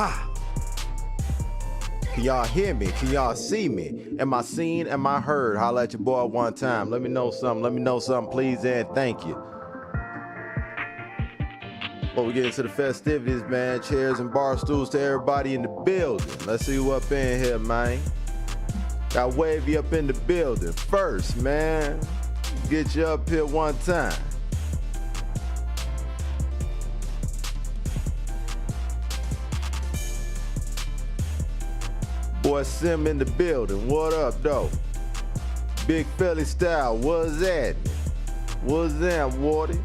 Ha! Can y'all hear me? Can y'all see me? Am I seen? Am I heard? Holla at your boy one time. Let me know something. Let me know something, please, and thank you. Before we get into the festivities, man, chairs and bar stools to everybody in the building. Let's see who up in here, man. Got Wavy up in the building. First, man, get you up here one time. Boy Sim in the building. What up, though? Big Philly style. What's that? What's that, Wardy?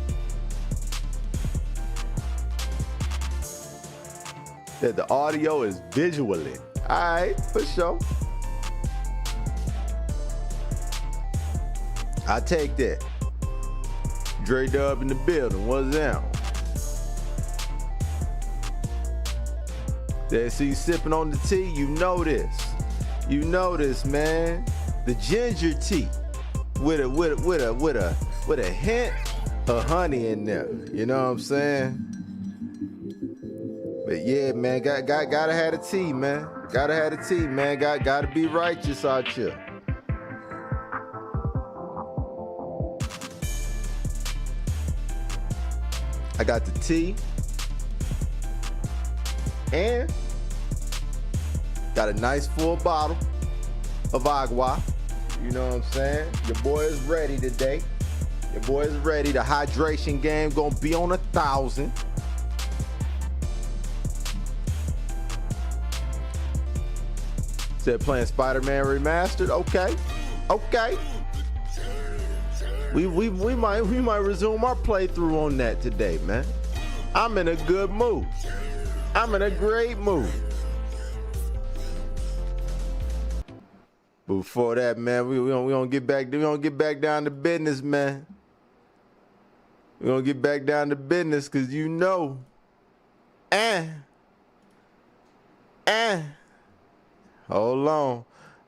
That the audio is visually. All right, for sure. I take that. Dre Dub in the building. What's that? There, see you sipping on the tea. You know this. You know this, man. The ginger tea with a hint of honey in there. You know what I'm saying? But yeah, man, gotta have the tea, man. Gotta have the tea, man. Gotta be righteous out here. I got the tea. And got a nice full bottle of agua. You know what I'm saying? Your boy is ready today. Your boy is ready. The hydration game gonna be on 1,000. Said playing Spider-Man Remastered. Okay. Okay. We might resume our playthrough on that today, man. I'm in a good mood. I'm in a great mood. Before that, man, we gonna get back down to business, man. We're gonna get back down to business, cause you know. Hold on.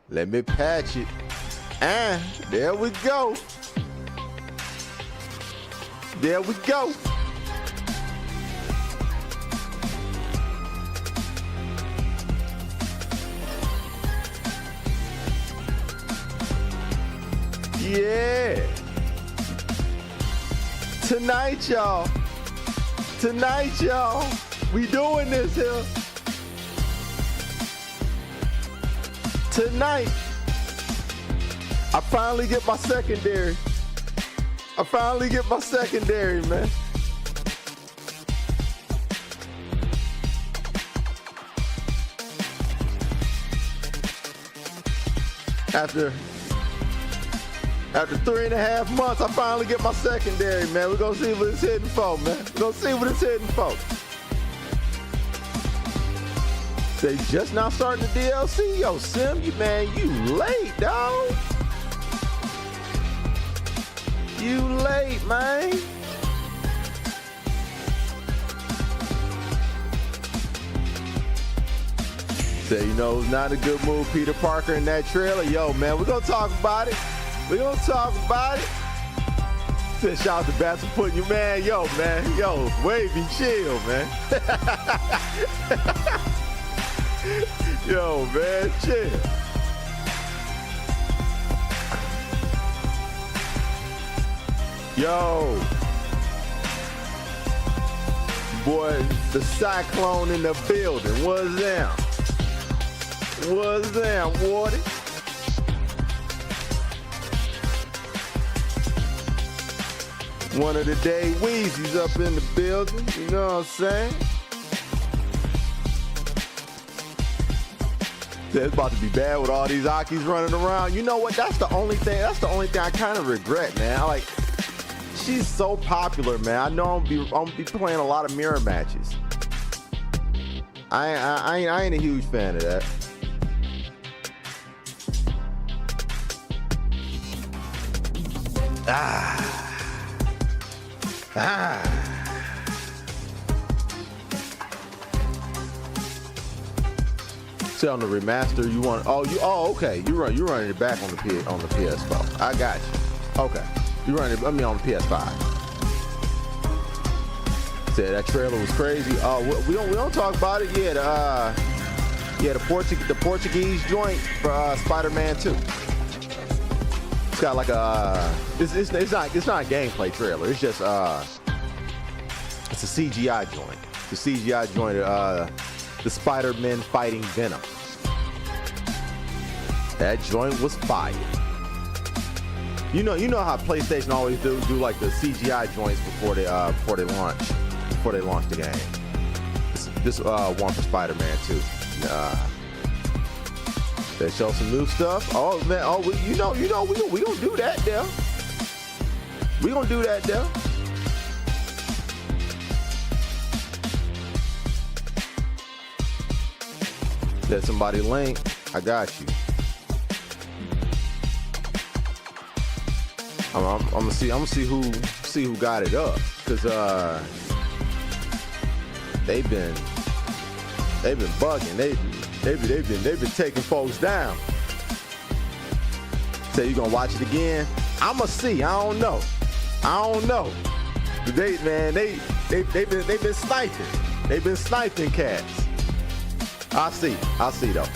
Let me patch it. There we go. There we go. Yeah. Tonight, y'all. Tonight, y'all. We doing this here. Tonight, I finally get my secondary. I finally get my secondary, man. After 3.5 months, I finally get my secondary, man. We're gonna see what it's hitting for, man. We're gonna see what it's hitting for. They just now starting the DLC. Yo, Sim, you late, dog. You late, man. Say, you know, it's not a good move, Peter Parker in that trailer. Yo, man, we're gonna talk about it. We're gonna talk about it. Say, shout out to Bats for putting you, man. Yo, Wavy, chill, man. Yo, man, chill. Yo. Boy, the cyclone in the building. What's down? What's down, Wardy? One of the day Weezy's up in the building. You know what I'm saying? It's about to be bad with all these Akis running around. You know what? That's the only thing I kind of regret, man. She's so popular, man. I know I'm gonna be playing a lot of mirror matches. I ain't a huge fan of that. Say on the remaster, you want? Okay. You're running it back on the PS4. I got you. Okay, you running it. I mean on the PS5. Said that trailer was crazy. We don't talk about it. Yeah, the Portuguese joint for Spider-Man 2. It's got like a it's not a gameplay trailer. It's just it's a CGI joint. The CGI joint. The Spider-Man fighting Venom. That joint was fire. You know how PlayStation always do like the CGI joints before they launch the game. This one for Spider-Man 2. They show some new stuff. Oh man, we gonna do that there. We gonna do that there. Let somebody link. I got you. I'm gonna see who got it up, cause they've been bugging. They've been taking folks down. Say you gonna watch it again? I'ma see. I don't know. They've been sniping. They've been sniping cats. I see though.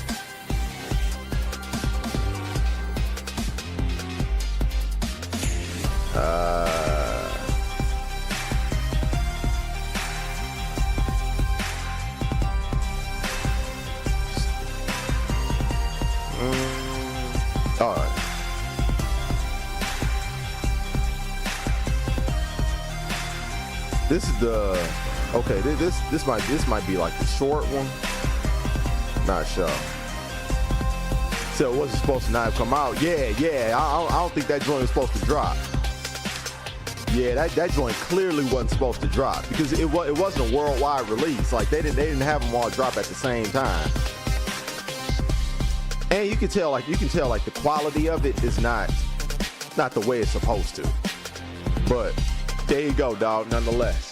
All right. This is the okay. This might be like the short one. Not sure. So it wasn't supposed to not have come out. Yeah. I don't think that joint was supposed to drop. Yeah, that joint clearly wasn't supposed to drop because it wasn't a worldwide release. Like they didn't have them all drop at the same time. And you can tell like the quality of it is not the way it's supposed to. But there you go, dog. Nonetheless.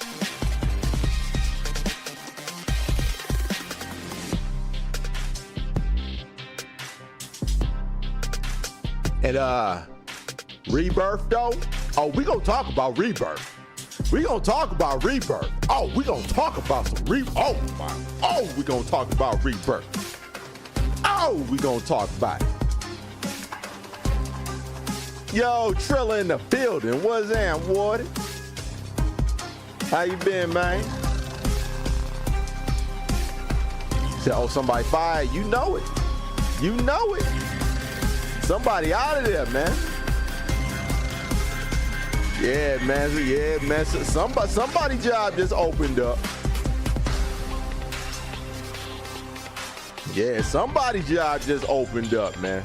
And Rebirth though. Oh, we gonna talk about Rebirth. We gonna talk about Rebirth. Oh, we gonna talk about some Oh my. Oh, we gonna talk about Rebirth. Oh, we gonna talk about it. Yo, Trilla in the building. What's that, Wardy? How you been, man? Said, oh, somebody fired. You know it. You know it. Somebody out of there, man. Yeah, man. Somebody job just opened up. Yeah, somebody's job just opened up, man.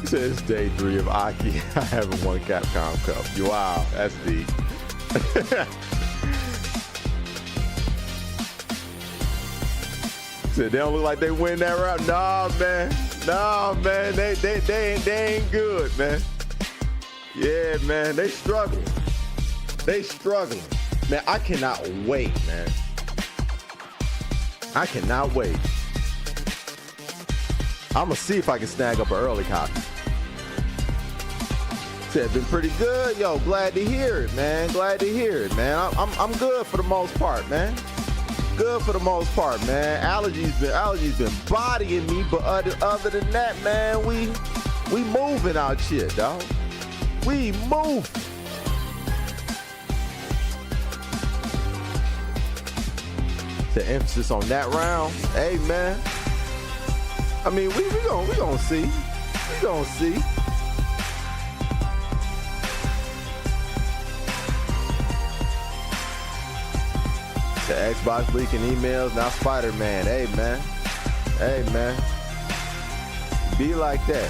He says it's day 3 of A.K.I. I haven't won Capcom Cup. Wow, that's deep. So they don't look like they win that round. Nah, man. They ain't good, man. Yeah, man. They struggling. Man, I cannot wait, man. I cannot wait. I'm gonna see if I can snag up an early copy. Said been pretty good. Yo, glad to hear it, man. I'm good for the most part, man. Allergies been bodying me, but other than that, man, we moving out here, dog. We move. The emphasis on that round. Hey, man. I mean, we gonna see. We gonna see. The Xbox leaking emails, now Spider-Man. Hey, man. Be like that.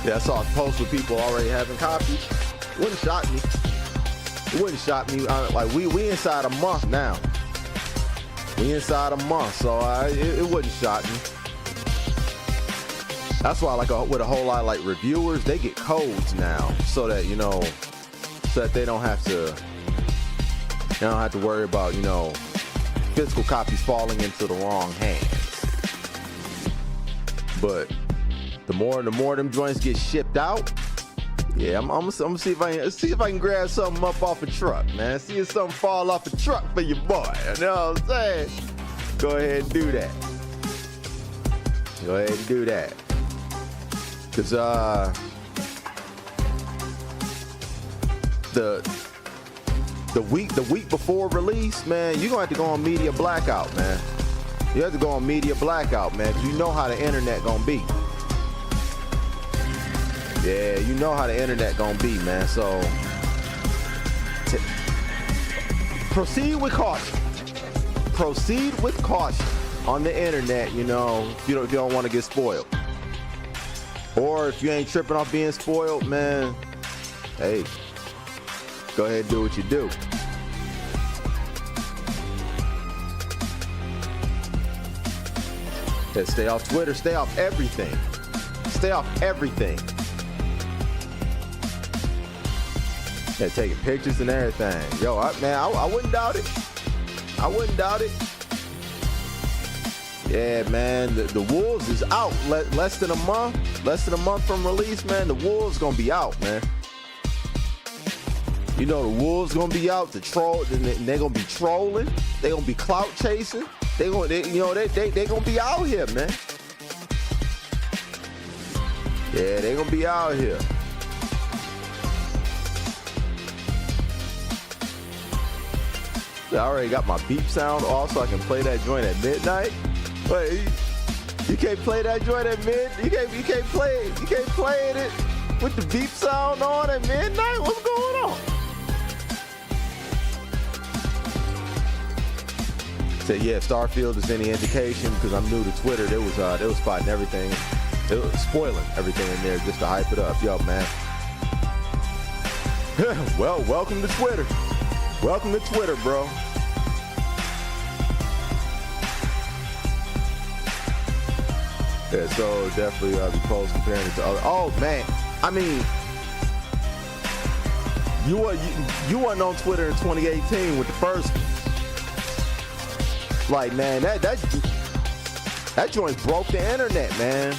Yeah, I saw a post with people already having copies. Wouldn't shock me. Like we inside a month now. So it wouldn't shock me. That's why, like, with a whole lot of, like, reviewers, they get codes now, so that, you know, so that they don't have to worry about, you know, physical copies falling into the wrong hands. But the more them joints get shipped out, yeah, I'm gonna see if I can grab something up off a truck, man. See if something fall off a truck for your boy. You know what I'm saying? Go ahead and do that. Go ahead and do that. Cause the week before release, man, you're gonna have to go on media blackout, man. You have to go on media blackout, man, because you know how the internet gonna be. Yeah, you know how the internet gonna be, man. So proceed with caution. Proceed with caution on the internet, you know, if you don't want to get spoiled. Or if you ain't tripping off being spoiled, man, hey, go ahead and do what you do. Yeah, stay off Twitter, stay off everything. Stay off everything. Yeah, taking pictures and everything. Yo, I wouldn't doubt it. I wouldn't doubt it. Yeah, man, the Wolves is out. Less than a month from release, man. The Wolves gonna be out, man. You know, the Wolves gonna be out to troll, and they're gonna be trolling. They gonna be clout chasing. They gonna be out here, man. Yeah, they gonna be out here. I already got my beep sound off so I can play that joint at midnight. Wait, you can't play that joint at midnight? You can't play it with the beep sound on at midnight? What's going on? So yeah, if Starfield is any indication, because I'm new to Twitter, they was spotting everything. They was spoiling everything in there just to hype it up. Yo, man. Well, welcome to Twitter. Welcome to Twitter, bro. Yeah, so definitely be close comparing it to other. Oh man, I mean, you wasn't on Twitter in 2018 with the first one. Like, man, that joint broke the internet, man.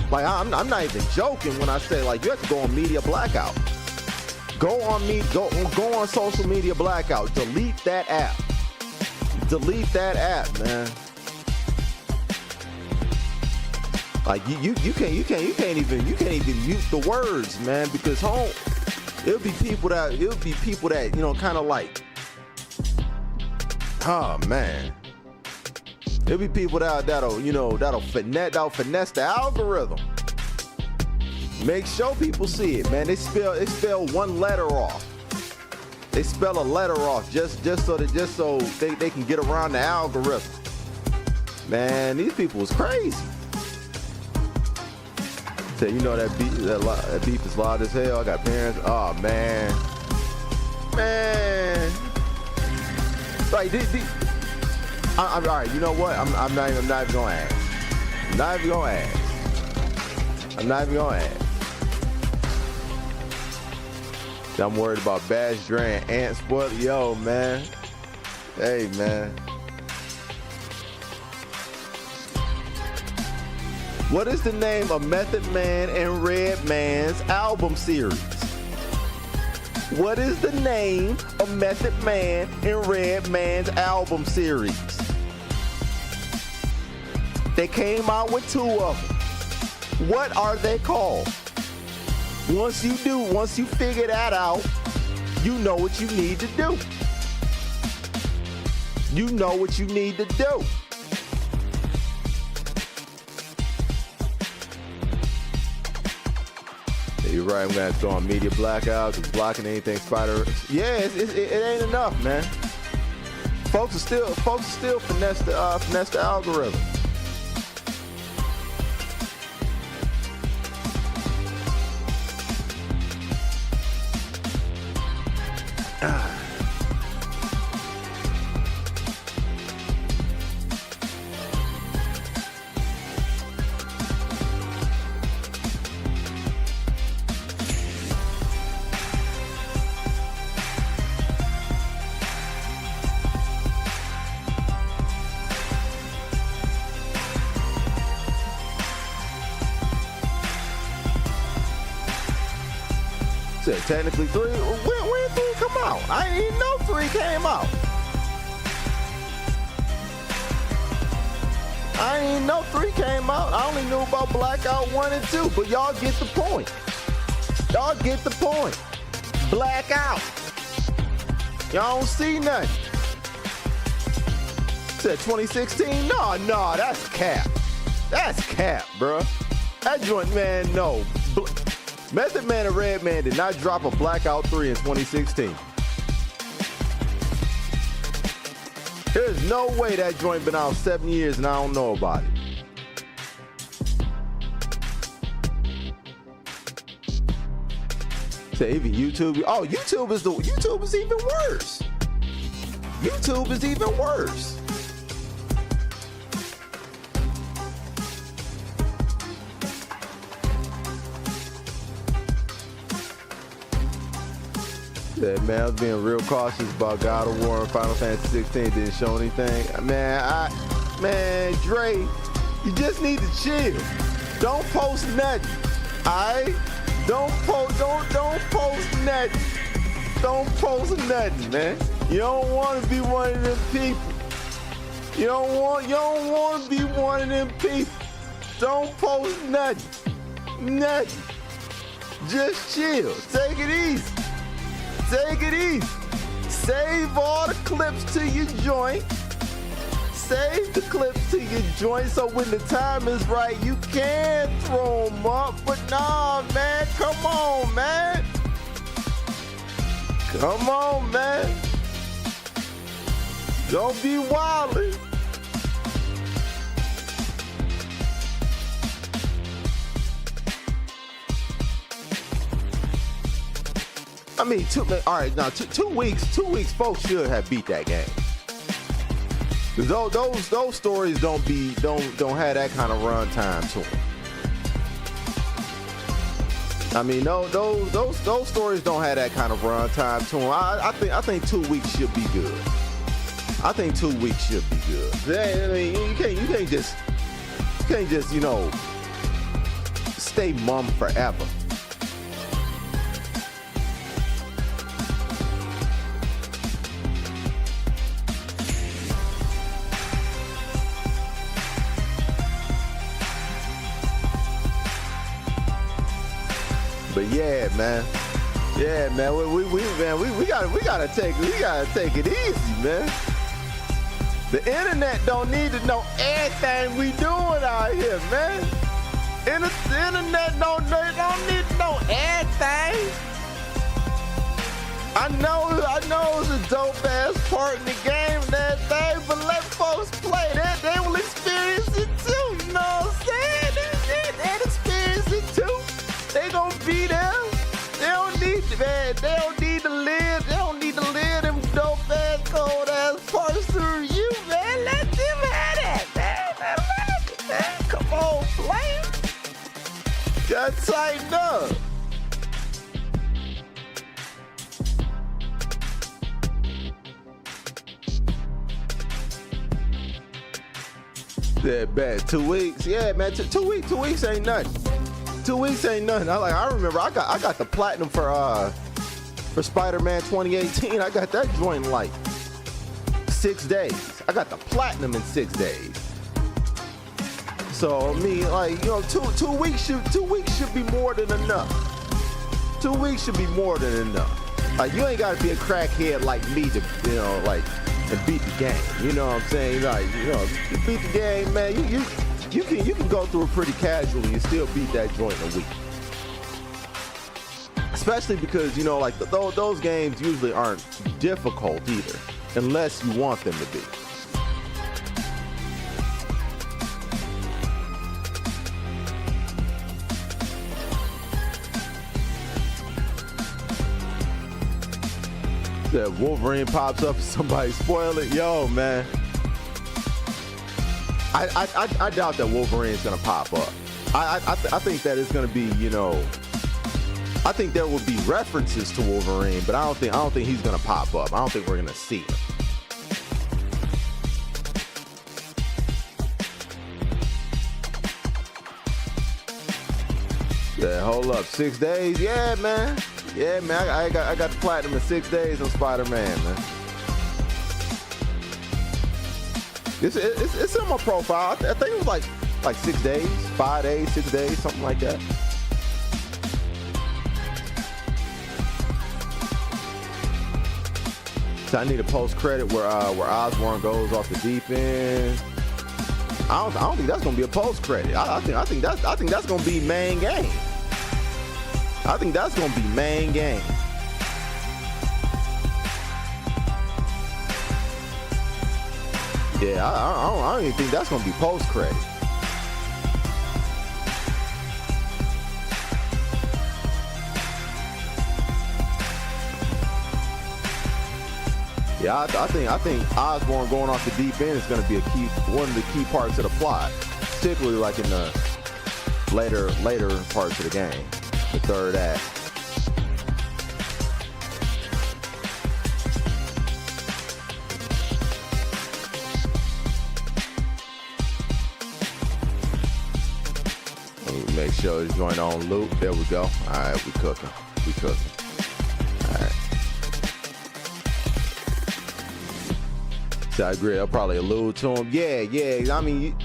Like, I'm not even joking when I say, like, you have to go on media blackout. Go on social media blackout. Delete that app. Delete that app, man. Like, you can't even mute the words, man, because it'll be people that you know, kind of like, oh man, it'll be people that'll finesse the algorithm. Make sure people see it, man. They spell one letter off. They spell a letter off just so they can get around the algorithm. Man, these people is crazy. So, you know, that beef is loud as hell. I got parents. Oh man. Like, I'm all right. You know what? I'm not even gonna ask. I'm not even gonna ask. I'm worried about Bash Drain, Ant Spoil. Yo, man. Hey, man. What is the name of Method Man and Redman's album series? What is the name of Method Man and Redman's album series? They came out with 2 of them. What are they called? Once you figure that out, you know what you need to do. You know what you need to do. Yeah, you're right, I'm gonna have to go on media blackout, because blocking anything spider. Yeah, it ain't enough, man. Folks are still finesse the algorithm. technically 3. When 3 come out? I didn't even know 3 came out. I didn't even know 3 came out. I only knew about Blackout 1 and 2, but y'all get the point. Y'all get the point. Blackout. Y'all don't see nothing. Said 2016? No, that's cap. That's cap, bruh. That joint, man, no. Method Man and Redman did not drop a Blackout 3 in 2016. There's no way that joint been out 7 years and I don't know about it. Say even YouTube. Oh, YouTube is even worse. YouTube is even worse. Yeah, man, I was being real cautious about God of War and Final Fantasy 16. Didn't show anything. Man, Dre, you just need to chill. Don't post nothing. Alright? Don't post nothing. Don't post nothing, man. You don't want to be one of them people. You don't want to be one of them people. Don't post nothing. Nothing. Just chill. Take it easy. Take it easy. Save all the clips to your joint. Save the clips to your joint so when the time is right, you can throw them up. But nah, man, come on, man. Come on, man. Don't be wildin'. I mean, all right, now 2 weeks, folks should have beat that game. Those stories don't have that kind of run time to them. I mean, those stories don't have that kind of run time to them. I think 2 weeks should be good. I think 2 weeks should be good. I mean, you can't just stay mum forever. But yeah, man, we gotta take it easy, man. The internet don't need to know everything we doing out here, man. The internet don't need to know everything. I know it's a dope ass part in the game and everything, but let folks play that. They will experience it too. You know what I'm saying? They experience it too. They gonna be there. They don't need to live. They don't need to live them dope ass cold ass parts through you, man. Let them have that, man. Come on, player. Gotta tighten up. Yeah, bad. 2 weeks. Yeah, man. 2 weeks. 2 weeks ain't nothing. 2 weeks ain't nothing. I remember I got the platinum for Spider-Man 2018. I got that joint in like 6 days. I got the platinum in 6 days. So I mean, like, you know, 2 weeks should be more than enough. 2 weeks should be more than enough. Like, you ain't gotta be a crackhead like me to, you know, like, and beat the game. You know what I'm saying? Like, you know, you beat the game, man. You can go through it pretty casually and still beat that joint in a week. Especially because, you know, like those games usually aren't difficult either, unless you want them to be. That Wolverine pops up and somebody spoil it. Yo, man. I doubt that Wolverine's gonna pop up. I think that it's gonna be, you know, I think there will be references to Wolverine, but I don't think he's gonna pop up. I don't think we're gonna see him. Yeah, hold up, 6 days. Yeah, man. Yeah, man, I got the platinum in 6 days on Spider-Man, man. It's in my profile. I think it was like 6 days, 5 days, 6 days, something like that. So I need a post credit where Osborn goes off the deep end. I don't think that's gonna be a post credit. I think that's gonna be main game. I think that's gonna be main game. Yeah, I don't even think that's gonna be post credit. Yeah, I think Osborn going off the deep end is going to be one of the key parts of the plot, particularly like in the later parts of the game, the third act. Let me make sure it's joint on loop. There we go. All right, we cooking. All right. I agree. I'll probably allude to him. Yeah. I mean,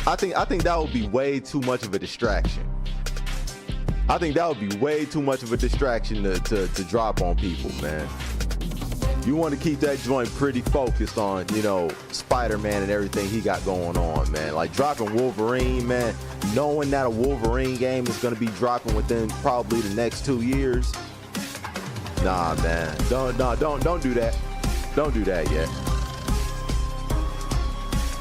I think that would be way too much of a distraction. I think that would be way too much of a distraction to drop on people, man. You want to keep that joint pretty focused on, you know, Spider-Man and everything he got going on, man. Like dropping Wolverine, man. Knowing that a Wolverine game is going to be dropping within probably the next 2 years. Nah, man. Don't do that. Don't do that yet.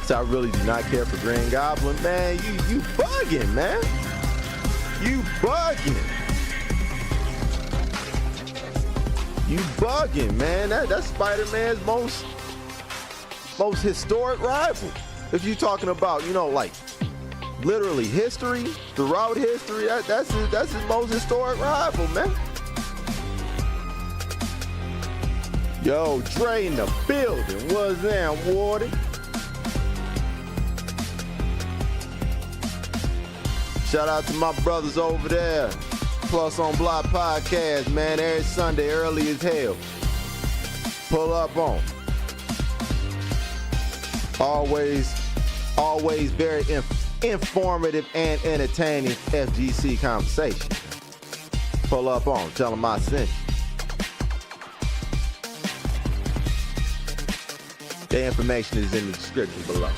So I really do not care for Green Goblin, man. You bugging, man. You bugging. You bugging, man. That's Spider-Man's most historic rival. If you're talking about, you know, like literally history, throughout history, that's his most historic rival, man. Yo, Dre in the building. What's that, Wardy? Shout out to my brothers over there. Plus on Block Podcast, man. Every Sunday, early as hell. Pull up on. Always very informative and entertaining FGC conversation. Pull up on. Tell them I sent you. The information is in the description below.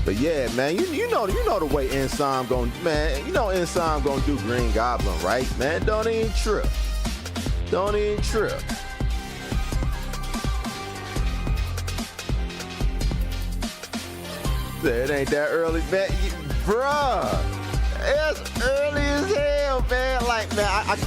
But yeah, man, you know the way Ensign gonna, man, you know Ensign gonna do Green Goblin, right, man? Don't even trip. Don't even trip. It ain't that early, man. Bruh, it's early as hell, man. Like, man,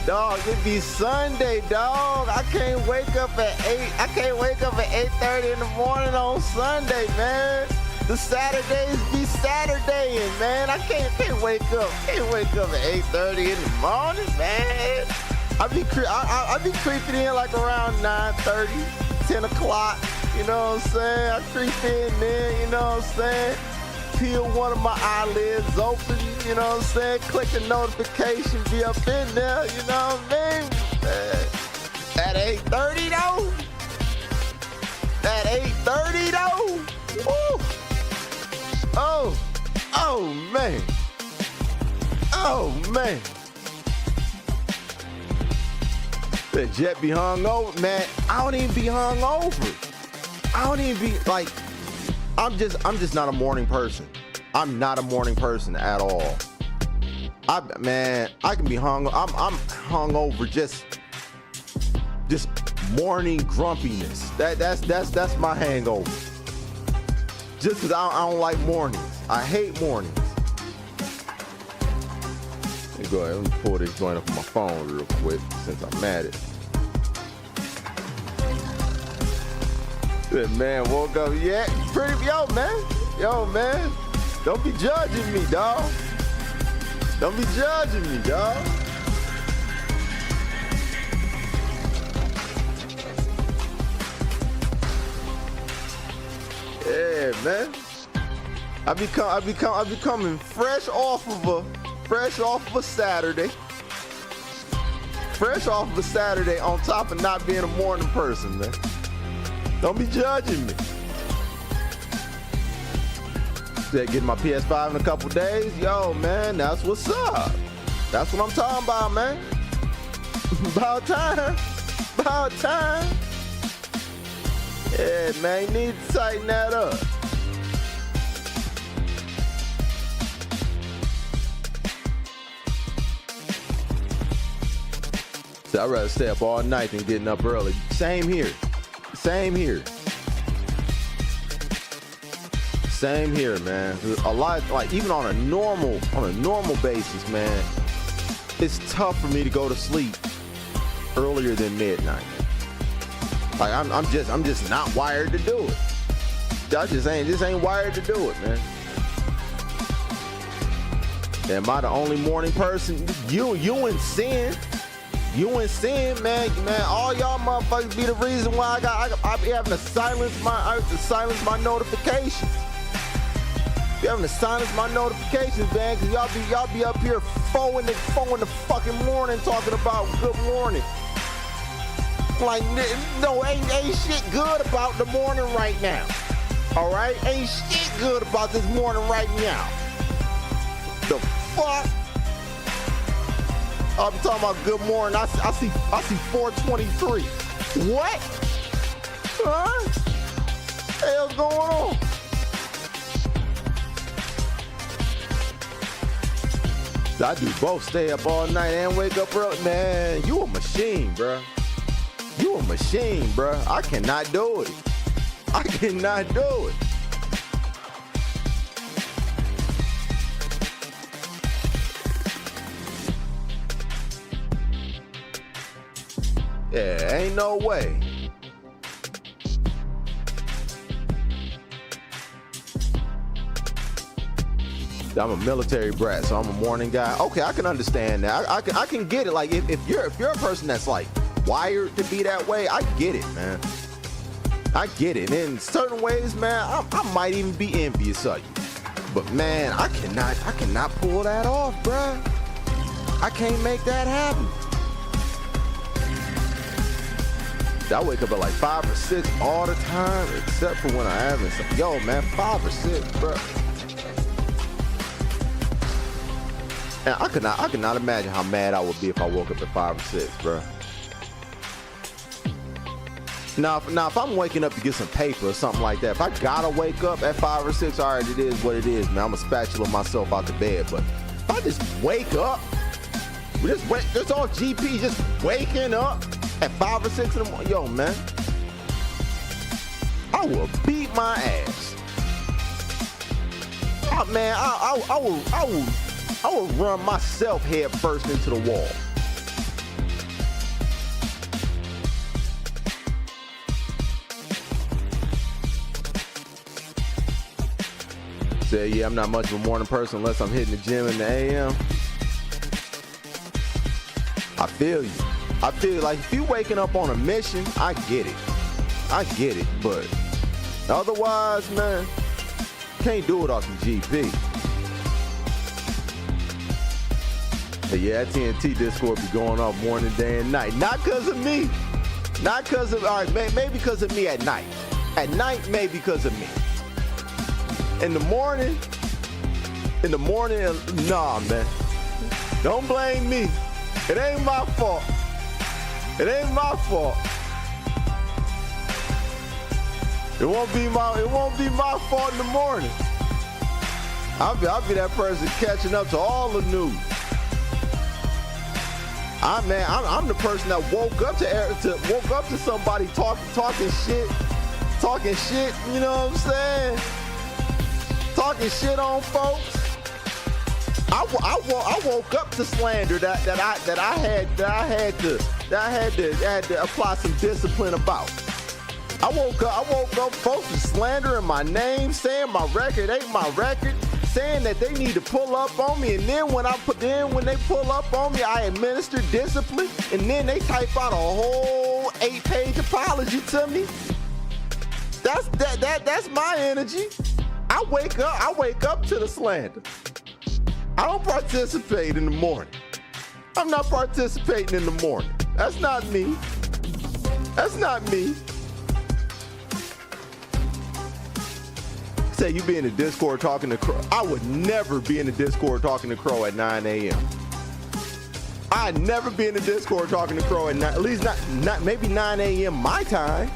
dog, it be Sunday, dog. I can't wake up at 8. I can't wake up at 8:30 in the morning on Sunday, man. The Saturdays be Saturdaying, man. I can't wake up. Can't wake up at 8:30 in the morning, man. I be creeping in like around 9:30, 10 o'clock. You know what I'm saying? I creep in there. You know what I'm saying? Peel one of my eyelids open. You know what I'm saying? Click the notification. Be up in there. You know what I mean? At 8:30 though. At 8:30 though. Woo. Oh man. Oh man. The Jet be hung over, man. I don't even be hung over. I don't even be like, I'm just not a morning person. I'm not a morning person at all. I can be hung. I'm hung over just morning grumpiness. That's my hangover. Just because I don't like mornings. I hate mornings. Let me go ahead. Let me pull this joint up on my phone real quick since I'm at it. That man woke up. Yeah, pretty. Yo, man. Don't be judging me, dog. Don't be judging me, dog. Yeah, man. I be coming fresh off of a Saturday. Fresh off of a Saturday on top of not being a morning person, man. Don't be judging me. Said getting my PS5 in a couple days. Yo, man, that's what's up. That's what I'm talking about, man. About time. About time. Yeah, man, you need to tighten that up. So I'd rather stay up all night than getting up early. Same here. Same here. Same here, man. A lot, like even on a normal basis, man, it's tough for me to go to sleep earlier than midnight. Like I'm just not wired to do it. I just ain't wired to do it, man. Am I the only morning person? You and Sin. You and Sin, man, all y'all motherfuckers be the reason why I be having to silence my notifications. Be having to silence my notifications, man, cause y'all be up here 4 in the fucking morning talking about good morning. Like, no, ain't shit good about the morning right now. All right, ain't shit good about this morning right now. The fuck? I'm talking about good morning. I see 423. What? Huh? What the hell's going on? I do both, stay up all night and wake up early. Man, you a machine, bruh. You a machine, bruh. I cannot do it. I cannot do it. Yeah, ain't no way. I'm a military brat, so I'm a morning guy. Okay, I can understand that. I can get it. Like if you're a person that's like wired to be that way, I get it, man. I get it. In certain ways, man, I might even be envious of you. But man, I cannot pull that off, bruh. I can't make that happen. I wake up at like 5 or 6 all the time, except for when I haven't. Yo, man, 5 or 6, bro. And I could not imagine how mad I would be if I woke up at 5 or 6, bro. Now, if I'm waking up to get some paper or something like that, if I gotta wake up at 5 or 6, all right, it is what it is, man. I'm gonna spatula myself out the bed. But if I just wake up, just on GP, just waking up at 5 or 6 in the morning, yo, man, I will beat my ass. Oh, man, I will run myself head first into the wall. Say, yeah, I'm not much of a morning person unless I'm hitting the gym in the AM. I feel you. I feel like if you waking up on a mission, I get it. But otherwise, man, can't do it off the GP. But yeah, that TnT Discord be going off morning, day, and night. Not because of me. Not because of, all right, maybe because of me at night. At night, maybe because of me. In the morning, nah, man. Don't blame me. It ain't my fault. It ain't my fault. It won't be my fault in the morning. I'll be that person catching up to all the news. I'm the person that woke up to somebody talking shit. You know what I'm saying? Talking shit on folks. I woke up to slander that I had to apply some discipline about. I woke up folks were slandering my name, saying my record ain't my record, saying that they need to pull up on me, and then when they pull up on me, I administer discipline, and then they type out a whole 8-page apology to me. That's my energy. I wake up to the slander. I don't participate in the morning. I'm not participating in the morning. That's not me. That's not me. Say you be in the Discord talking to Crow. I would never be in the Discord talking to Crow at 9 a.m. I'd never be in the Discord talking to Crow at 9, at least not maybe 9 a.m. my time.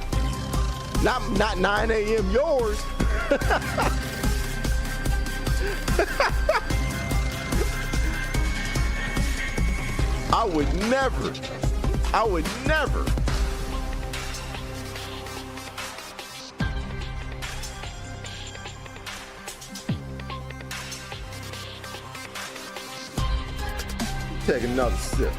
Not 9 a.m. yours. I would never. Take another sip.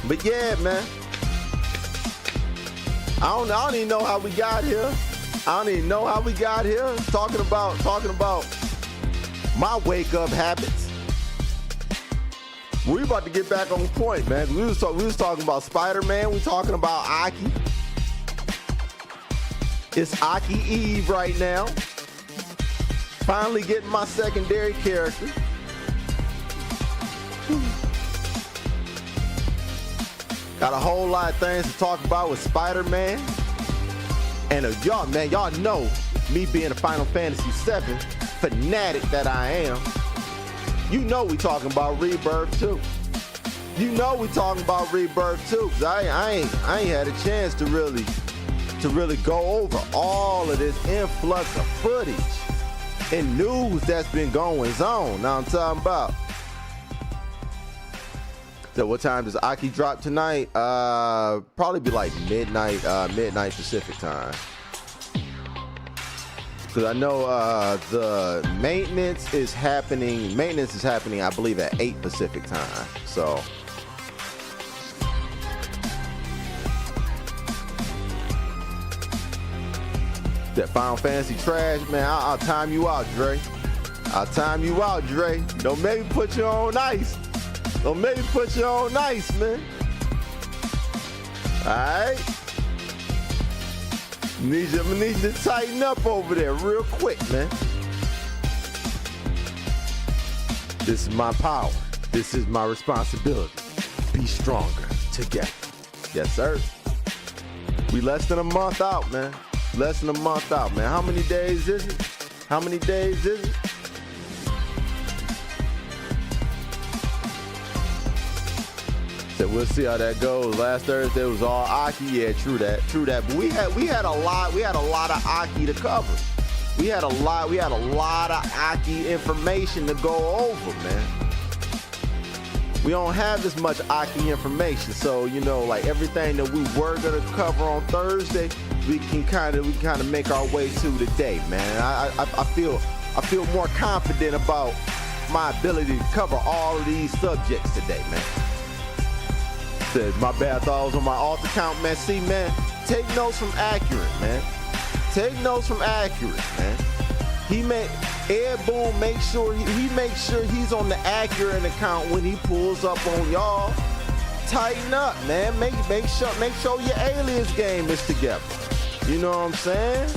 But yeah, man. I don't even know how we got here. Talking about my wake up habits. We about to get back on point, man. We was talking about Spider-Man. We talking about Aki. It's Aki Eve right now. Finally getting my secondary character. Got a whole lot of things to talk about with Spider-Man. And y'all know me being a Final Fantasy VII fanatic that I am. You know we talking about Rebirth too. Cause I ain't had a chance to really go over all of this influx of footage and news that's been going on. Now I'm talking about. So what time does Aki drop tonight? Probably be like midnight Pacific time. Because I know the maintenance is happening, I believe, at 8 Pacific time. So that Final Fantasy trash, man, I'll time you out, Dre. Don't make me put you on ice. Man. All right? I need you to tighten up over there real quick, man. This is my power. This is my responsibility. Be stronger together. Yes, sir. We less than a month out, man. How many days is it? So we'll see how that goes. Last Thursday was all Aki. Yeah, true that. But we had a lot of Aki to cover. We had a lot of Aki information to go over, man. We don't have this much Aki information, so like everything that we were gonna cover on Thursday, we can kind of make our way to today, man. I feel more confident about my ability to cover all of these subjects today, man. My bad, I thought I was on my alt account, man. See, man, take notes from Accurate, man. Ed Boon make sure he's on the Accurate account when he pulls up on y'all. Tighten up, man. Make sure your alias game is together. You know what I'm saying?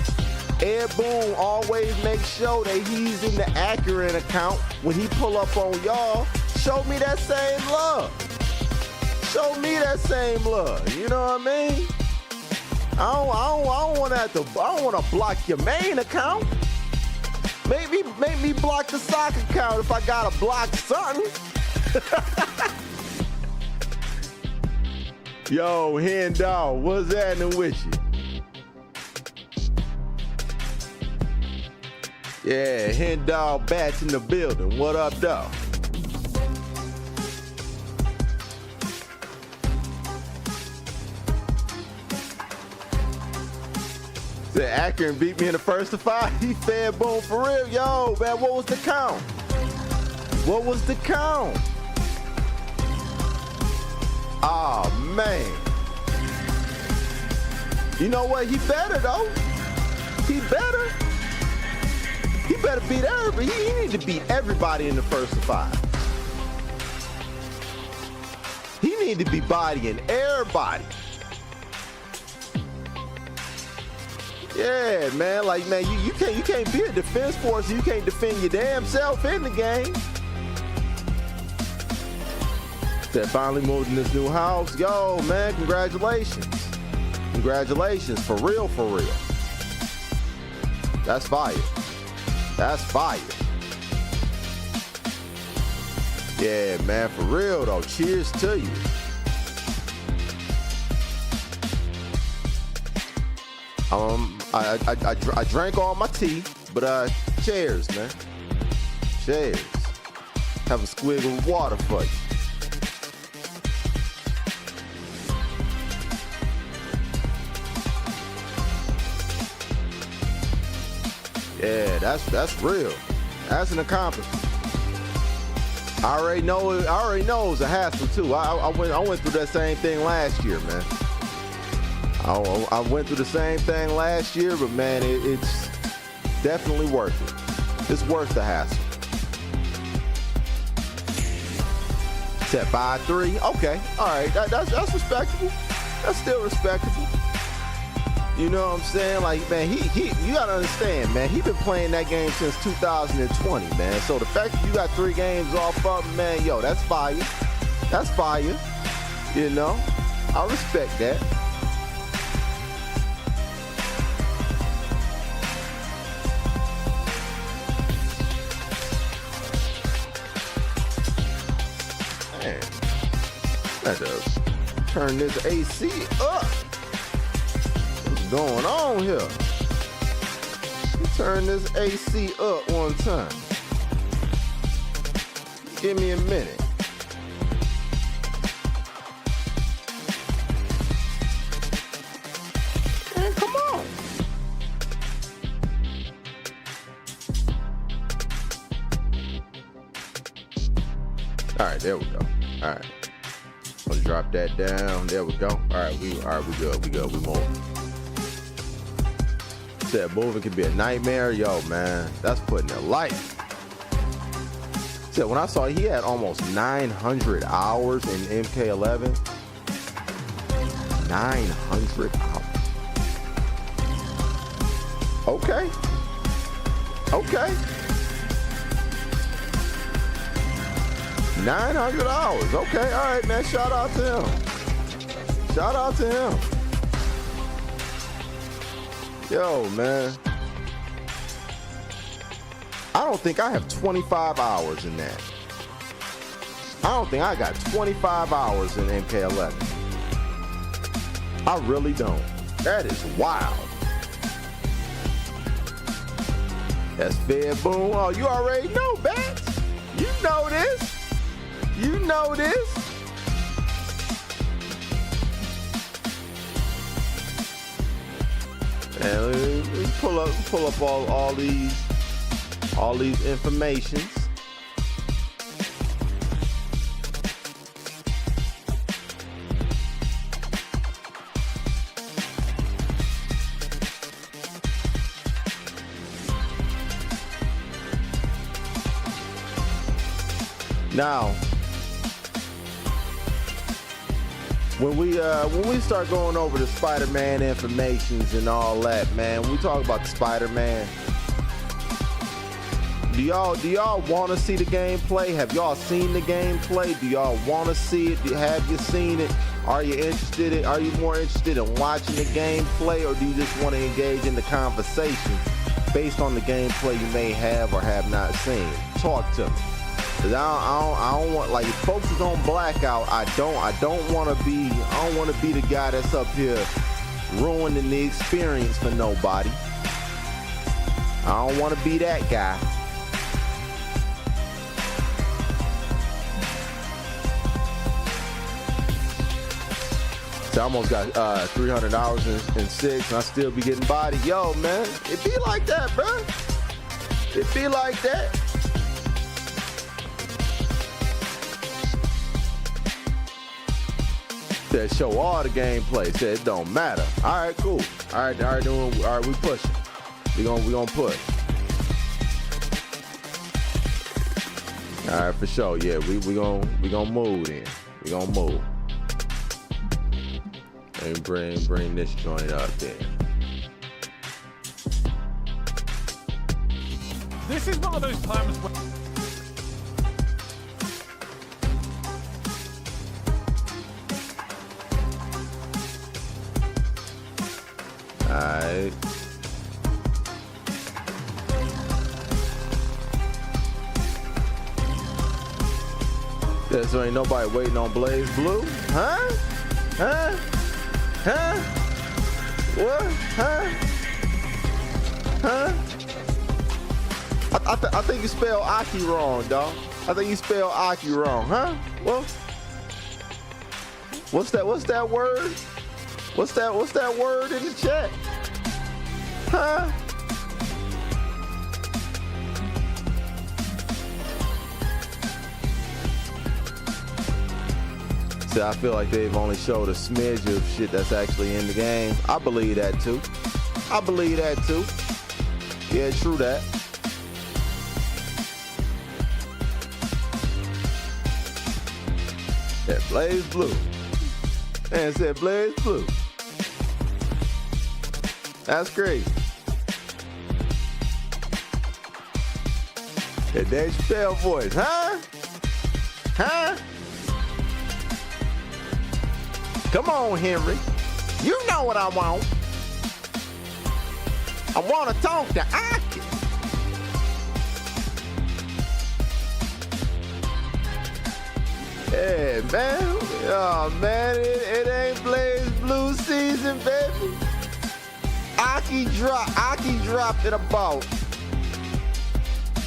Ed Boon always makes sure that he's in the Accurate account when he pull up on y'all. Show me that same love. You know what I mean? I don't want to block your main account. Make me block the sock account if I gotta block something. Yo, Hen Dog, what's happening with you? Yeah, Hen Dog Bats in the building. What up, dog? Said Akron beat me in the first of 5. He fed Boom for real. Yo, man, what was the count? Oh, man. You know what? He better, though. He better beat everybody. He need to beat everybody in the first of 5. He need to be bodying everybody. Yeah, man. Like, man, you can't be a defense force. You can't defend your damn self in the game. That finally moved in this new house. Yo, man, congratulations. Congratulations, for real, for real. That's fire. That's fire. Yeah, man, for real though. Cheers to you. I drank all my tea, but cheers, man. Cheers. Have a squig of water for you. Yeah, that's real. That's an accomplishment. I already know it was a hassle too. I went through that same thing last year, man. I went through the same thing last year, but man, it's definitely worth it. It's worth the hassle. Set by 3. Okay, all right. That's respectable. That's still respectable. You know what I'm saying? Like, man, you gotta understand, man, he been playing that game since 2020, man. So the fact that you got 3 games off of him, man, yo, that's fire. That's fire. You know? I respect that. Man, that does turn this AC up. Going on here? Turn this AC up one time. Give me a minute. Man, come on. All right, there we go. All right, let's drop that down. There we go. All right, we good. We moving. That moving can be a nightmare. Yo, man, that's putting it light. So when I saw he had almost 900 hours in MK11. 900 hours. Okay. 900 hours. Okay, all right, man. Shout out to him. Yo, man. I don't think I have 25 hours in that. I don't think I got 25 hours in MK11. I really don't. That is wild. That's fair, boom. Oh, you already know, Bats. You know this. You know this. And we pull up all these informations. Now, when we start going over the Spider-Man informations and all that, man, we talk about the Spider-Man. Do y'all want to see the gameplay? Have y'all seen the gameplay? Do y'all want to see it? Have you seen it? Are you interested? Are you more interested in watching the gameplay, or do you just want to engage in the conversation based on the gameplay you may have or have not seen? Talk to me. Cause I don't want, like, if folks is on blackout, I don't want to be the guy that's up here ruining the experience for nobody. I don't want to be that guy. So I almost got $300 in 6, and I still be getting body. Yo, man, it be like that, bro. It be like that. Said show all the gameplay. Said it don't matter. All right, cool. All right, we pushing. We gonna push. All right, for sure. Yeah, we gonna move then. We gonna move. And bring this joint up there. This is one of those times when Alright. Yeah, so ain't nobody waiting on Blaze Blue? Huh? Huh? Huh? What? Huh? Huh? I think you spelled Aki wrong, dog. I think you spelled Aki wrong, huh? Well, what's that word? What's that word in the chat? Huh? See, I feel like they've only showed a smidge of shit that's actually in the game. I believe that too. I believe that too. Yeah, true that. That Blaze Blue. Man said Blaze Blue. That's crazy. That Dave Chappelle voice, huh? Huh? Come on, Henry. You know what I want. I want to talk to Aki. Yeah, man. Oh, man, it ain't Blaze Blue season, baby. Aki dropped in about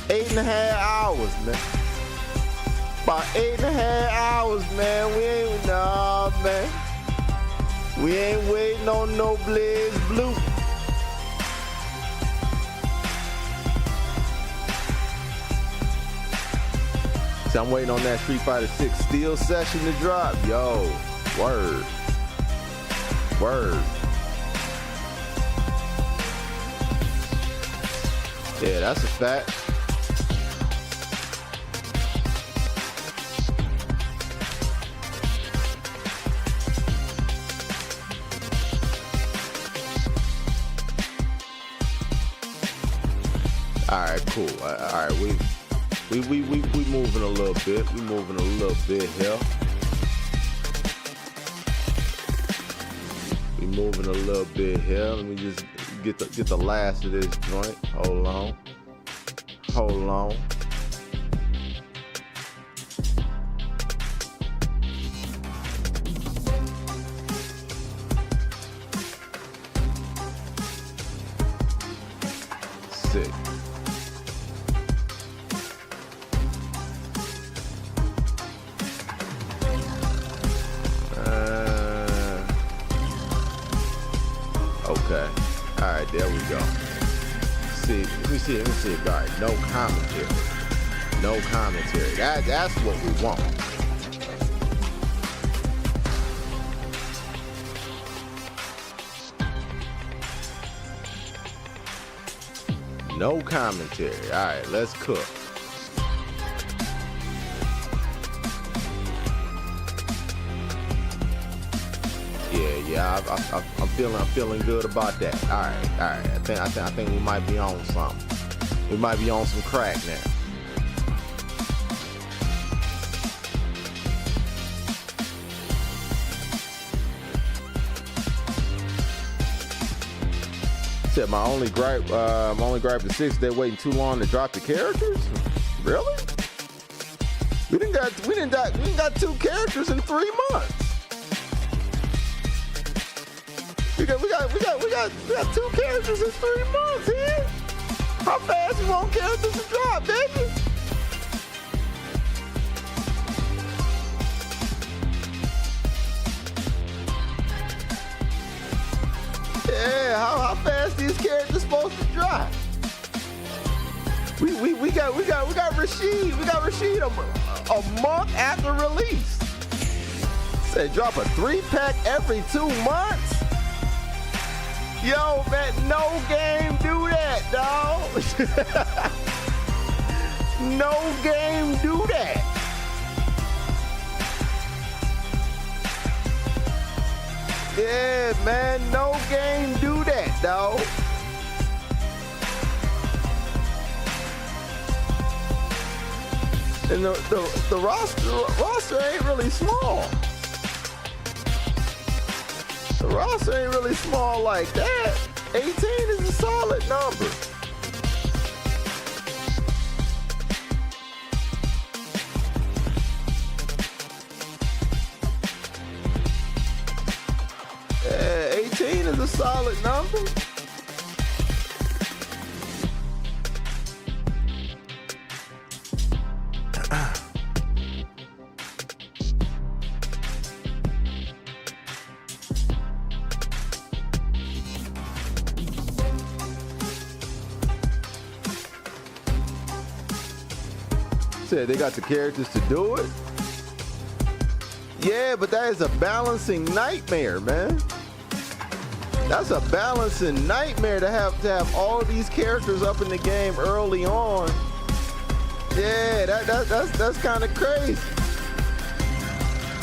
8.5 hours, man. About 8.5 hours, man. We ain't, nah, man. We ain't waiting on no Blaze Blue. So I'm waiting on that Street Fighter 6 Steel session to drop. Yo, word. Word. Yeah, that's a fact. All right, cool. All right, we moving a little bit. We moving a little bit here. We moving a little bit here. Let me just get the last of this joint. Hold on. Hold on. Sick. Okay. All right, there we go. Let me see. All right, no commentary. No commentary. That's what we want. No commentary. All right, let's cook. Yeah, I'm feeling good about that. All right. I think we might be on something. We might be on some crack now. Said my only gripe to 6, they're waiting too long to drop the characters. Really? We didn't got 2 characters in 3 months. We got 2 characters in 3 months here. How fast you want characters to drop, baby? Yeah, how fast these characters supposed to drop? We got Rashid. We got Rashid a month after release. Say drop a 3-pack every 2 months. Yo, man, no game do that, dog. No game do that. Yeah, man, no game do that, dog. And the roster ain't really small. The roster ain't really small like that. 18 is a solid number. Yeah, 18 is a solid number. Said they got the characters to do it. Yeah, but that is a balancing nightmare, man. That's a balancing nightmare to have all these characters up in the game early on. Yeah, that's kind of crazy.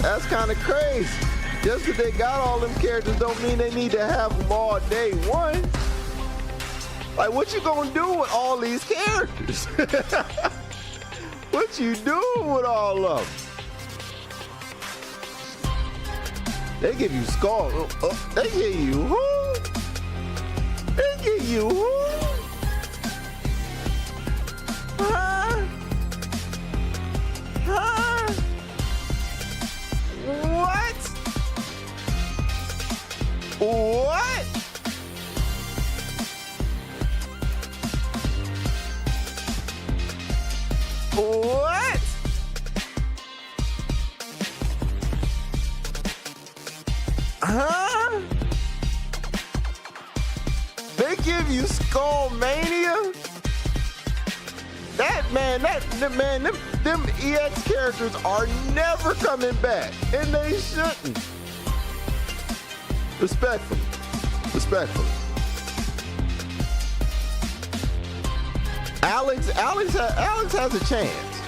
That's kind of crazy. Just because they got all them characters don't mean they need to have them all day one. Like, what you gonna do with all these characters? What you doing with all of them? They give you skull. They give you who? They give you who? Huh? Huh? What? What? What? Huh? They give you Skull Mania? Them EX characters are never coming back, and they shouldn't. Respectfully. Alex has a chance.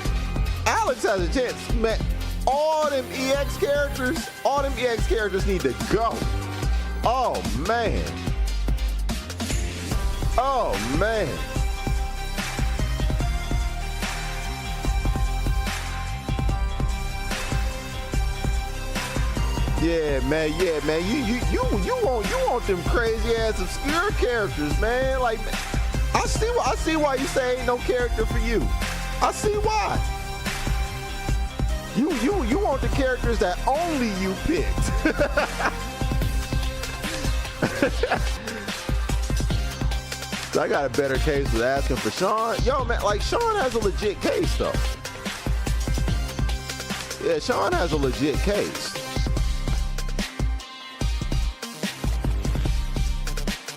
Alex has a chance. Man, all them EX characters need to go. Oh man. Oh man. Yeah, man. You want them crazy ass obscure characters, man. Like, I see why you say ain't no character for you. I see why. You want the characters that only you picked. So I got a better case with asking for Sean. Yo, man, like, Sean has a legit case though. Yeah, Sean has a legit case.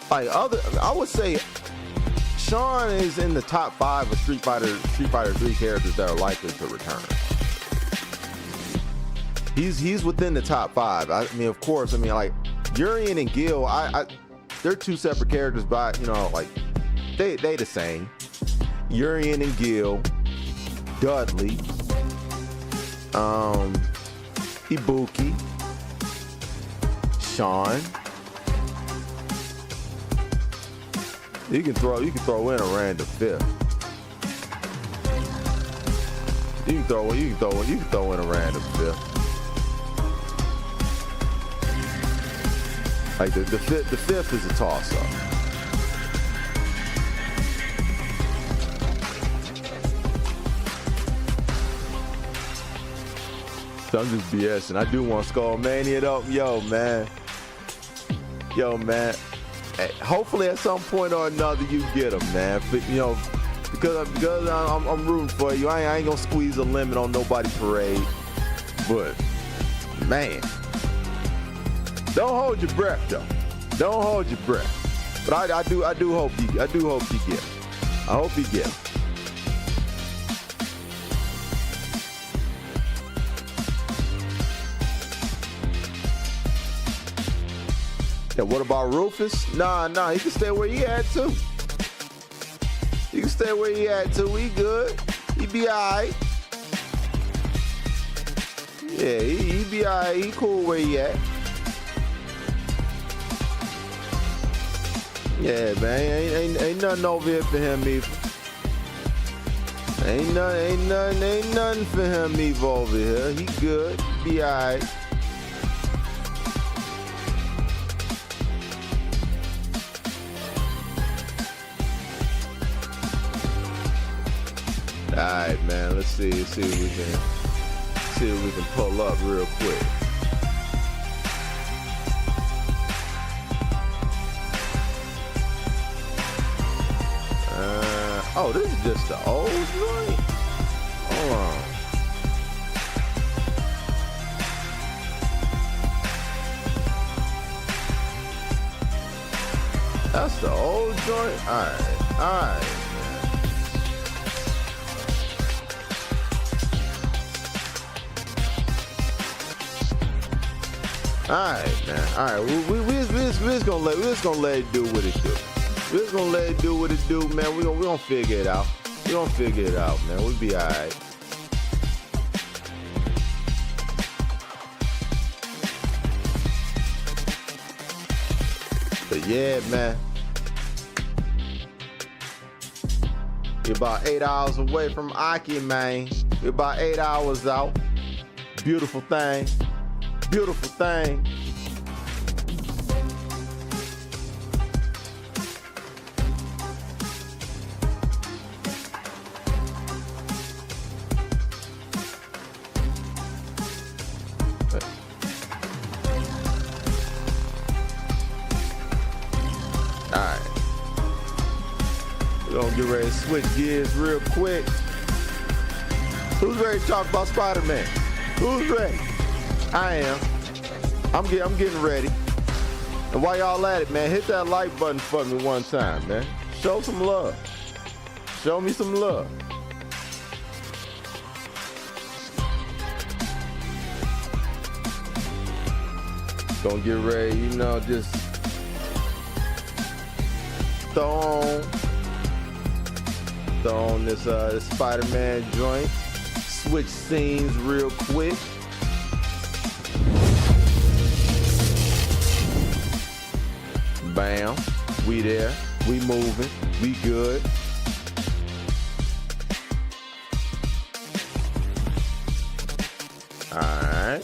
Like, I would say Sean is in the top 5 of Street Fighter 3 characters that are likely to return. He's within the top 5. I mean, of course, like Urian and Gil, they're two separate characters, but like they the same. Urian and Gil, Dudley, Ibuki, Sean. You can throw in a random fifth. You can throw in a random fifth. Like the fifth is a toss up. So I'm just BSing. I do want Skull Mania though. Yo man. Hey, hopefully at some point or another you get them, man. But, because I'm rooting for you. I ain't gonna squeeze a lemon on nobody parade. But man, don't hold your breath though. Don't hold your breath. But I do hope you get them. I hope you get them. Yeah, what about Rufus? Nah, he can stay where he at too. He can stay where he at too. He good. He be alright. Yeah, he be alright. He cool where he at. Yeah, man. Ain't nothing over here for him either. Ain't nothing for him either over here. He good. Be alright. Alright, man. Let's see what we can pull up real quick. Oh, this is just the old joint? Hold on. That's the old joint? Alright, man. Alright, man. Alright, we're just gonna let it do what it do. We're just gonna let it do what it do, man. We gonna figure it out. We gonna figure it out, man. We'll be alright. But yeah, man. We're about 8 hours away from A.K.I, man. We're about 8 hours out. Beautiful thing. Beautiful thing. Alright. We're gonna get ready to switch gears real quick. Who's ready to talk about Spider-Man? Who's ready? I am. I'm getting ready. And while y'all at it, man, hit that like button for me one time, man. Show some love. Show me some love. Gonna get ready, you know, just throw on this Spider-Man joint. Switch scenes real quick. Bam, we there, we moving, we good. All right.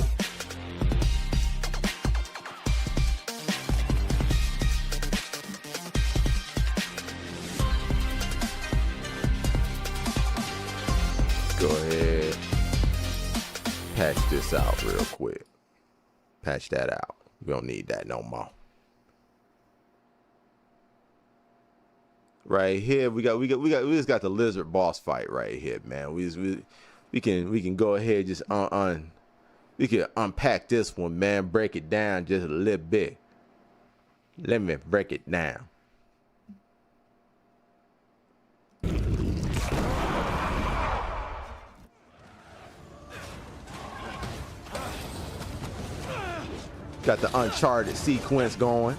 Go ahead, patch this out real quick. Patch that out. We don't need that no more. Right here, we just got the lizard boss fight right here, man. We can go ahead just we can unpack this one, man. Break it down just a little bit. Let me break it down. Got the Uncharted sequence going.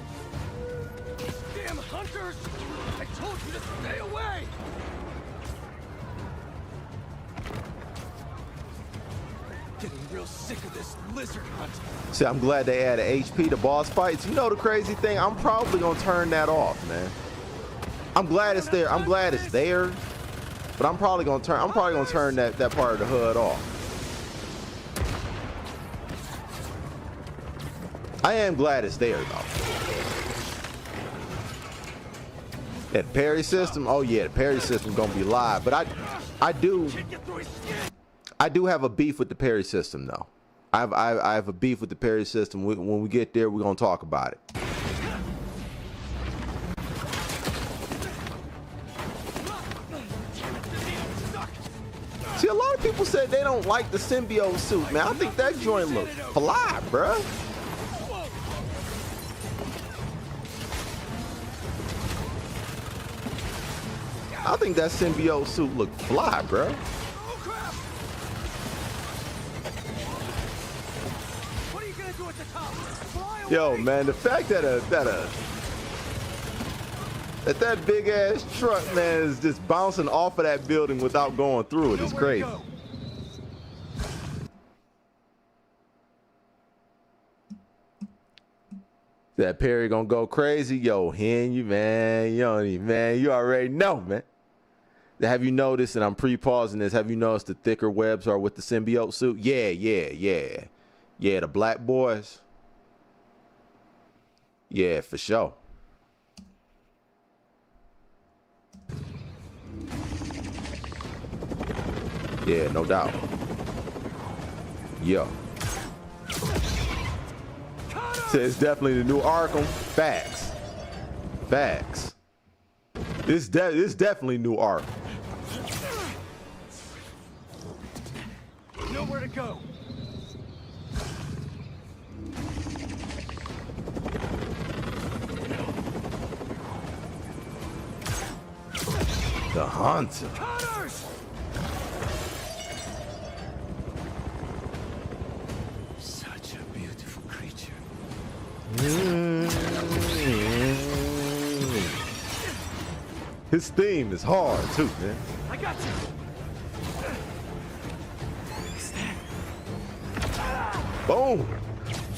Damn hunters! I told you to stay away! Getting real sick of this lizard hunt. See, I'm glad they added HP to boss fights. You know the crazy thing? I'm probably gonna turn that off, man. I'm glad it's there. I'm glad it's there, but I'm probably gonna turn that part of the HUD off. I am glad it's there though. That parry system, oh yeah, the parry system gonna be live. But I do have a beef with the parry system though. I have a beef with the parry system. When we get there, we're gonna talk about it. See, a lot of people said they don't like the symbiote suit, man. I think that joint looks fly, bruh. I think that symbiote suit look fly, bro. What are you gonna do at the top? Fly away. Yo, man, the fact that That big ass truck, man, is just bouncing off of that building without going through it. It's crazy. That Perry gonna go crazy, yo, hen you, man. You don't even, man. You already know, man. Have you noticed? And I'm pre-pausing this. Have you noticed the thicker webs are with the symbiote suit? Yeah. The black boys. Yeah, for sure. Yeah, no doubt. Yeah. So it's definitely the new Arkham. Facts. It's definitely new Arkham. Nowhere to go. The Hunter. Cutters! Such a beautiful creature. His theme is hard too, man. I got you. Boom.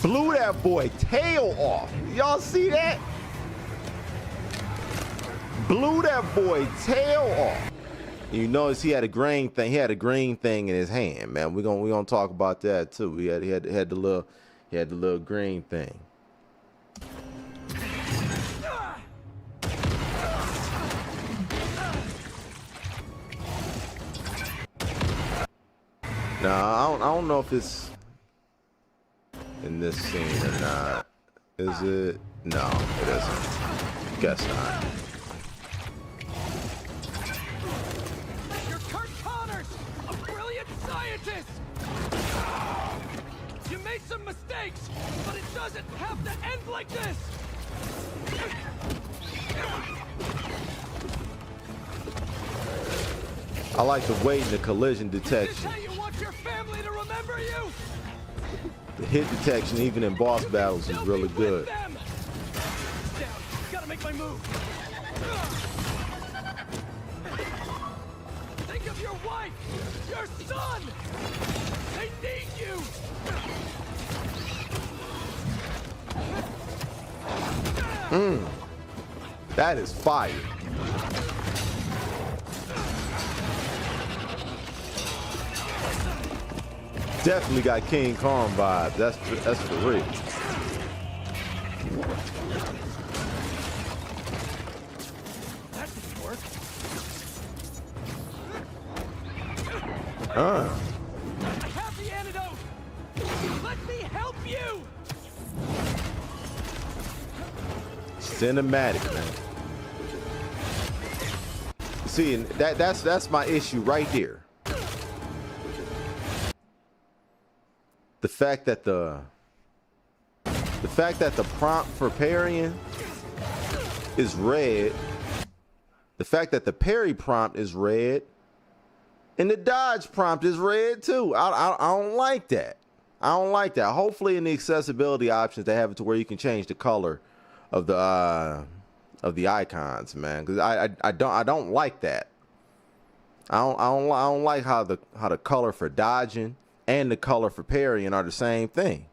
Blew that boy tail off. Y'all see that? Blew that boy tail off. You notice he had a green thing. He had a green thing in his hand, man. We're gonna talk about that too. He had the little green thing. Now I don't know if it's in this scene or not. Is it? No, it isn't. Guess not. You're Kurt Connors, a brilliant scientist. You made some mistakes, but it doesn't have to end like this. I like the weight and the collision Is this detection. how you want your family to remember you? The hit detection, even in boss battles, is They'll really be with good. them. Down. Gotta make my move. Think of your wife, your son. They need you. That is fire. Definitely got King Kong vibes. That's for real. That didn't work. Uh. I have the antidote. Let me help you. Cinematic, man. See, and that's my issue right there. The fact that the prompt for parrying is red. The fact that the parry prompt is red, and the dodge prompt is red too. I don't like that. I don't like that. Hopefully, in the accessibility options, they have it to where you can change the color of the icons, man. Because I don't like that. I don't like how the color for dodging and the color for parrying are the same thing.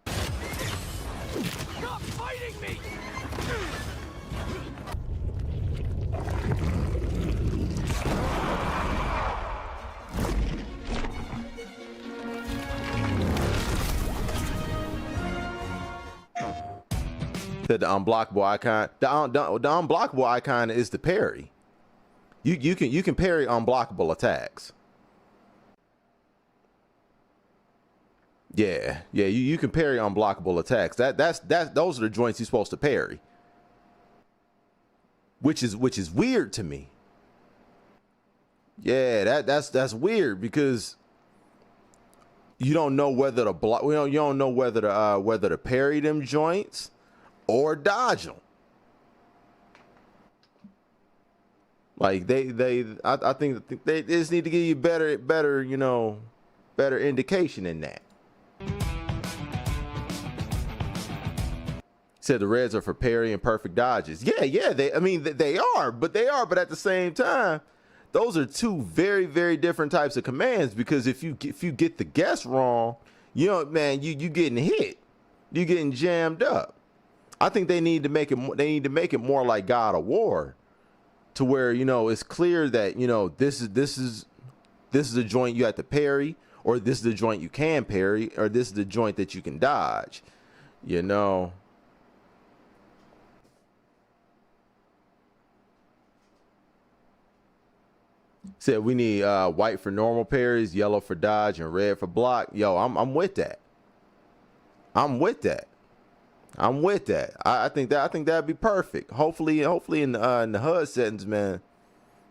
Stop fighting me. The unblockable icon. The unblockable icon is the parry. You can parry unblockable attacks. Yeah, you can parry unblockable attacks. Those are the joints you're supposed to parry. Which is weird to me. Yeah, that's weird because you don't know whether to block. You don't know whether to parry them joints or dodge them. Like I think they just need to give you better indication in that. Said the reds are for parry and perfect dodges. Yeah, they are, but at the same time, those are two very, very different types of commands, because if you get the guess wrong, you know, man, you getting hit. You getting jammed up. I think they need to make it more like God of War, to where, you know, it's clear that, you know, this is a joint you have to parry, or this is the joint you can parry, or this is the joint that you can dodge, you know. Said we need white for normal parries, yellow for dodge, and red for block. Yo, I'm with that. I'm with that. I think that'd be perfect. Hopefully in the HUD settings, man,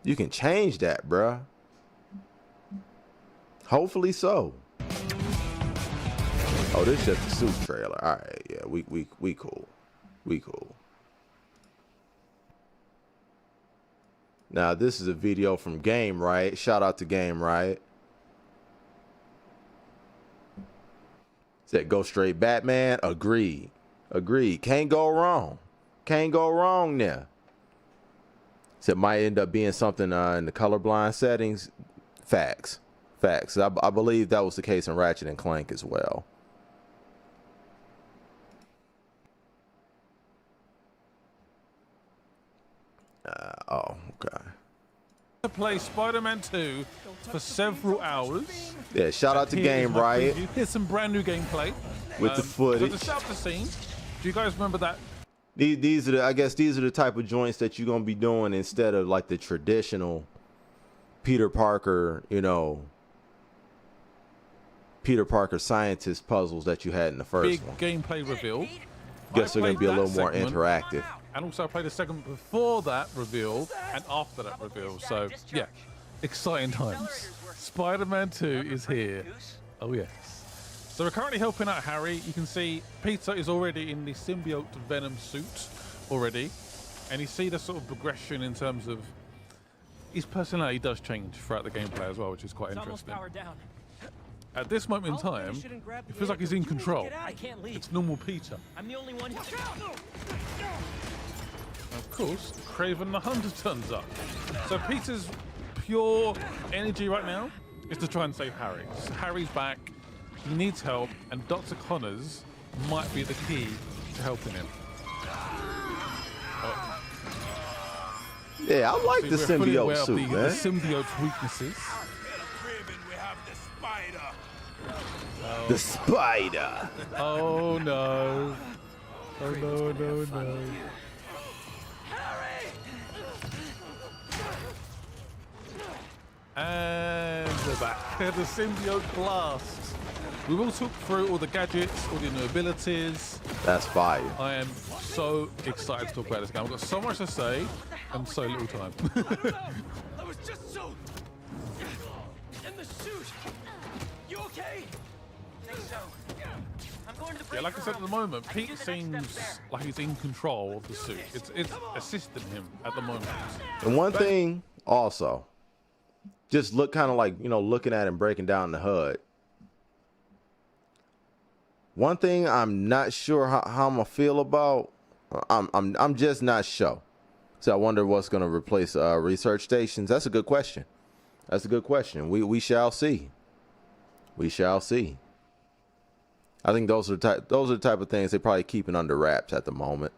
you can change that, bruh. Hopefully so. Oh, this is just a suit trailer. All right, yeah, we cool. We cool. Now, this is a video from Game Riot. Shout out to Game Riot. Said go straight Batman. Agreed. Can't go wrong. Can't go wrong there. Said might end up being something in the colorblind settings. Facts. I believe that was the case in Ratchet and Clank as well. Oh, okay. To play Spider-Man 2 for several hours. Yeah, shout out to Game Riot. Here's some brand new gameplay with the footage. So to set up the scene, do you guys remember that? These are I guess these are the type of joints that you're gonna be doing instead of like the traditional Peter Parker, you know, Peter Parker scientist puzzles that you had in the first one. Big gameplay reveal. Guess they're gonna be a little more interactive. And also I played a segment before that reveal and after that reveal. So yeah, exciting times. Spider-Man 2 is here. Oh yes. So we're currently helping out Harry. You can see Peter is already in the symbiote Venom suit already. And you see the sort of progression in terms of his personality does change throughout the gameplay as well, which is quite interesting. At this moment in time, it feels like he's in control. It's normal Peter. I'm the only one who... Of course, Craven the Hunter turns up. So Peter's pure energy right now is to try and save Harry. So Harry's back, he needs help, and Dr. Connors might be the key to helping him. Yeah, I like the symbiote suit, man. The symbiote's weaknesses. The spider. Oh no. Oh no. And we're back. The symbiote blast. We will talk through all the gadgets, all the new abilities. That's fire. I am so excited to talk about this game. I've got so much to say and so little time. I was just so... in the suit. You okay? I think so. I'm going to break. Yeah, like I said at the moment, Pete seems like he's in control of the suit. It's assisting him at the moment. And one thing also, just look kind of like, you know, looking at and breaking down the HUD. One thing I'm not sure how I'm gonna feel about, I'm just not sure. So I wonder what's gonna replace research stations. That's a good question. That's a good question. We shall see. We shall see. I think those are the type of things they probably keeping under wraps at the moment.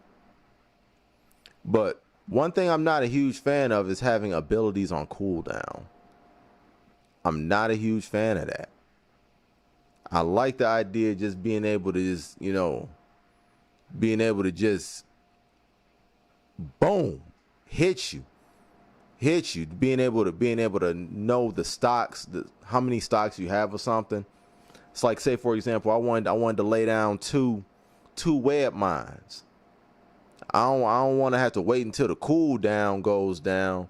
But one thing I'm not a huge fan of is having abilities on cooldown. I'm not a huge fan of that. I like the idea of just being able to just, you know, being able to just boom, hit you, being able to know the stocks, how many stocks you have or something. It's like, say for example, I wanted to lay down two web mines. I don't want to have to wait until the cooldown goes down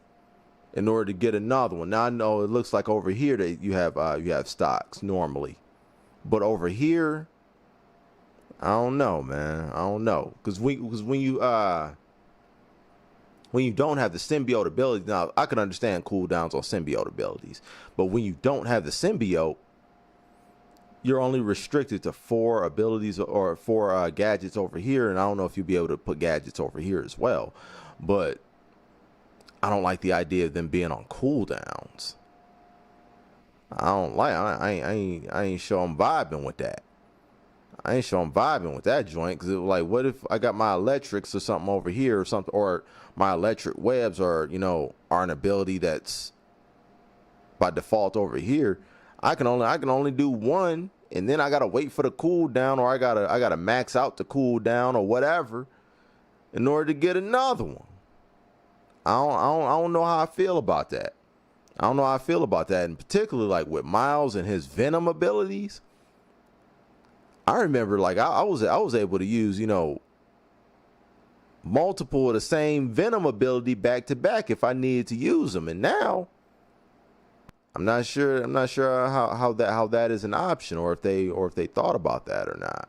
in order to get another one. Now I know it looks like over here that you have stocks normally. But over here, I don't know, man. I don't know, because when you don't have the symbiote ability, now I can understand cooldowns on symbiote abilities, but when you don't have the symbiote, you're only restricted to 4 abilities or 4 gadgets over here, and I don't know if you'll be able to put gadgets over here as well. But I don't like the idea of them being on cooldowns. I don't like. I ain't sure I'm vibing with that. I ain't sure I'm vibing with that joint, because it was like, what if I got my electrics or something over here or something, or my electric webs are, you know, are an ability that's by default over here. I can only do 1, and then I gotta wait for the cooldown, or I gotta max out the cooldown or whatever in order to get another one. I don't know how I feel about that. I don't know how I feel about that, and particularly like with Miles and his Venom abilities. I remember like I was able to use, you know, multiple of the same Venom ability back to back if I needed to use them, and now I'm not sure how that is an option, or if they thought about that or not.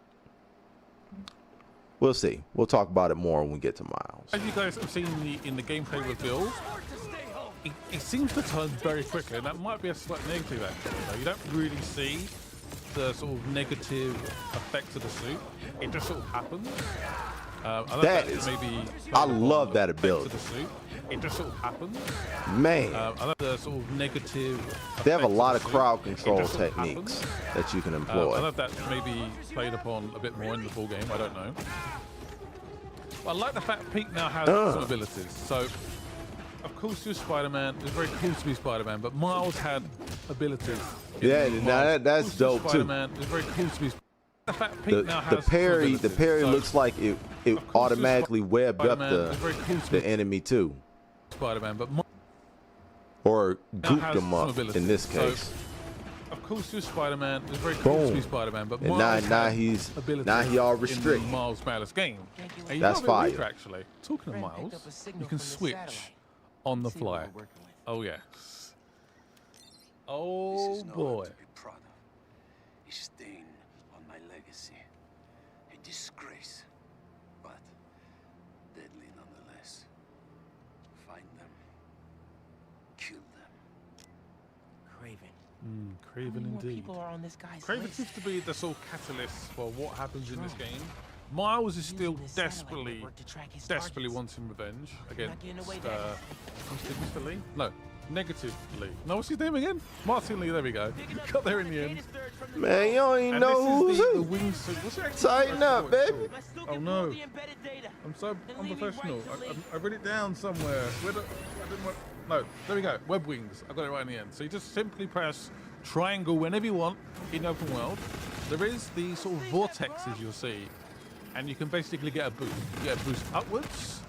We'll see. We'll talk about it more when we get to Miles. As you guys have seen in the gameplay reveal, it seems to turn very quickly, and that might be a slight negative actually. You don't really see the sort of negative effects of the suit. It just sort of happens. That is maybe. I love that ability. The suit. It just sort of happens. Man, I love the sort of negative. They have a lot of crowd control techniques that you can employ. I love that maybe played upon a bit more in the full game. I don't know. But I like the fact Pete now has some abilities. So, of course, you're Spider-Man. It's very cool to be Spider-Man, but Miles had abilities. Yeah, now that's dope too. Spider-Man. It's very cool to be. The parry looks like it automatically webbed up the enemy too. Spider-Man, but or gooped them up in this case. So, of course, you're Spider-Man. It's very cool to be Spider-Man, but and now he all restricted. In the Miles Morales game. And that's fire. Weaker, actually. Talking of Miles, you can switch on the fly. Oh yes. Oh boy. Disgrace, but deadly nonetheless. Find them, kill them. Craven. Craven indeed. Craven seems to be the sort of catalyst for what happens in this game. Miles is still desperately wanting revenge against Mr. Lee? No, negatively. No, what's his name again? Martin Lee, there we go. Got there in the end. Man, you don't even know who's who. Tighten up, baby. Oh no. I'm so unprofessional. I read it down somewhere. No, there we go. Web wings. I got it right in the end. So you just simply press triangle whenever you want in open world. There is the sort of vortexes you'll see, and you can basically get a boost. You get a boost upwards,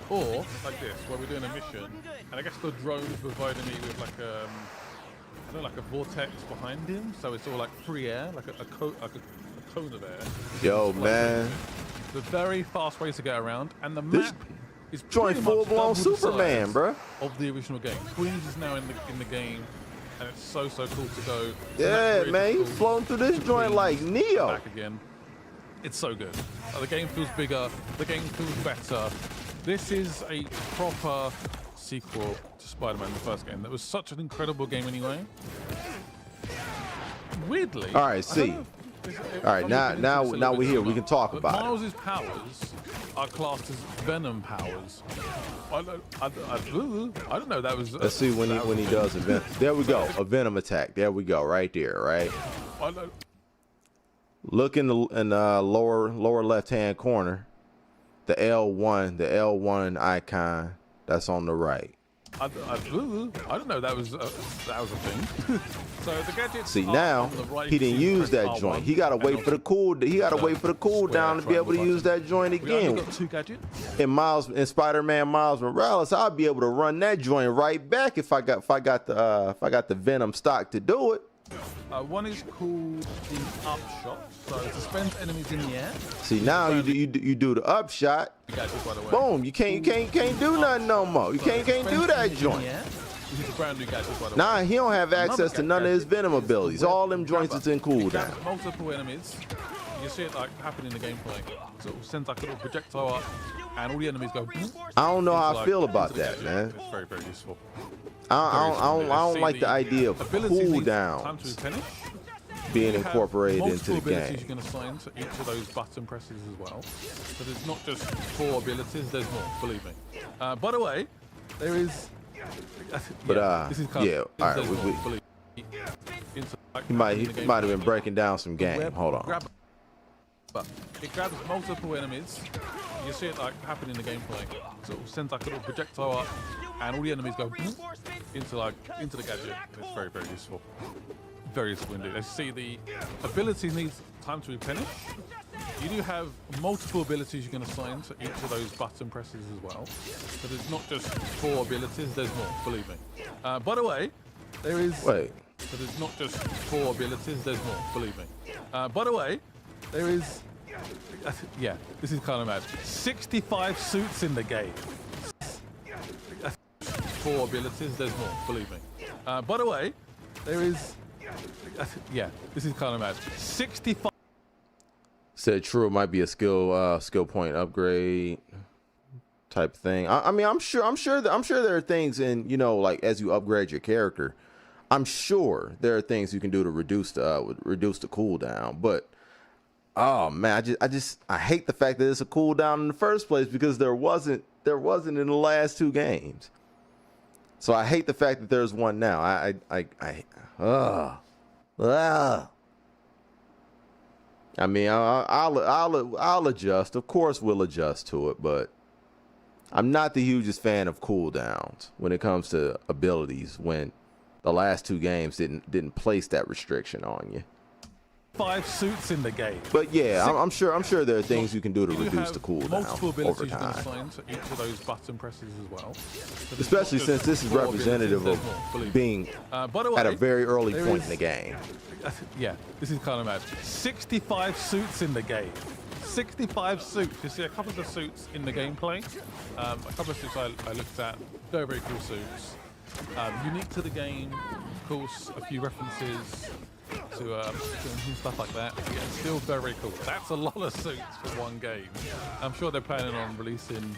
or like this, where we're doing a mission, and I guess the drone's providing me with like I don't know, like a vortex behind him, so it's all like free air, like a cone of air. Yo, man. The very fast way to get around, and the map is joint full-blown Superman, bro. Of the original game. Queens is now in the game, and it's so cool to go. Yeah, man, he's floating through this joint like Neo. Back again. It's so good. The game feels bigger. The game feels better. This is a proper sequel to Spider-Man, the first game. That was such an incredible game anyway. Weirdly. All right, see. All right, now we're here. We can talk about it. Miles' powers are classed as Venom powers. I don't know. That was. Let's see when he does a Venom. There we go. A Venom attack. There we go. Right there. Right. Look in the lower left hand corner. The L1 icon that's on the right. I don't know. That was a thing. So the gadgets. See now he didn't use that joint. He gotta wait for the cooldown to be able to use that joint again. Got 2 gadgets. In Spider-Man Miles Morales, I'll be able to run that joint right back if I got the Venom stock to do it. One is called the upshot, so it suspends enemies in the air. See now you do the upshot. Boom! You can't do nothing no more. You can't do that joint. This is a brand new gadget, by the way. Nah, he don't have access to none of his Venom abilities. All them joints is in cooldown. Multiple enemies. You see it like happen in the gameplay. So it sends like a little projectile up, and all the enemies go. I don't know how I feel about that, man. It's very useful. I don't like the idea of cooldown. Time to finish. being You have incorporated into multiple the abilities game. you can assign to each of those button presses as well. So there's not just 4 abilities, there's more, believe me. By the way, there is... But this is kind yeah, of, all right, there's more, we believe me. he might have been breaking down some game. Hold on. But it grabs multiple enemies. You see it like happen in the gameplay. So it sends like a little projectile up, and all the enemies go into the gadget. It's very, very useful. Very useful indeed. As you see, the ability needs time to replenish. You do have multiple abilities you can assign to each of those button presses as well. So there's not just 4 abilities, there's more, believe me. By the way, there is... Wait. So there's not just 4 abilities, there's more, believe me. By the way, there is... yeah, this is kind of mad. 65 suits in the game. 4 abilities, there's more, believe me. By the way, there is... yeah, this is kind of mad. 65... Said true, it might be a skill point upgrade type thing. I mean, I'm sure there are things in, you know, like as you upgrade your character, I'm sure there are things you can do to reduce the cooldown. But oh man, I hate the fact that it's a cooldown in the first place, because there wasn't in the last 2 games. So I hate the fact that there's one now. I mean, I'll adjust. Of course, we'll adjust to it, but I'm not the hugest fan of cooldowns when it comes to abilities, when the last 2 games didn't place that restriction on you. 5 suits in the game. But yeah, I'm sure there are things you can do to You reduce have the cooldown multiple abilities over you can time. assign to each of those button presses as well. So there's Especially not since just this is 4 representative abilities, of there's more, believe me. being By the way, at a very early there point is- in the game. yeah, this is kind of mad. 65 suits in the game. 65 suits. You see a couple of the suits in the gameplay. A couple of suits I looked at. Very, very cool suits. Unique to the game. Of course, a few references to stuff like that. Yeah, still very, very cool. That's a lot of suits for one game. I'm sure they're planning on releasing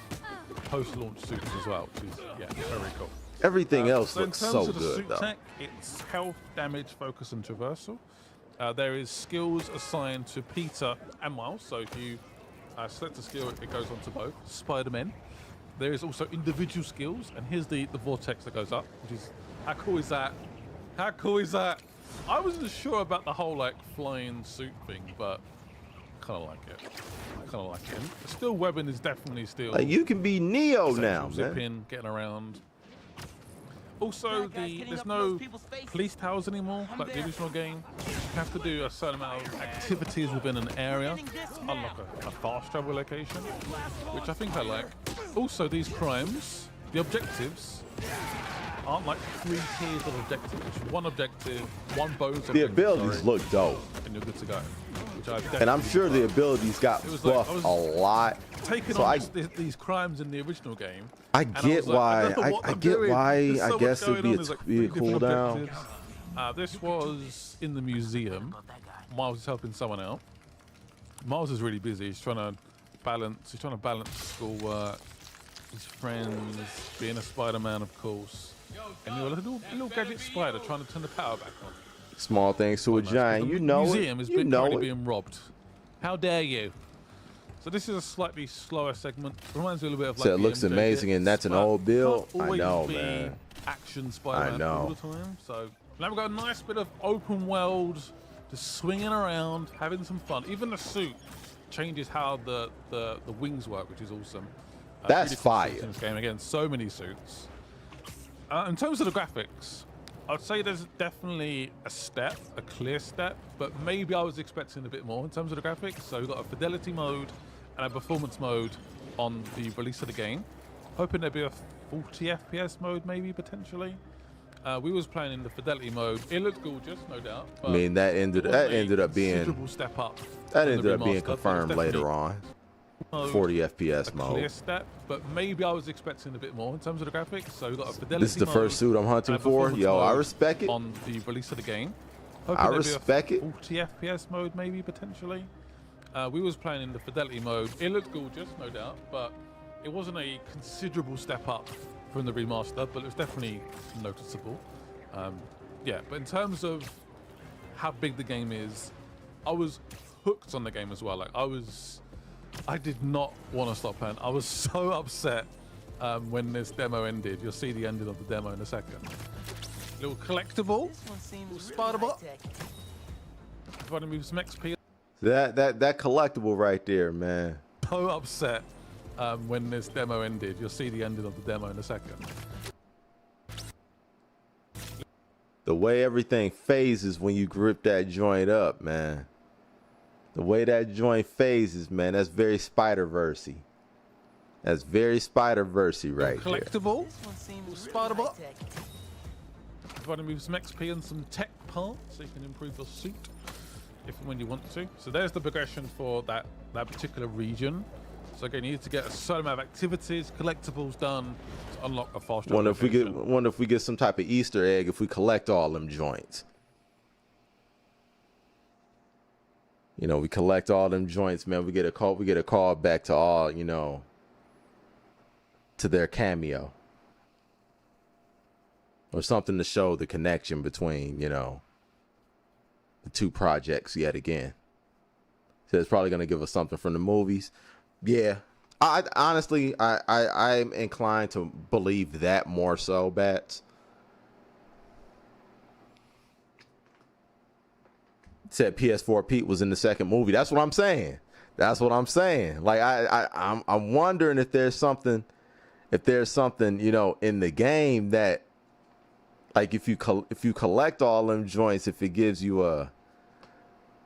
post-launch suits as well, which is, yeah, very cool. Everything else So in looks terms so of the good suit though. tech, it's health, damage, focus, and traversal. There is skills assigned to Peter and Miles. So if you select a skill, it goes on to both. Spider-Man. There is also individual skills, and here's the vortex that goes up, which is, how cool is that? How cool is that? I wasn't sure about the whole like flying suit thing, but kind of like it. Kind of like it. And still, webbing is definitely still. Like, you can be Neo essential. now, man. Zipping, getting around. Also, there's no police towers anymore, like the original game. You have to do a certain amount of activities within an area, unlike a fast travel location, which I think I like. Also, these crimes, the objectives, aren't like 3 tiers of objectives. It's 1 objective, 1 bonus objective. The abilities look dope. And you're good to go. Which And I'm sure the abilities got was like, buffed a lot. taking So on these crimes in the original game. I and get was like, why. I don't know what I I'm get doing. why. There's so I much guess it'd going be on. a There's like 3 be a different cooldown. objectives. This was in the museum. Miles is helping someone out. Miles is really busy. He's trying to balance. He's trying to balance schoolwork, his friends, being a Spider-Man, of course, and you're a little gadget spider trying to turn the power back on. Small things to a giant. The You know museum it. is You know currently it. being robbed. How dare you? So this is a slightly slower segment. Reminds me a little bit of like So it the looks MJ amazing, hits, and that's an but old build. can't I always know, be man. Action Spider-Man I know. all the time. So now we've got a nice bit of open world, just swinging around, having some fun. Even the suit changes how the wings work, which is awesome. That's really cool fire. suits in this game. Again, so many suits. In terms of the graphics, I'd say there's definitely a clear step, but maybe I was expecting a bit more in terms of the graphics. So we've got a fidelity mode and a performance mode on the release of the game. Hoping there'd be a 40 FPS mode, maybe, potentially. We was playing in the fidelity mode. It looked gorgeous, no doubt. I mean, that ended up being considerable step up. that from the ended up being remaster, but it's confirmed later definitely on. mode, 40 FPS a clear mode. step, but maybe I was expecting a bit more in terms of the graphics. So we've got a fidelity This is the mode first suit I'm hunting and a for. performance Yo, I mode respect it. on the release of the game. I Hoping there'd be a respect it. 40 FPS mode, maybe, potentially. We was playing in the fidelity mode. It looked gorgeous, no doubt, but it wasn't a considerable step up from the remaster, but it was definitely noticeable. Yeah, but in terms of how big the game is, I was hooked on the game as well. Like I did not want to stop playing. I was so upset when this demo ended. You'll see the ending of the demo in a second. Little collectible, little spider bot. Providing me with some XP. That collectible right there, man. So upset when this demo ended. You'll see the ending of the demo in a second. The way everything phases when you grip that joint up, man. The way that joint phases, man, that's very Spider-Verse-y. That's very Spider-Verse-y right collectible, little spider bot. Providing me with some XP and some tech parts so you can improve your suit if and when you want to. So there's the progression for that particular region. So again, you need to get a certain amount of activities, collectibles done to unlock a faster. Wonder if we get some type of Easter egg if we collect all them joints. You know, we collect all them joints, man. We get a call back to all, you know, to their cameo. Or something to show the connection between, you know, the two projects yet again. So it's probably going to give us something from the movies. Yeah. I'm inclined to believe that more so, Bats. Said PS4 Pete was in the second movie. That's what I'm saying. That's what I'm saying. Like I'm wondering if there's something, you know, in the game that, like, if you collect all them joints, if it gives you a,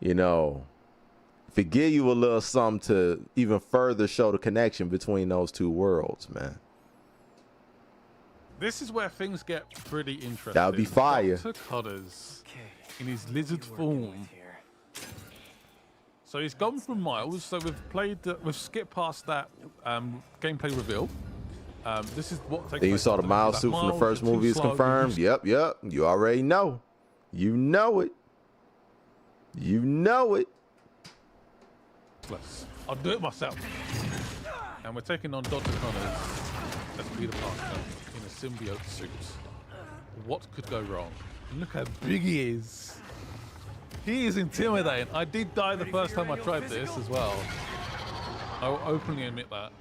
you know, if it give you a little something to even further show the connection between those two worlds, man. This is where things get pretty interesting. That would be fire. Dr. Cutters in his lizard form. So he's gone from Miles. So we've skipped past that gameplay reveal. This is what takes Then you saw the Miles suit from the first movie is confirmed. Yep. You already know. You know it. You know it. I'll do it myself. And we're taking on Dr. Connors as Peter Parker in a symbiote suit. What could go wrong? Look how big he is. He is intimidating. I did die the first time I tried this as well. I will openly admit that.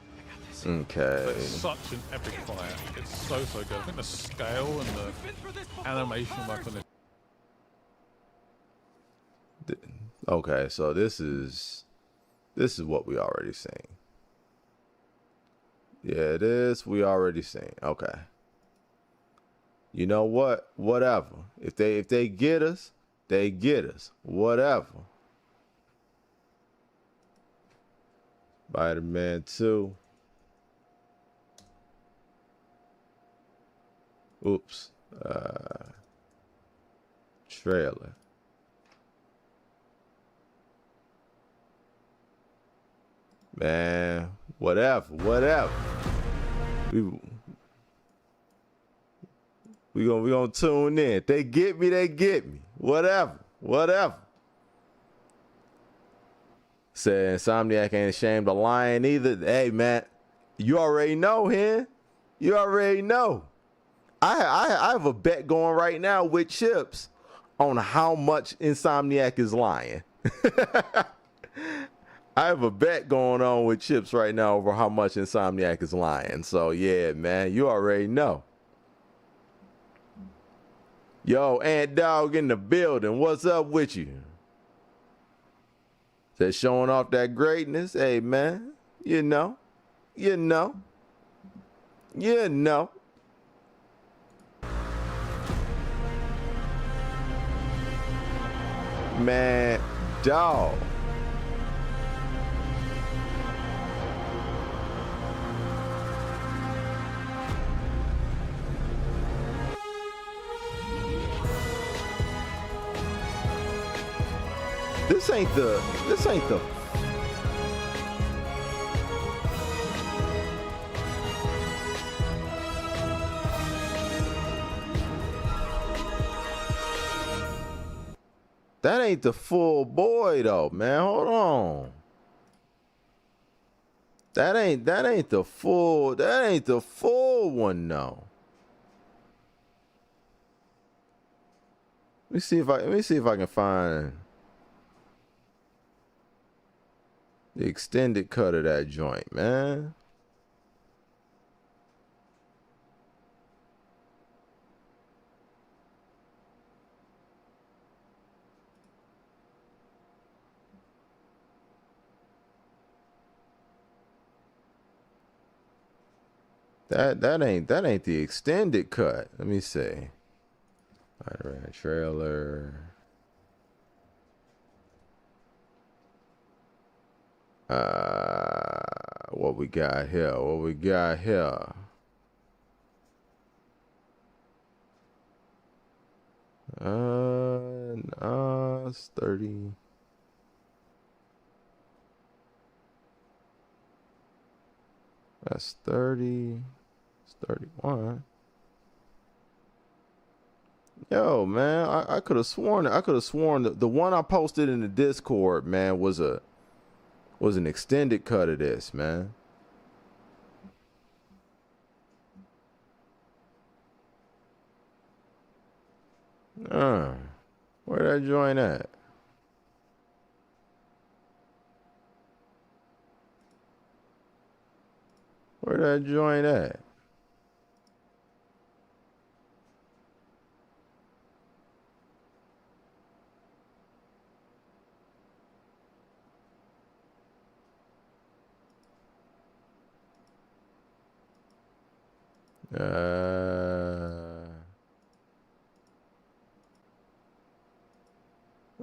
Okay. It's such an epic fight. It's so good. I think the scale and the animation work on it. Okay, so this is what we already seen. Yeah, it is. We already seen. Okay. You know what? Whatever. If they get us, they get us. Whatever. Spider-Man 2. Oops. Trailer. Man, whatever. We gonna tune in. If they get me, they get me. Whatever. Said Insomniac ain't ashamed of lying either. Hey, man, you already know, Hen. You already know. I have a bet going right now with Chips on how much Insomniac is lying. I have a bet going on with Chips right now over how much Insomniac is lying. So, yeah, man, you already know. Yo, Ant Dog in the building. What's up with you? Said showing off that greatness. Hey, man, you know. Man, dog. This ain't the That ain't the full boy though, man. Hold on. That ain't the full one though. Let me see if I can find the extended cut of that joint, man. That ain't the extended cut. Let me see. Right, trailer. What we got here? What we got here? It's 30. That's 30. It's 31. Yo, man, I could have sworn the one I posted in the Discord, man, was an extended cut of this, man. Where that joint at? Where that joint at?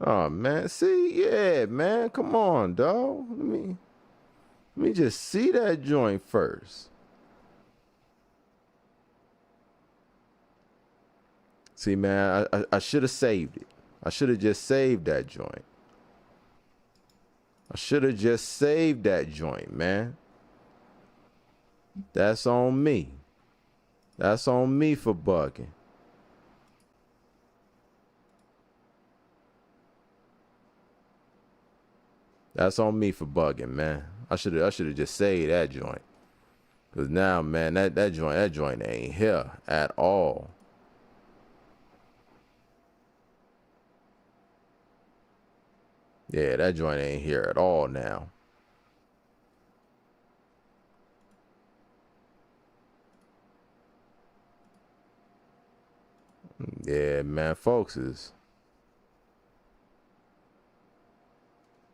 Oh man, see, yeah, man, come on, dog. Let me just see that joint first. See, man, I should have saved it. I should have just saved that joint. I should have just saved that joint, man. That's on me. That's on me for bugging. That's on me for bugging, man. I should have just saved that joint. Cause now, man, that joint ain't here at all. Yeah, that joint ain't here at all now. Yeah, man, folks is...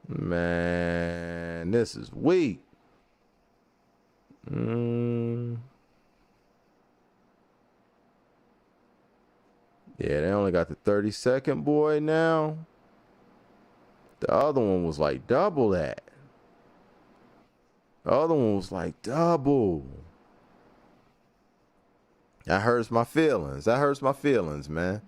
Man, this is weak. Yeah, they only got the 30-second boy now. The other one was like double that. The other one was like double. That hurts my feelings. That hurts my feelings, man.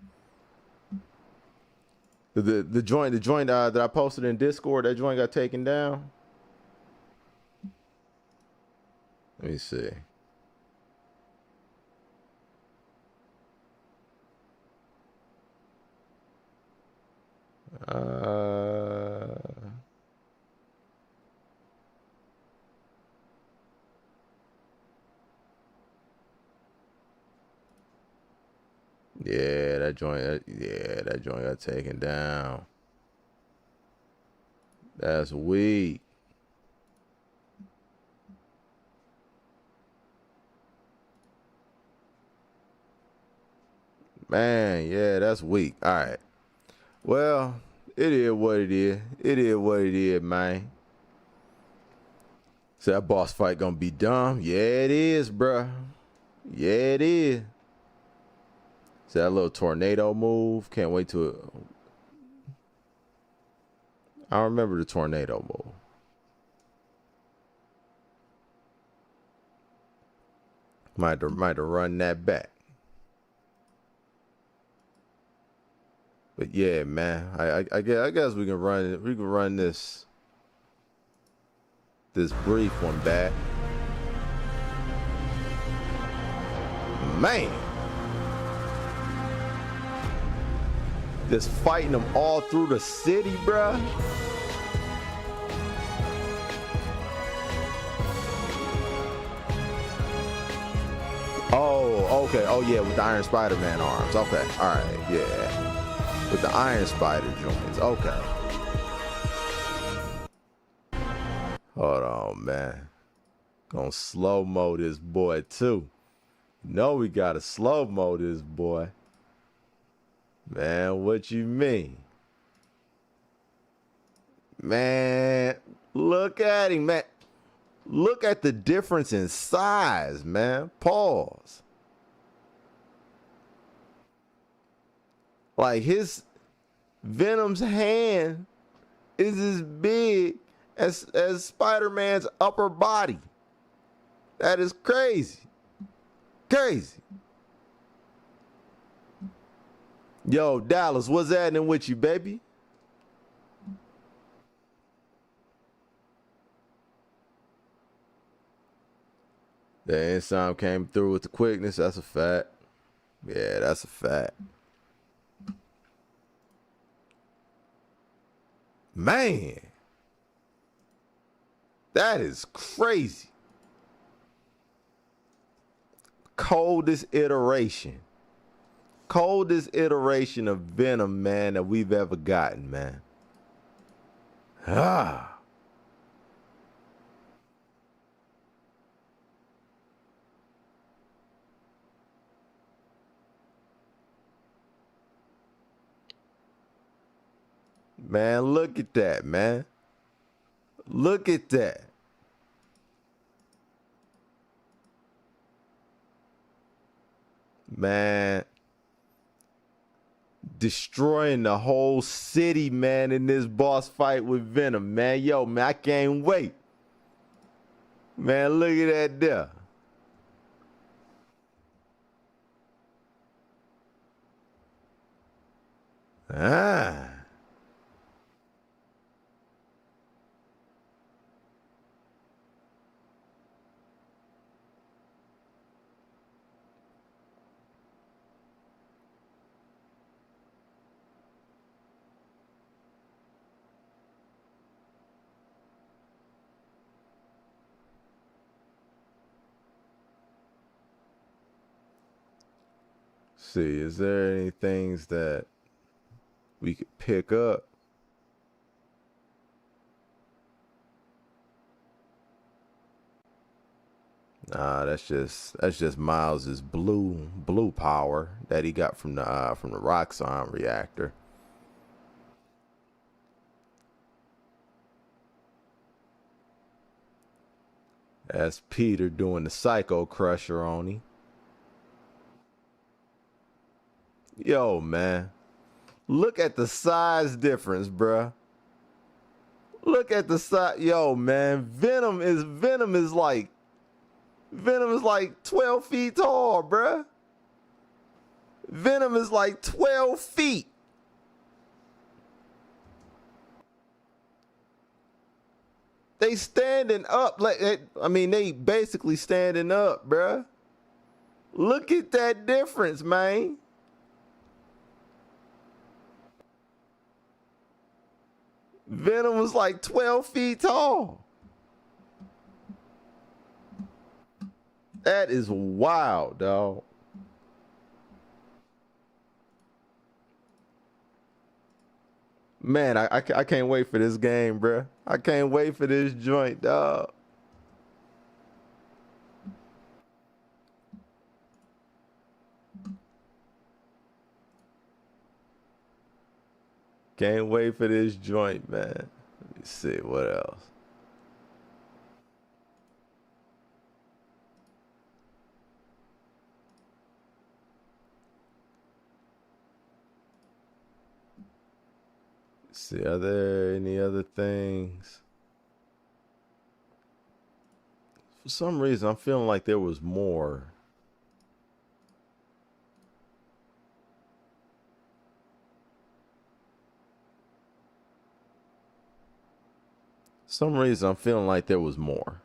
The joint that I posted in Discord, that joint got taken down. Let me see. Yeah, that joint got taken down. That's weak. Man, yeah, that's weak. All right. Well, it is what it is. It is what it is, man. So that boss fight gonna be dumb? Yeah, it is, bruh. Yeah, it is. So that little tornado move. Can't wait to... I don't remember the tornado move. Might have run that back. But yeah, man, I guess we can run this brief one back. Man, just fighting them all through the city, bruh. Oh, okay. Oh yeah, with the Iron Spider-Man arms. Okay, all right, yeah. With the Iron Spider joints. Okay. Hold on, man. Gonna slow-mo this boy, too. No, we gotta slow-mo this boy. Man, what you mean? Man, look at him, man. Look at the difference in size, man. Pause. Like his Venom's hand is as big as Spider-Man's upper body. That is crazy. Crazy. Yo, Dallas, what's happening with you, baby? The enzyme came through with the quickness. That's a fact. Yeah, that's a fact. Man, that is crazy. Coldest iteration of Venom, man, that we've ever gotten, man. Ah. Man, look at that, man. Look at that. Man. Destroying the whole city, man, in this boss fight with Venom, man. Yo, man, I can't wait. Man, look at that there. Ah. See, is there any things that we could pick up? Nah, that's just Miles's blue power that he got from the Roxxon reactor. That's Peter doing the Psycho Crusher on him. Yo, man. Look at the size difference, bruh. Look at the size. Yo, man. Venom is like 12 feet tall, bruh. Venom is like 12 feet. They standing up. They basically standing up, bruh. Look at that difference, man. Venom was like 12 feet tall. That is wild, dog. Man, I can't wait for this game, bruh. I can't wait for this joint, dog. Can't wait for this joint, man. Let me see what else. Let's see, are there any other things? For some reason, I'm feeling like there was more. Some reason I'm feeling like there was more.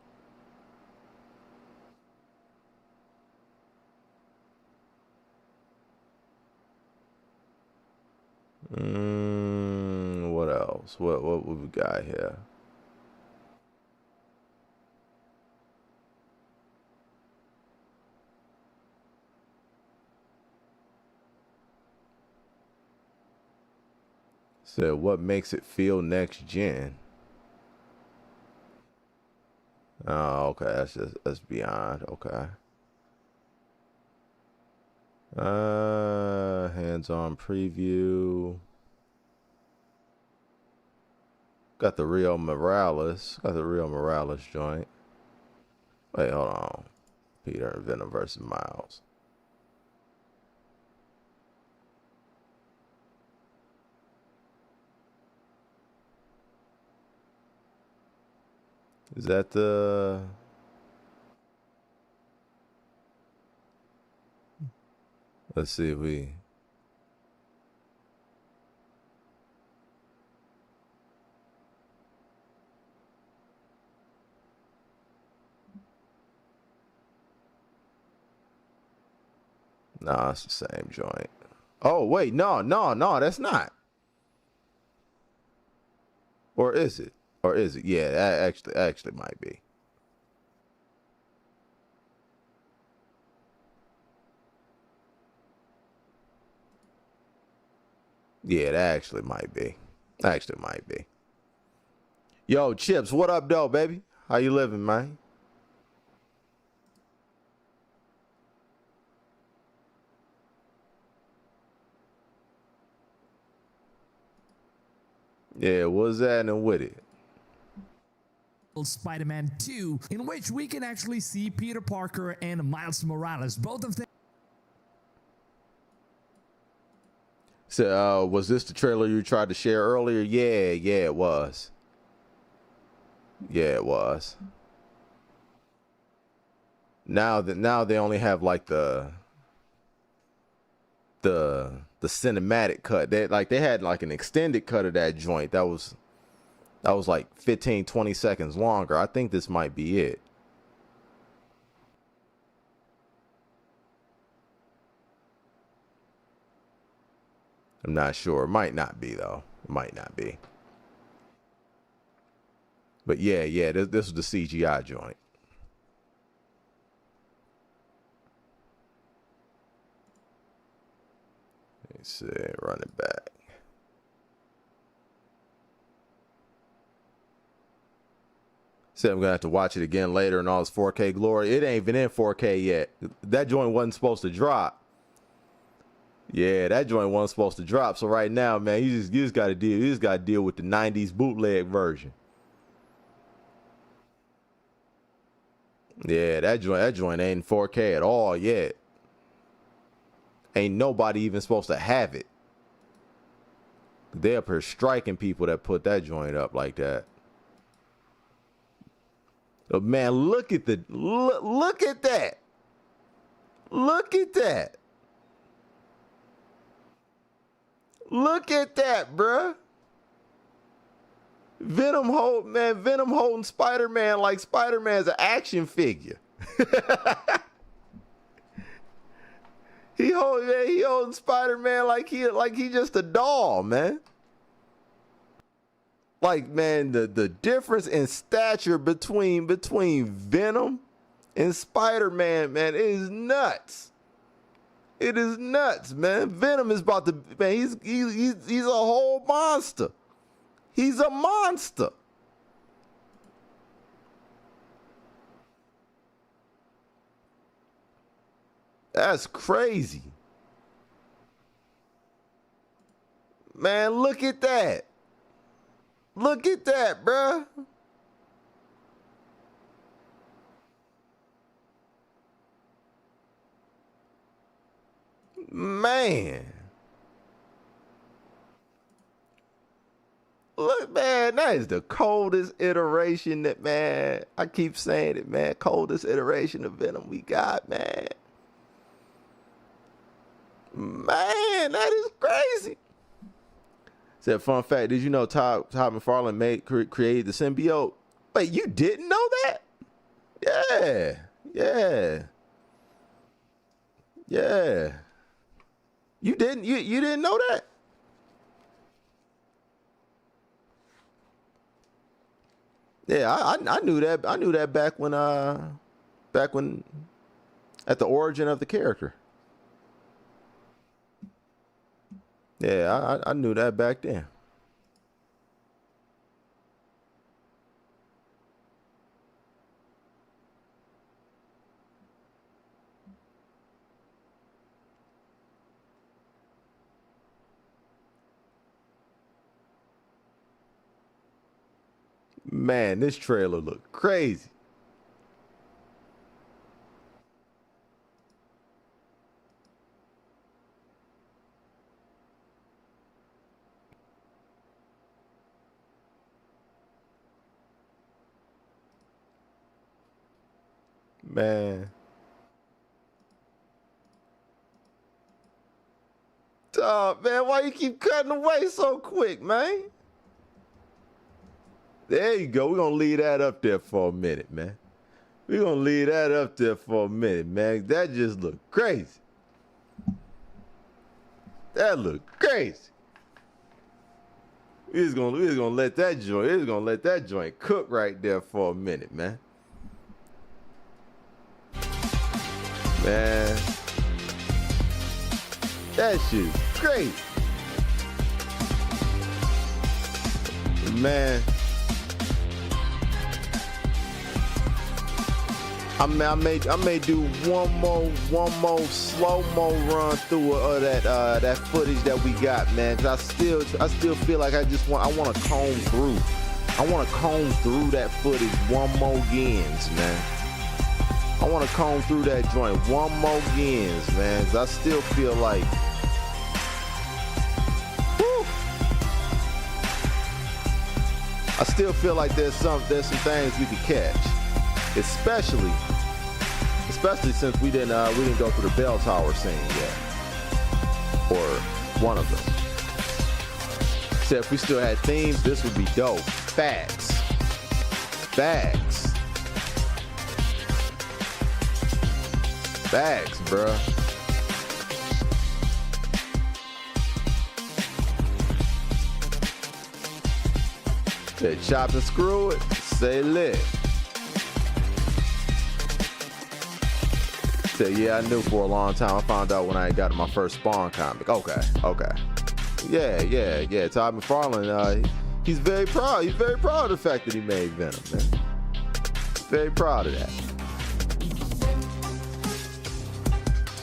What else? What we got here? So what makes it feel next gen? Oh, okay. That's beyond. Okay. Hands-on preview. Got the real Morales. Got the real Morales joint. Wait, hold on. Peter and Venom versus Miles. Is that the... Let's see if we... Nah, it's the same joint. Oh, wait, no, that's not. Or is it? Or is it? Yeah, that actually might be. Yeah, that actually might be. Actually might be. Yo, Chips, what up, though, baby? How you living, man? Yeah, what's happening with it? Spider-Man 2, in which we can actually see Peter Parker and Miles Morales, both of them. So, was this the trailer you tried to share earlier? Yeah, it was. Yeah, it was. Now they only have like the cinematic cut. They had like an extended cut of that joint that was like 15-20 seconds longer. I think this might be it. I'm not sure. It might not be though. It might not be. But yeah, this was the CGI joint. Let's see, run it back. Said I'm gonna have to watch it again later in all its 4K glory. It ain't even in 4K yet. That joint wasn't supposed to drop. Yeah, that joint wasn't supposed to drop. So right now, man, you just gotta deal with the 90s bootleg version. Yeah, that joint ain't in 4K at all yet. Ain't nobody even supposed to have it. They up here striking people that put that joint up like that. But man, look at that. Look at that. Look at that, bruh. Venom holding Spider-Man like Spider-Man's an action figure. He holding Spider-Man like he just a doll, man. Like, man, the difference in stature between Venom and Spider-Man, man, it is nuts. It is nuts, man. Venom is about to, man, he's a whole monster. He's a monster. That's crazy. Man, look at that. Look at that, bruh. Man. Look, man, that is the coldest iteration that, man, I keep saying it, man, coldest iteration of Venom we got, man. Man, that is crazy. Said, fun fact, did you know Todd McFarlane created the symbiote? Wait, you didn't know that? Yeah. You didn't know that? Yeah, I knew that. I knew that back when at the origin of the character. Yeah, I knew that back then. Man, this trailer look crazy. Man. Oh, man, why you keep cutting away so quick, man? There you go. We're going to leave that up there for a minute, man. We're going to leave that up there for a minute, man. That just looked crazy. That looked crazy. We just gonna let that joint cook right there for a minute, man. Man. That shit's great. Man. I may do one more slow-mo run through of that footage that we got, man. Cause I still feel like I want to comb through. I want to comb through that footage one more agains, man. I want to comb through that joint one more agains, man. Cause I still feel like, whew, I still feel like there's some things we could catch. Especially since we didn't go through the bell tower scene yet, or one of them. Said if we still had themes, this would be dope. Facts, bruh. Said chop and screw it. Say lit. Said, yeah, I knew for a long time. I found out when I got my first Spawn comic. Okay. Yeah. Todd McFarlane, he's very proud. He's very proud of the fact that he made Venom, man. Very proud of that.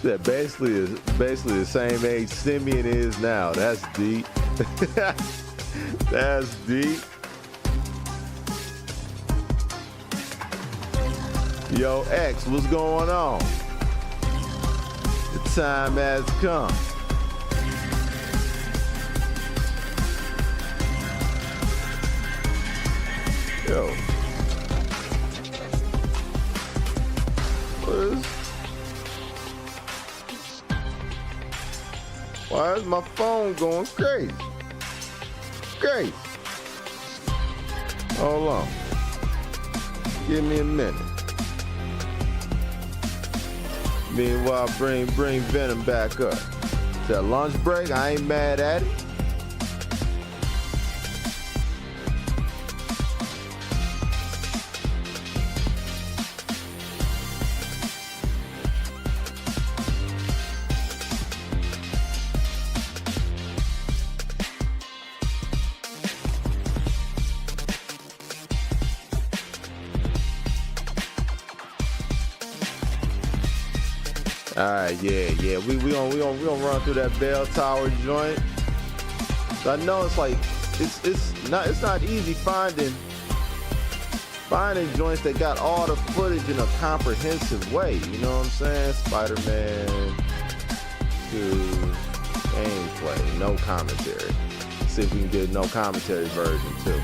That basically is the same age Simeon is now. That's deep. That's deep. Yo, X, what's going on? The time has come. Yo. Why is my phone going crazy? Crazy. Hold on. Give me a minute. Meanwhile, bring Venom back up. That lunch break, I ain't mad at it. Alright, yeah. We gonna run through that bell tower joint. So I know it's like it's not easy finding joints that got all the footage in a comprehensive way. You know what I'm saying? Spider-Man 2 gameplay, no commentary. See if we can get a no commentary version too.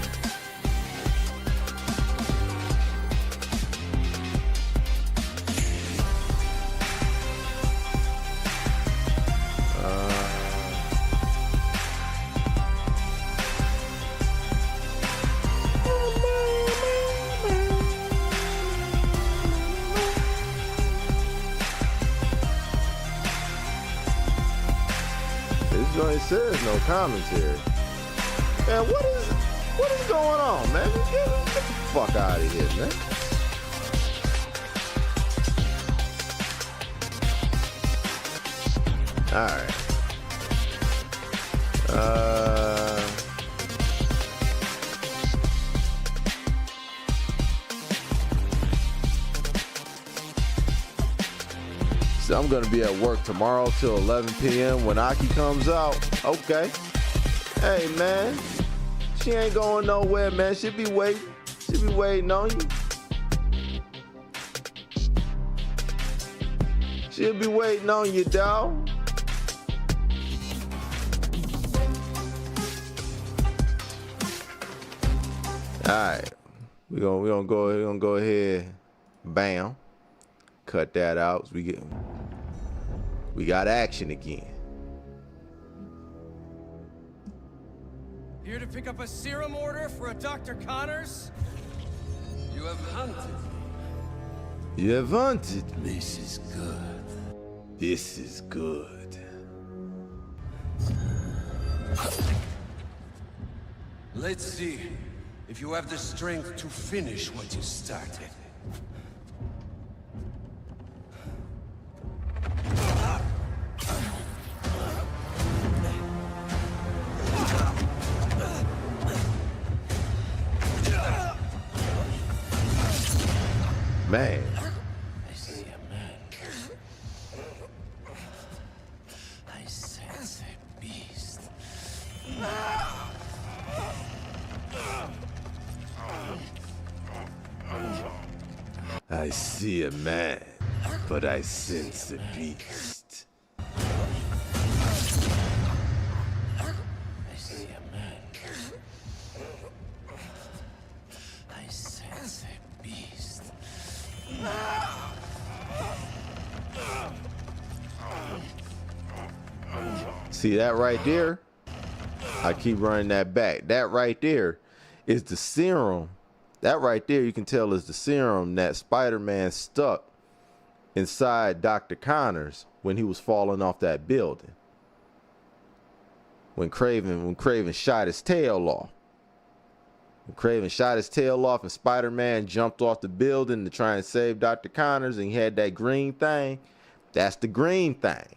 It says no commentary. Man, what is going on, man? Get the fuck out of here, man. Alright. So I'm gonna be at work tomorrow till 11 p.m. when Aki comes out. Okay. Hey man, she ain't going nowhere, man. She'll be waiting. She'll be waiting on you. She'll be waiting on you, dog. All right, we're gonna go ahead, bam, cut that out. We got action again. Here to pick up a serum order for a Dr. Connors? You have hunted. You have hunted. This is good. This is good. Let's see if you have the strength to finish what you started. Man. I see a man. I sense a beast. I see a man, but I sense a beast. I see a man. I sense a beast. See that right there? I keep running that back. That right there is the serum. That right there, you can tell, is the serum that Spider-Man stuck inside Dr. Connors when he was falling off that building. When Craven shot his tail off. When Craven shot his tail off and Spider-Man jumped off the building to try and save Dr. Connors, and he had that green thing. That's the green thing.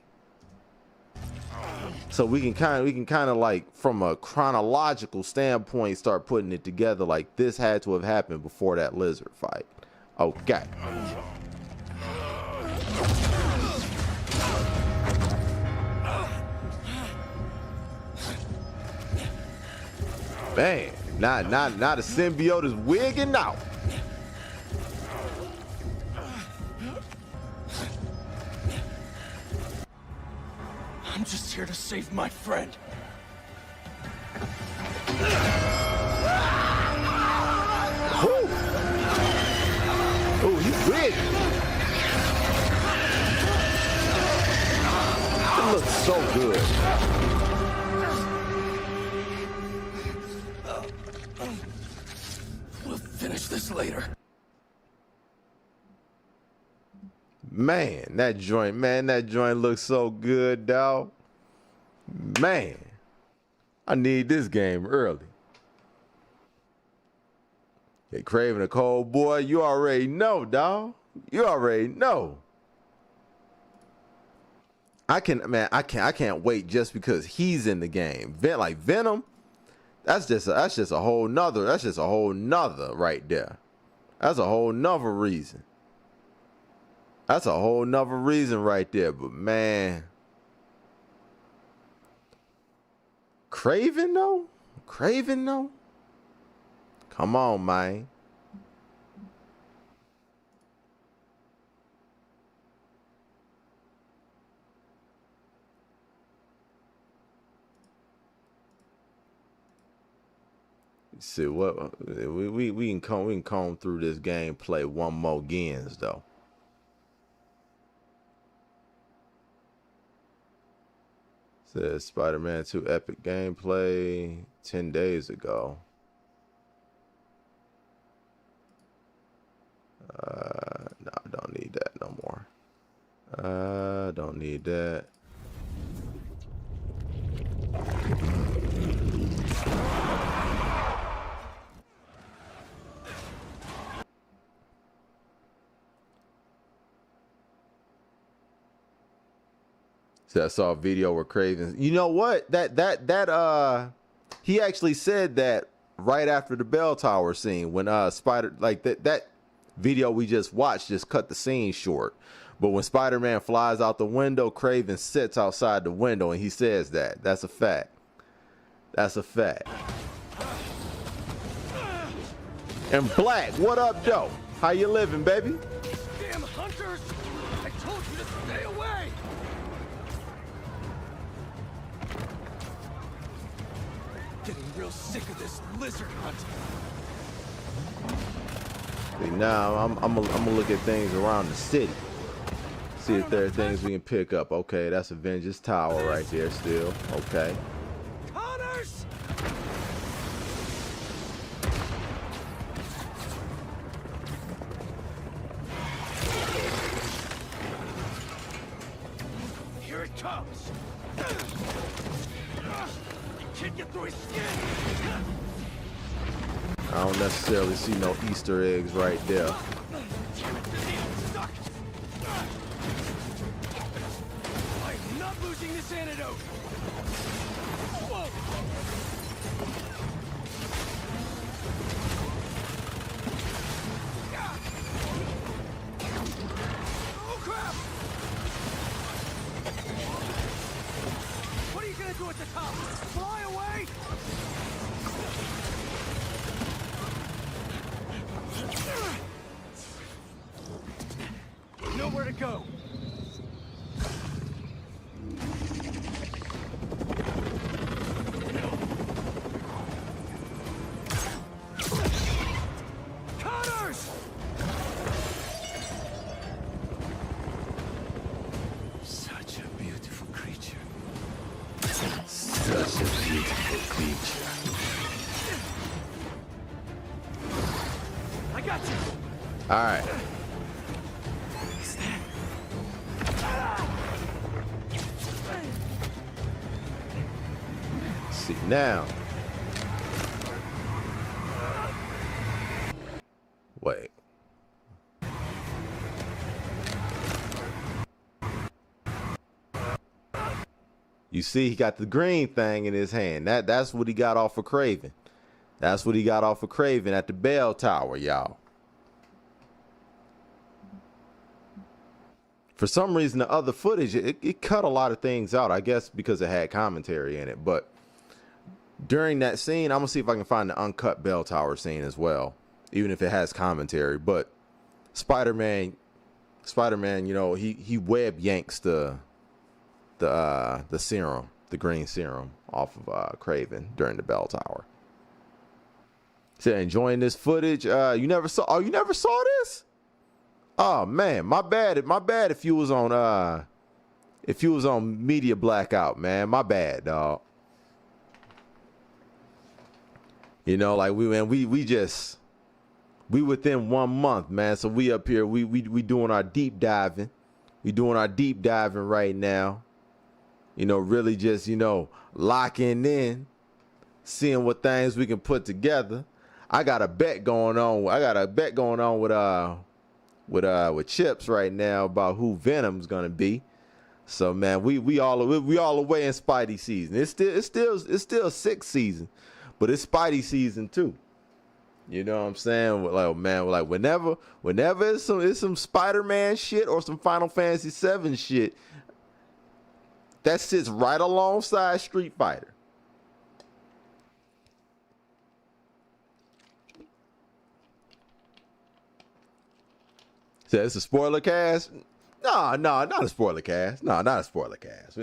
So we can kind of like, from a chronological standpoint, start putting it together like this had to have happened before that lizard fight. Okay. Man, now the symbiote is wigging out. I'm just here to save my friend. Oh, he's big. It looks so good. We'll finish this later. Man, that joint looks so good, dog. Man, I need this game early. Hey, Craven a cold boy, you already know, dog. You already know. I can't wait just because he's in the game. Like Venom, that's just a whole nother right there. That's a whole nother reason. That's a whole nother reason right there. But man, Craven though? Come on, man. See what we can comb through this gameplay one more games though. Says Spider-Man 2 epic gameplay 10 days ago. No, I don't need that no more. Don't need that. So I saw a video where Craven, you know what? He actually said that right after the bell tower scene when Spider, like that video we just watched just cut the scene short. But when Spider-Man flies out the window, Craven sits outside the window and he says that. That's a fact. That's a fact. And Black, what up, though? How you living, baby? Damn hunters! I told you to stay away! Getting real sick of this lizard hunt. See, now I'm gonna look at things around the city. See if there are things we can pick up. Okay, that's Avengers Tower right there still. Okay. Connors! Here it comes. You can't get through his skin. I don't necessarily see no Easter eggs right there. Damn it, the needle's stuck. I'm not losing this antidote. Whoa. Oh crap! What are you gonna do at the top? Fly away? Nowhere to go. Connors! Such a beautiful creature. Such a beautiful creature. I got you. All right. See now. Wait. You see, he got the green thing in his hand. That's what he got off of Kraven. That's what he got off of Kraven at the bell tower, y'all. For some reason, the other footage, it cut a lot of things out, I guess because it had commentary in it. But during that scene, I'm going to see if I can find the uncut bell tower scene as well, even if it has commentary. But Spider-Man, you know, he web yanks the serum, the green serum off of Kraven during the bell tower. So enjoying this footage. You never saw this? Oh man, my bad if you was on media blackout, man. My bad, dog. You know, like we within 1 month, man. So we up here, we doing our deep diving. We doing our deep diving right now. You know, really just, you know, locking in, seeing what things we can put together. I got a bet going on. With Chips right now about who Venom's gonna be. So man, we all the way in Spidey season. It's still sixth season, but it's Spidey season too. You know what I'm saying? Like man, like whenever it's some Spider-Man shit or some Final Fantasy 7 shit, that sits right alongside Street Fighter. So it's a spoiler cast? No, not a spoiler cast. No, not a spoiler cast.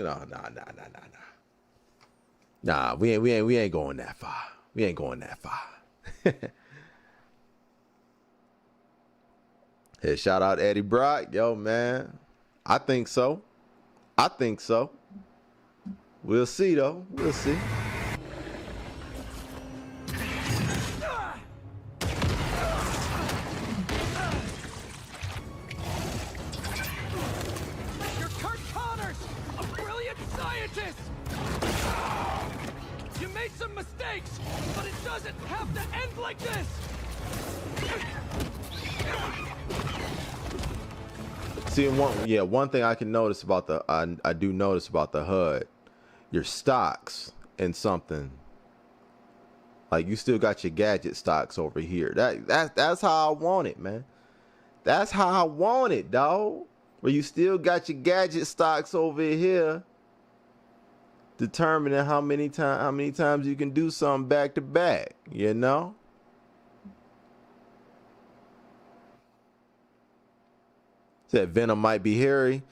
Nah, we ain't going that far. We ain't going that far. Hey, shout out Eddie Brock. Yo, man. I think so. We'll see though. We'll see. You made some mistakes, but it doesn't have to end like this! See, one thing I can notice about I do notice about the HUD, your stocks and something. Like you still got your gadget stocks over here. That's how I want it, man. That's how I want it, dog. Where you still got your gadget stocks over here, determining how many times you can do something back to back, you know? Said Venom might be hairy.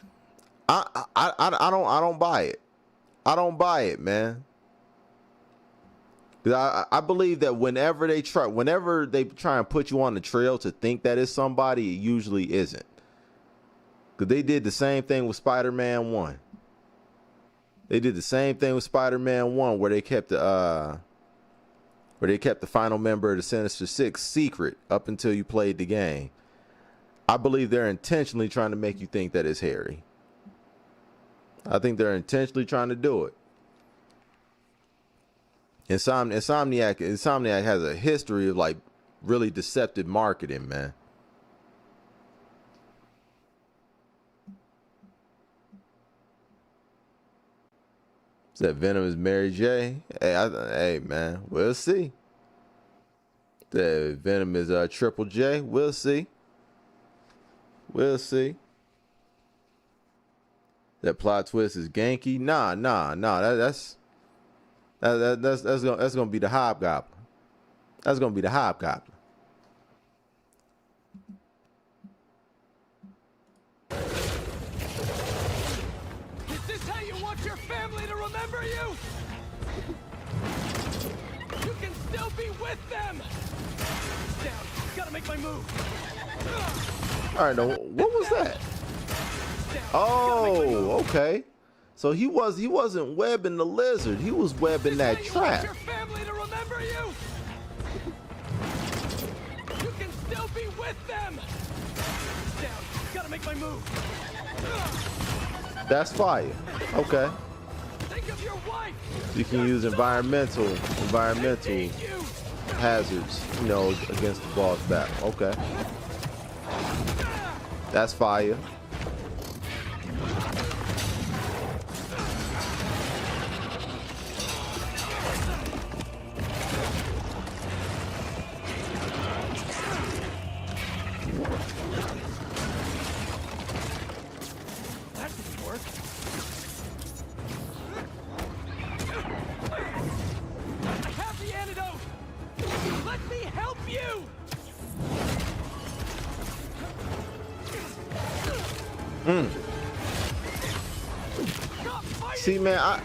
I don't buy it. I don't buy it, man. I believe that whenever they try and put you on the trail to think that it's somebody, it usually isn't. Because they did the same thing with Spider-Man 1. They did the same thing with Spider-Man 1 where they kept the final member of the Sinister Six secret up until you played the game. I believe they're intentionally trying to make you think that it's Harry. I think they're intentionally trying to do it. Insomniac has a history of like really deceptive marketing, man. That Venom is Mary J. Hey, man, we'll see. That Venom is Triple J. We'll see. We'll see. That plot twist is Genki. Nah. That's gonna be the Hobgoblin. That's gonna be the Hobgoblin. Is this how you want your family to remember you? You can still be with them. Down. Gotta make my move. All right, now what was that? Oh, okay. So he wasn't webbing the lizard. He was webbing that trap. Your family to remember you. You can still be with them. Down. Gotta make my move. That's fire. Okay. Think of your wife. You can use environmental hazards, you know, against the boss battle. Okay. That's fire. See, man, I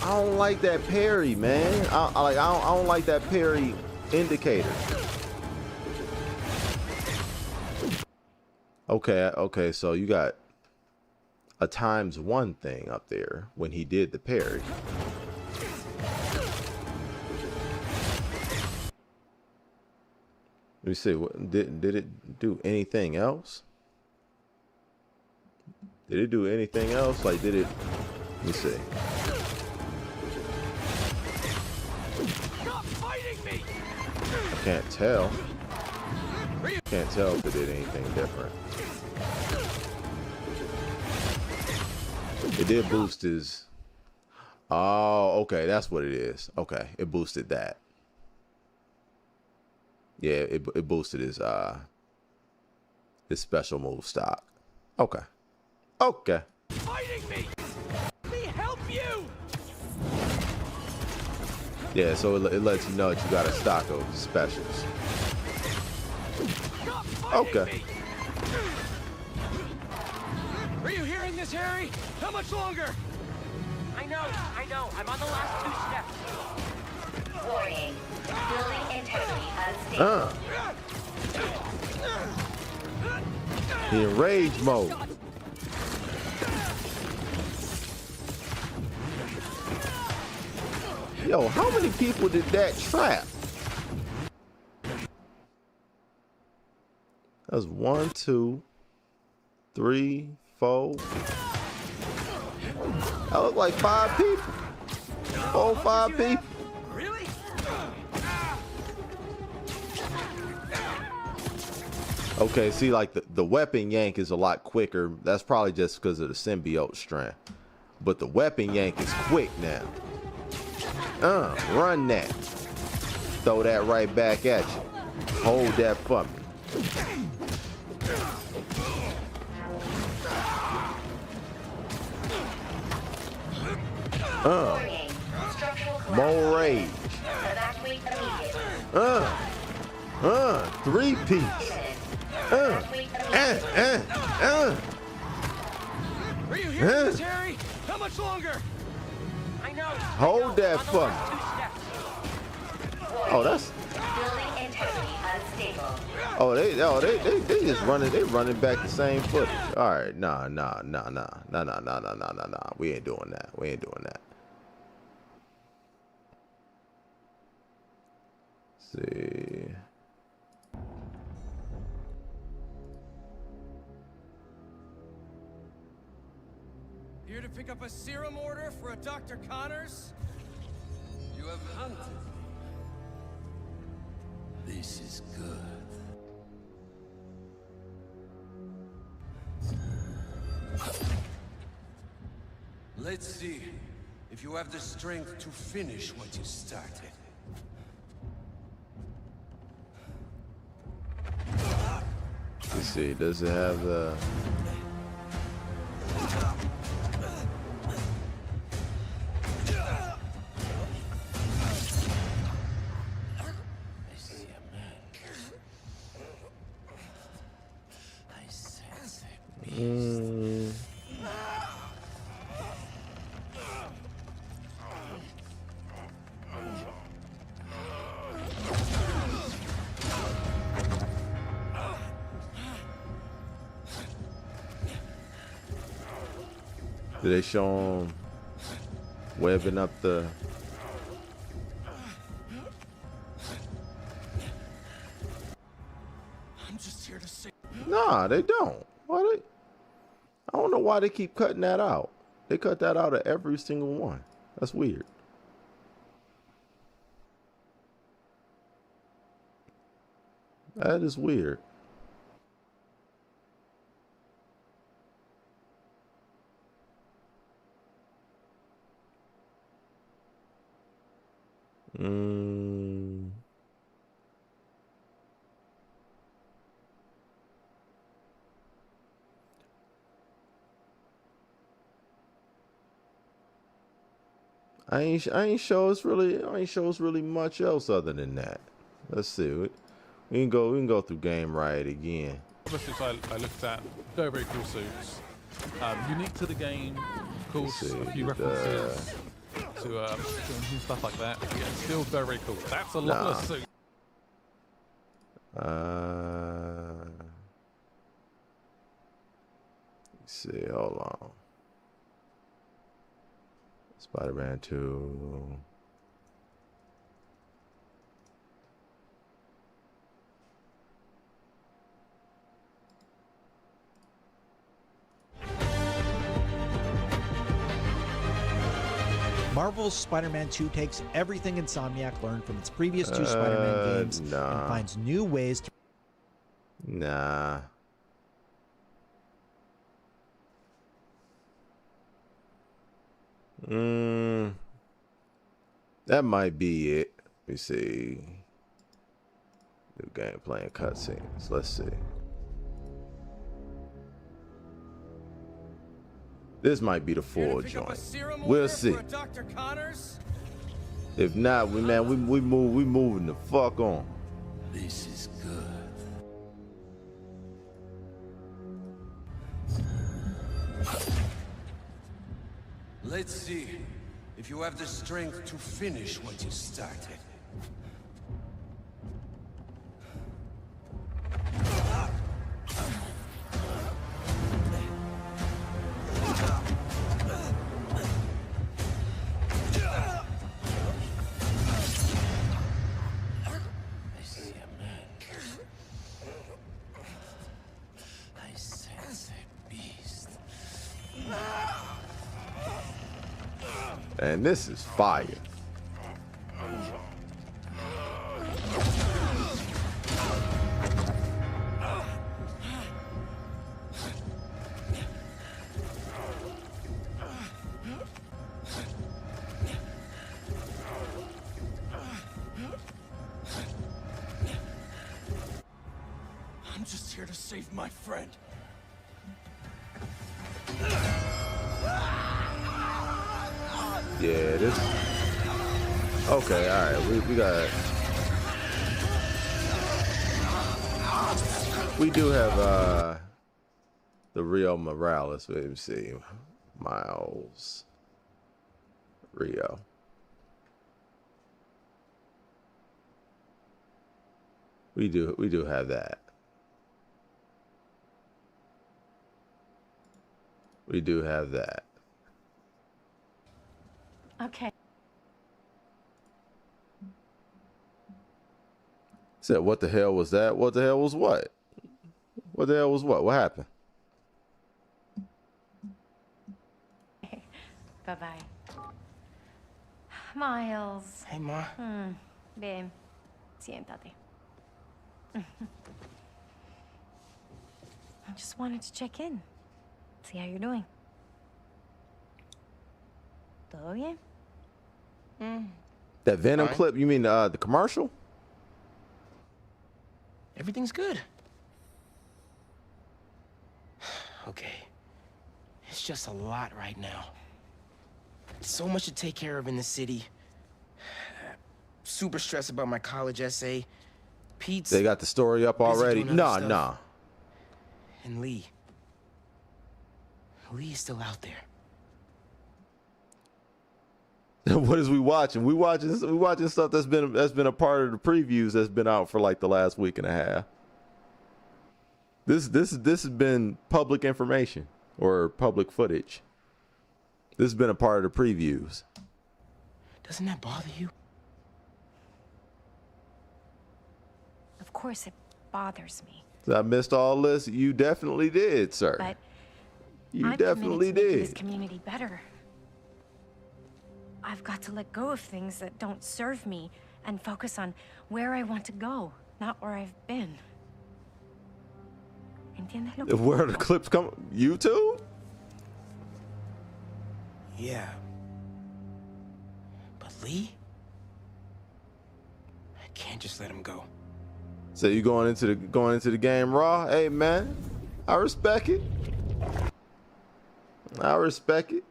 don't like that parry, man. I don't like that parry indicator. Okay, so you got a ×1 thing up there when he did the parry. Let me see. Did it do anything else? Did it do anything else? Like, did it? Let me see. Stop fighting me! I can't tell. Can't tell if it did anything different. It did boost his. Oh, okay, that's what it is. Okay, it boosted that. Yeah, it boosted his special move stock. Okay. Okay. Fighting me! Let me help you! Yeah, so it lets you know that you got a stock of specials. Okay. Me. Are you hearing this, Harry? How much longer? I know. I'm on the last 2 steps. Warning. Building integrity unstable. He in rage mode. Yo, how many people did that trap? That was 1, 2, 3, 4. That looked like 5 people. 4, 5 people. Really? Okay, see, like the weapon yank is a lot quicker. That's probably just because of the symbiote strength. But the weapon yank is quick now. Run that. Throw that right back at you. Hold that for me. More rage. 3-piece. Are you hearing this, Harry? How much longer? I know. Hold that I'm on the for last 2 steps. Oh, that's. Building integrity unstable. Oh, they just running. They running back the same footage. All right, nah. We ain't doing that. We ain't doing that. Let's see. Here to pick up a serum order for a Dr. Connors? You have hunted me. This is good. Let's see if you have the strength to finish what you started. Let's see. Does it have the? Do they show him webbing up the? I'm just here to say. Nah, they don't. Why they? I don't know why they keep cutting that out. They cut that out of every single one. That's weird. That is weird. I ain't show us really much else other than that. Let's see. We can go through Game Riot again. Other suits I looked at, very cool suits. Unique to the game, of course, a few references to and stuff like that. Yeah, still very cool. That's a lot of suits. Let's see, hold on. Spider-Man 2. Marvel's Spider-Man 2 takes everything Insomniac learned from its previous 2 Spider-Man games and finds new ways to... Nah. That might be it. Let me see. New game playing cutscenes. Let's see. This might be the full joint. We'll see. If not, we moving the fuck on. This is good. Let's see if you have the strength to finish what you started. And this is fire. I'm just here to save my friend. Yeah, this. Okay, all right. We got. We do have The Rio Morales. Let me see. Miles. Rio. We do have that. We do have that. Okay. Said, what the hell was that? What the hell was what? What the hell was what? What happened? Bye-bye. Miles. Hey, Ma. Ven, siéntate. I just wanted to check in. See how you're doing. ¿Todo bien? That Venom Fine. clip, you mean the commercial? Everything's good. Okay. It's just a lot right now. So much to take care of in the city. Super stressed about my college essay. Pete's They got the story up already. doing Nah, other nah. stuff. And Lee. Lee's still out there. What is we watching? We watching stuff that's been a part of the previews that's been out for like the last week and a half. This has been public information or public footage. This has been a part of the previews. Doesn't that bother you? Of course it bothers me. So I missed all this. You definitely did, sir. But You I'm definitely committed to making this did. community better. I've got to let go of things that don't serve me and focus on where I want to go, not where I've been. ¿Entiendes lo que Where the digo? clips come? YouTube? Yeah. But Lee? I can't just let him go. So you going into the game raw? Hey man, I respect it. I respect it.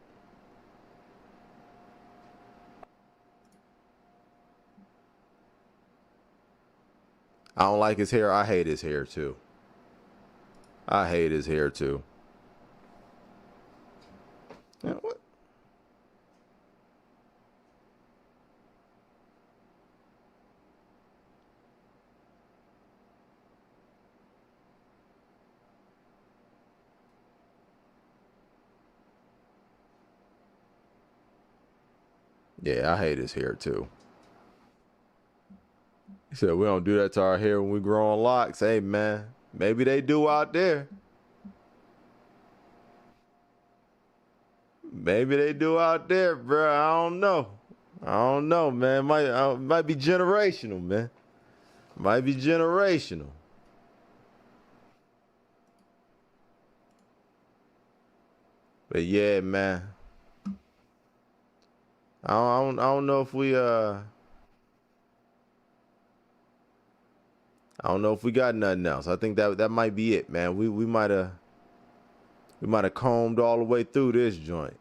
I don't like his hair. I hate his hair too. I hate his hair too. Yeah, what? Yeah, I hate his hair too. He said we don't do that to our hair when we grow on locks. Hey man, maybe they do out there. Maybe they do out there, bro. I don't know. I don't know, man. Might be generational, man. Might be generational. But yeah, man. I don't know if we I don't know if we got nothing else. I think that might be it, man. We might have combed all the way through this joint.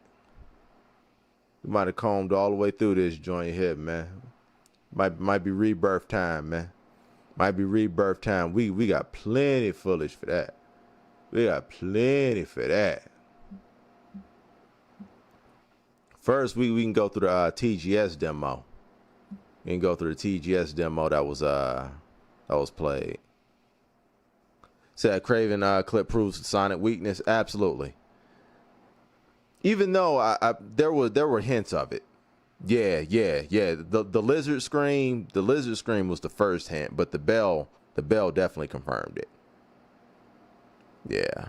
We might have combed all the way through this joint here, man. Might be rebirth time, man. Might be rebirth time. We got plenty of footage for that. We got plenty for that. First, we can go through the TGS demo. We can go through the TGS demo that was played. Said Craven clip proves Sonic weakness. Absolutely. Even though there were hints of it. Yeah. The lizard scream was the first hint, but the bell definitely confirmed it. Yeah.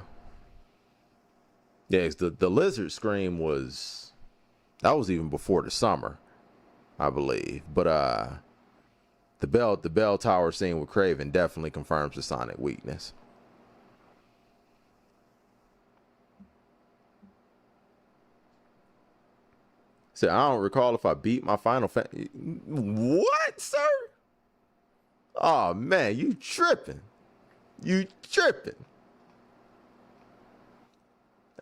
Yeah, the lizard scream was even before the summer, I believe. But the bell tower scene with Craven definitely confirms the Sonic weakness. So I don't recall if I beat my Final Fantasy. What, sir? Oh man, you tripping? You tripping?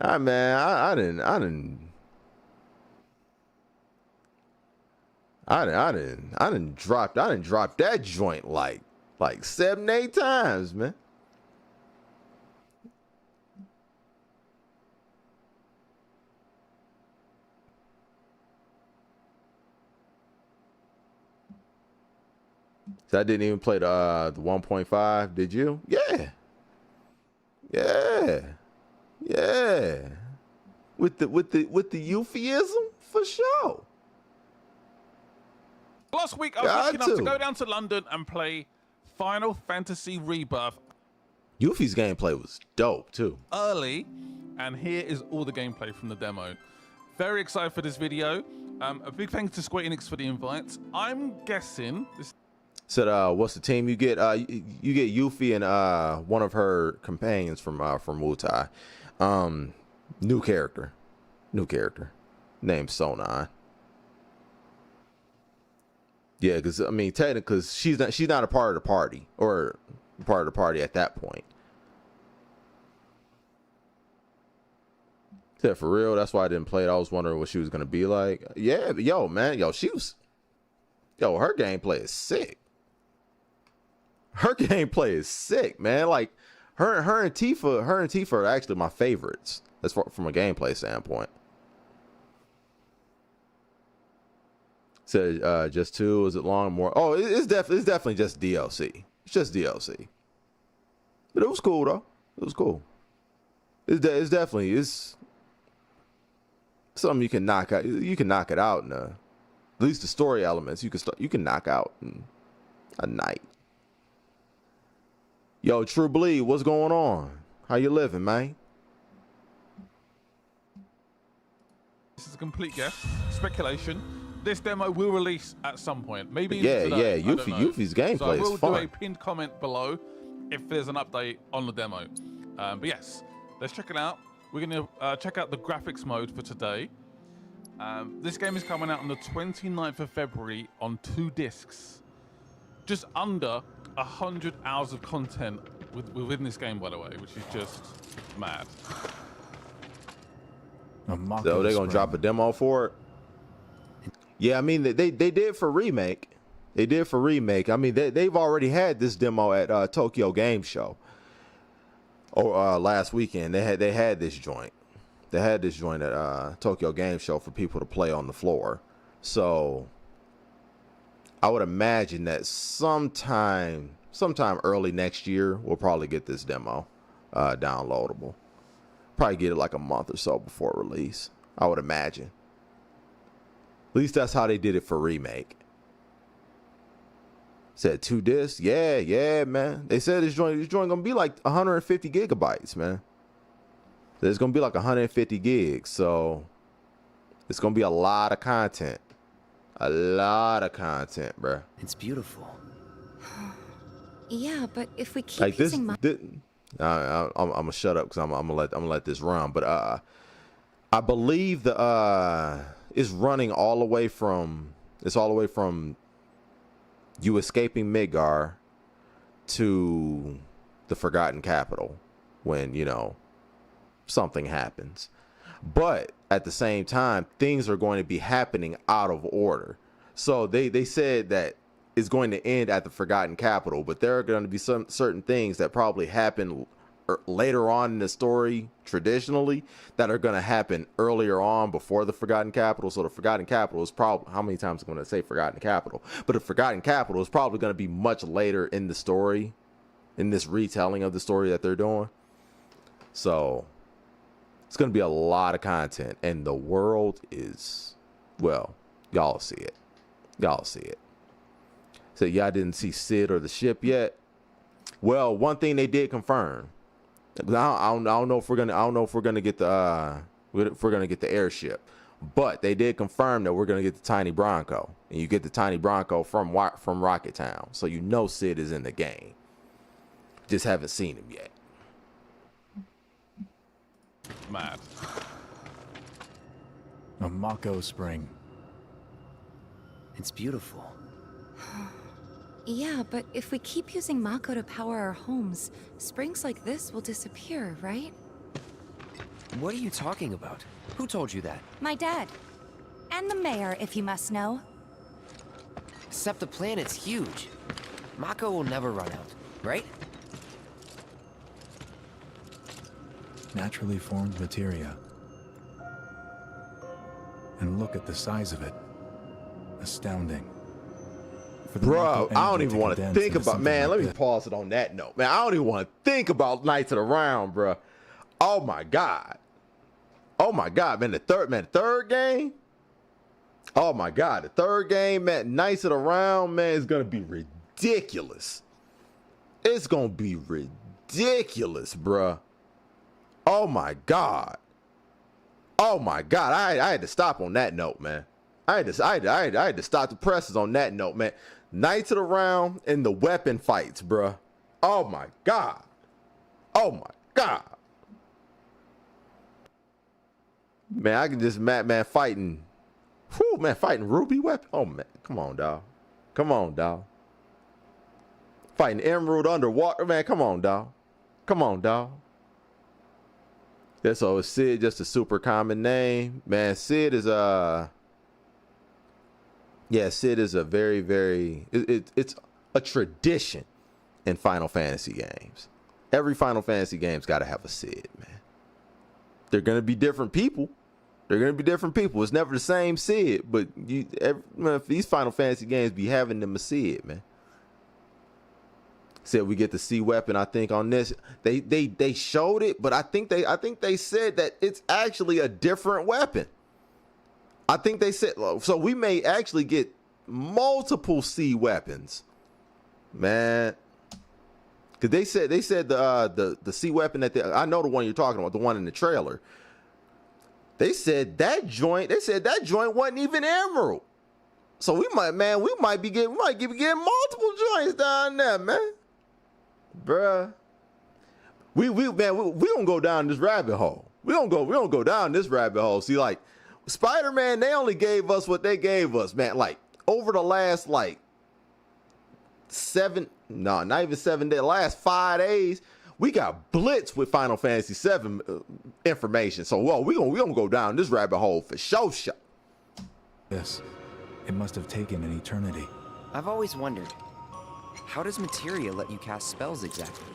Ah man, I didn't drop that joint like 7, 8 times, man. So I didn't even play the 1.5. Did you? Yeah. Yeah. Yeah. With the euphemism for sure. Last week I was lucky enough to go down to London and play Final Fantasy Rebirth. Yuffie's gameplay was dope too. Early, and here is all the gameplay from the demo. Very excited for this video. A big thanks to Square Enix for the invites. I'm guessing this. Said, what's the team you get? You get Yuffie and one of her companions from Wutai. New character, named Sonan. Yeah, because I mean, technically, she's not a part of the party or part of the party at that point. Said for real, that's why I didn't play it. I was wondering what she was gonna be like. Yeah, but yo, man, her gameplay is sick. Her gameplay is sick, man. Like her and Tifa are actually my favorites as far from a gameplay standpoint. Said just 2. Is it long? More? Oh, it's definitely just DLC. It's just DLC. But it was cool though. It was cool. It's definitely something you can knock out. You can knock it out in at least the story elements. You can knock out in a night. Yo, True Bleed, what's going on? How you living, man? This is a complete guess, speculation. This demo will release at some point, maybe today, Yuffie's gameplay so I will is fun. do a pinned comment below if there's an update on the demo. But yes, let's check it out. We're gonna check out the graphics mode for today. This game is coming out on the 29th of February on 2 discs. Just under 100 hours of content within this game, by the way, which is just mad. So they're gonna drop a demo for it. Yeah, I mean they did for remake. They did for remake. I mean they've already had this demo at Tokyo Game Show. Or last weekend they had this joint. They had this joint at Tokyo Game Show for people to play on the floor. So I would imagine that sometime early next year we'll probably get this demo downloadable. Probably get it like a month or so before release, I would imagine. At least that's how they did it for remake. Said 2 discs. Yeah, man. They said this joint gonna be like 150 gigabytes, man. There's gonna be like 150 gigs, so it's gonna be a lot of content. A lot of content, bruh. It's beautiful. Yeah, but if we keep Like using I'm gonna shut up because I'm gonna let this run. But I believe it's running all the way from you escaping Midgar to the Forgotten Capital when something happens. But at the same time, things are going to be happening out of order. So they said that it's going to end at the Forgotten Capital, but there are going to be some certain things that probably happen later on in the story traditionally that are going to happen earlier on before the Forgotten Capital. So the Forgotten Capital is probably, how many times am I going to say Forgotten Capital? But the Forgotten Capital is probably going to be much later in the story, in this retelling of the story that they're doing. So it's going to be a lot of content, and the world is, well, y'all see it. Y'all see it. So y'all didn't see Sid or the ship yet. Well, one thing they did confirm. I don't know if we're gonna get the airship, but they did confirm that we're gonna get the tiny Bronco, and you get the tiny Bronco from Rocket Town, so Sid is in the game. Just haven't seen him yet. Mad. A Mako Spring. It's beautiful. Yeah, but if we keep using Mako to power our homes, springs like this will disappear, right? What are you talking about? Who told you that? My dad. And the mayor, if you must know. Except the planet's huge. Mako will never run out, right? Naturally formed materia. And look at the size of it. Astounding. for the Bro, I don't energy even want to condense think into about, something man, like let me this. pause it on that note. Man, I don't even want to think about Knights of the Round, bro. Oh my God. Oh my God, man, the third game. Oh my God, the third game, man, Knights of the Round, man, is going to be ridiculous. It's going to be ridiculous, bro. Oh my God. Oh my God, I had to stop on that note, man. I had to stop the presses on that note, man. Knights of the Round and the weapon fights, bruh. Oh my God. Oh my God. Man, I can just man fighting. Whew, man, fighting Ruby weapon. Oh man, come on, dog. Come on, dog. Fighting Emerald underwater, man. Come on, dog. Come on, dog. Yeah, so is Sid just a super common name? Man, Sid is yeah, Sid is a very, very, it's a tradition in Final Fantasy games. Every Final Fantasy game's got to have a Sid, man. They're going to be different people. They're going to be different people. It's never the same Sid, but man, these Final Fantasy games be having them a Sid, man. Said we get the C weapon, I think, on this. They showed it, but I think they said that it's actually a different weapon. I think they said, so we may actually get multiple C weapons, man. Cause they said the C weapon that I know the one you're talking about, the one in the trailer. They said that joint wasn't even Emerald. So we might be getting multiple joints down there, man. Bruh. We don't go down this rabbit hole. We don't go down this rabbit hole. See, like Spider-Man, they only gave us what they gave us, man. Like over the last not even 7 days, last 5 days, we got blitzed with Final Fantasy 7 information. So, we gonna go down this rabbit hole for sure. Yes, it must have taken an eternity. I've always wondered, how does materia let you cast spells exactly?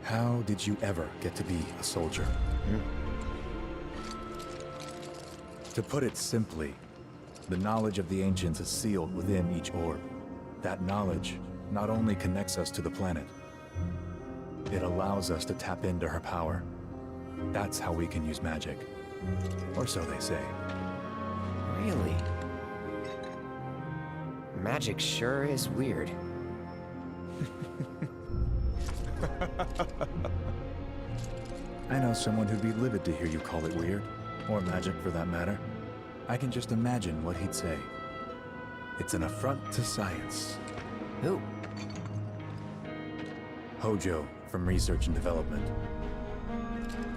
How did you ever get to be a soldier? To put it simply, the knowledge of the ancients is sealed within each orb. That knowledge not only connects us to the planet, it allows us to tap into her power. That's how we can use magic. Or so they say. Really? Magic sure is weird. I know someone who'd be livid to hear you call it weird, or magic for that matter. I can just imagine what he'd say. It's an affront to science. Who? Hojo, from Research and Development.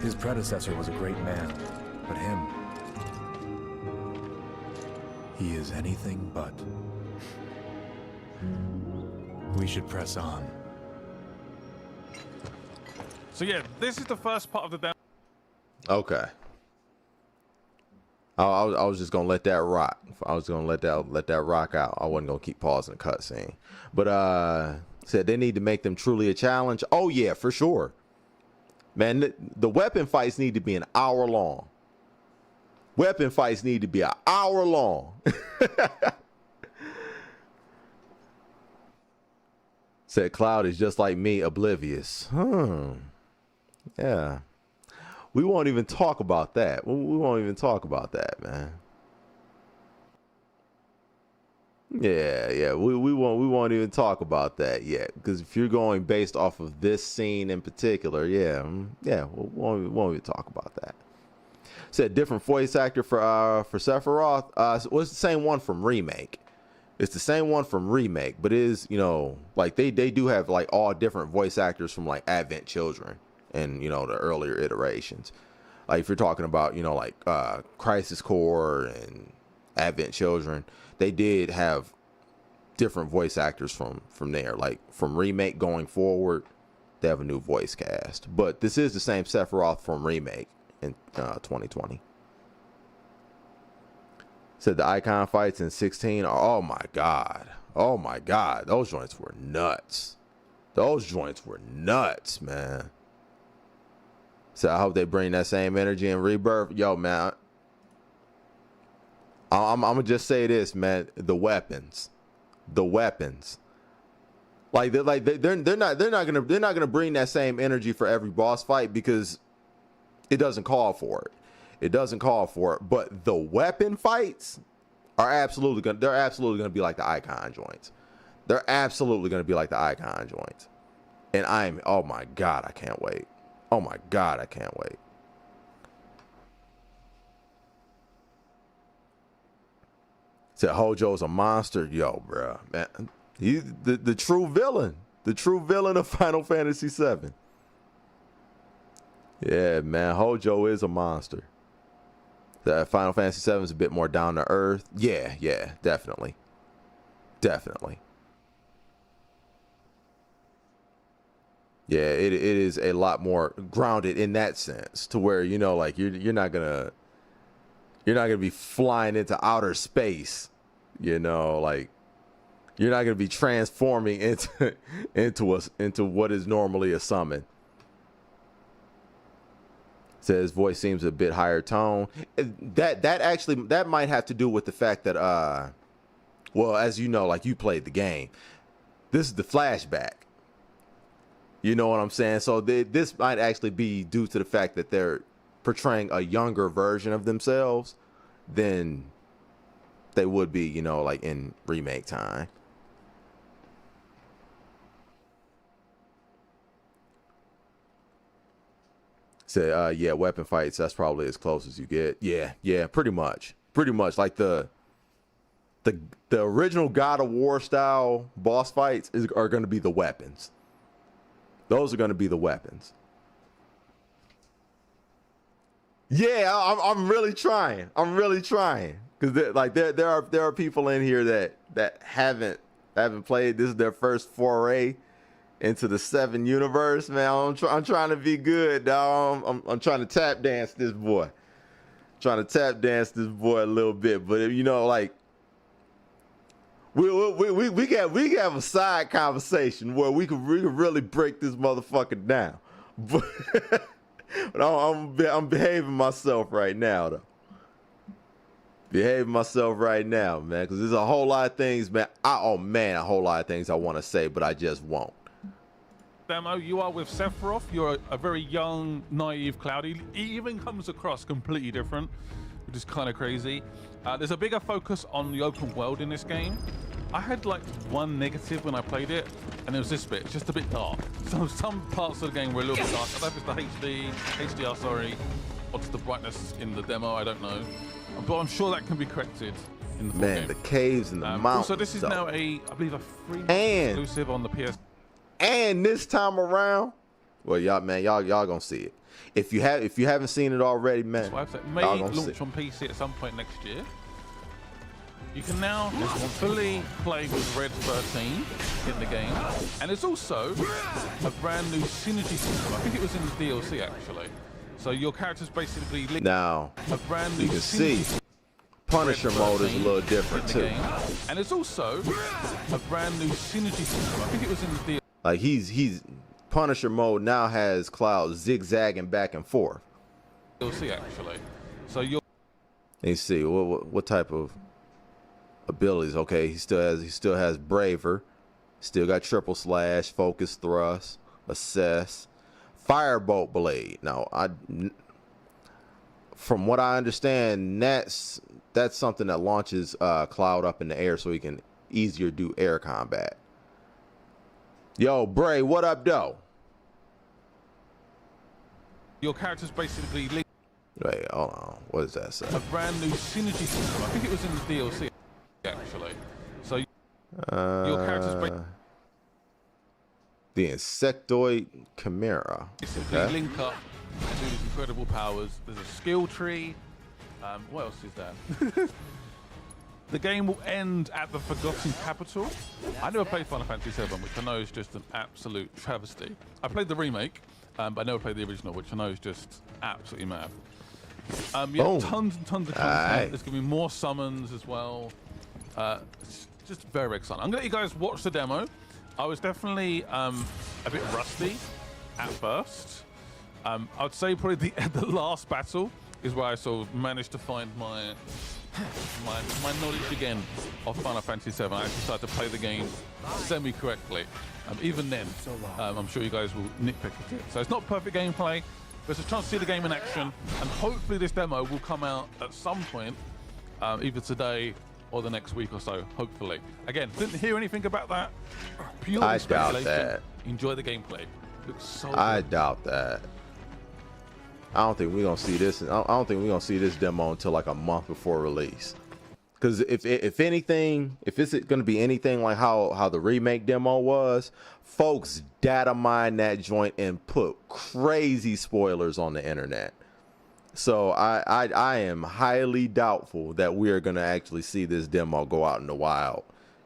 His predecessor was a great man, but him, he is anything but. We should press on. So yeah, this is the first part of the demo. Okay. I was just gonna let that rock. I was gonna let that rock out. I wasn't gonna keep pausing the cutscene. But said they need to make them truly a challenge. Oh yeah, for sure. Man, the weapon fights need to be an hour long. Weapon fights need to be an hour long. Said Cloud is just like me, oblivious. Yeah. We won't even talk about that. We won't even talk about that, man. Yeah. We won't even talk about that yet. Because if you're going based off of this scene in particular, yeah, we won't even talk about that. Said different voice actor for Sephiroth. Well, it's the same one from Remake. It's the same one from Remake, but it is, like they do have like all different voice actors from like Advent Children and, the earlier iterations. Like if you're talking about, like Crisis Core and Advent Children, they did have different voice actors from there. Like from Remake going forward, they have a new voice cast. But this is the same Sephiroth from Remake in 2020. Said the icon fights in 16. Oh my god. Those joints were nuts. Man. So I hope they bring that same energy in Rebirth. Yo, man. I'm gonna just say this, man. The weapons the weapons. Like they're not gonna bring that same energy for every boss fight because it doesn't call for it. It doesn't call for it. But the weapon fights are absolutely gonna be like the Icon joints. They're absolutely gonna be like the Icon joints. And oh my God, I can't wait. Oh my God, I can't wait. Said Hojo's a monster. Yo, bro, man. He's the true villain. The true villain of Final Fantasy VII. Yeah, man. Hojo is a monster. That Final Fantasy VII is a bit more down to earth. Yeah, definitely. Definitely. Yeah, it is a lot more grounded in that sense, to where, you know, like you're not gonna be flying into outer space, you know, like you're not gonna be transforming into what is normally a summon. Says voice seems a bit higher tone. That might have to do with the fact that well, as you know, like you played the game, this is the flashback. You know what I'm saying? So this might actually be due to the fact that they're portraying a younger version of themselves than they would be, you know, like in remake time. Say, yeah, weapon fights, that's probably as close as you get. Yeah, pretty much. Pretty much. Like the original God of War style boss fights are going to be the weapons. Those are going to be the weapons. Yeah, I'm really trying. I'm really trying, because like there are people in here that haven't played. This is their first foray into the 7 universe, man. I'm trying to be good, dog. I'm trying to tap dance this boy. Trying to tap dance this boy a little bit, but you know, like we have a side conversation where we could really break this motherfucker down. But I'm behaving myself right now, though. Behaving myself right now, man, because there's a whole lot of things, man. A whole lot of things I want to say, but I just won't. Demo, you are with Sephiroth. You're a very young, naive Cloud. He even comes across completely different, which is kind of crazy. There's a bigger focus on the open world in this game. I had like one negative when I played it, and it was this bit. It's just a bit dark. So some parts of the game were a little bit dark. I don't know if it's the HDR, sorry, or just the brightness in the demo. I don't know, but I'm sure that can be corrected in the full game. The caves and the mountains. So this is now I believe a free exclusive on the PS. And this time around, well, y'all gonna see it. If you haven't seen it already, man, it may launch on PC at some point next year. You can now fully play with Red 13 in the game, and it's also a brand new synergy system. I think it was in the DLC actually. So your character's basically linked now. A brand new. You can see Punisher mode is a little different too, and it's also a brand new synergy system. I think it was in the DLC. Like he's Punisher mode now has Cloud zigzagging back and forth. You'll see actually. So you'll. Let's see what type of abilities. Okay, he still has Braver, still got triple slash, focus thrust, assess, firebolt blade. Now from what I understand, that's something that launches Cloud up in the air so he can easier do air combat. Yo, Bray, what up, though? Your character's basically linked. Wait, hold on. What does that say? A brand new synergy system. I think it was in the DLC, actually. So your character's the Insectoid Chimera. Basically link up and do these incredible powers. There's a skill tree. What else is there? The game will end at the Forgotten Capital. I never played Final Fantasy VII, which I know is just an absolute travesty. I played the remake, but I never played the original, which I know is just absolutely mad. Yeah, tons and tons of content. There's going to be more summons as well. It's just very exciting. I'm going to let you guys watch the demo. I was definitely a bit rusty at first. I'd say probably the last battle is where I sort of managed to find my my knowledge again of Final Fantasy 7. I actually started to play the game semi-correctly. Even then, I'm sure you guys will nitpick at it. So it's not perfect gameplay, but it's a chance to see the game in action, and hopefully this demo will come out at some point, either today or the next week or so, hopefully. Again, didn't hear anything about that. Purely I doubt speculation. that. Enjoy the gameplay. Looks so I good. doubt that. I don't think we're gonna see this. I don't think we're gonna see this demo until like a month before release. Because if anything, if it's gonna be anything like how the remake demo was, folks data mine that joint and put crazy spoilers on the internet. So I am highly doubtful that we are gonna actually see this demo go out in the wild,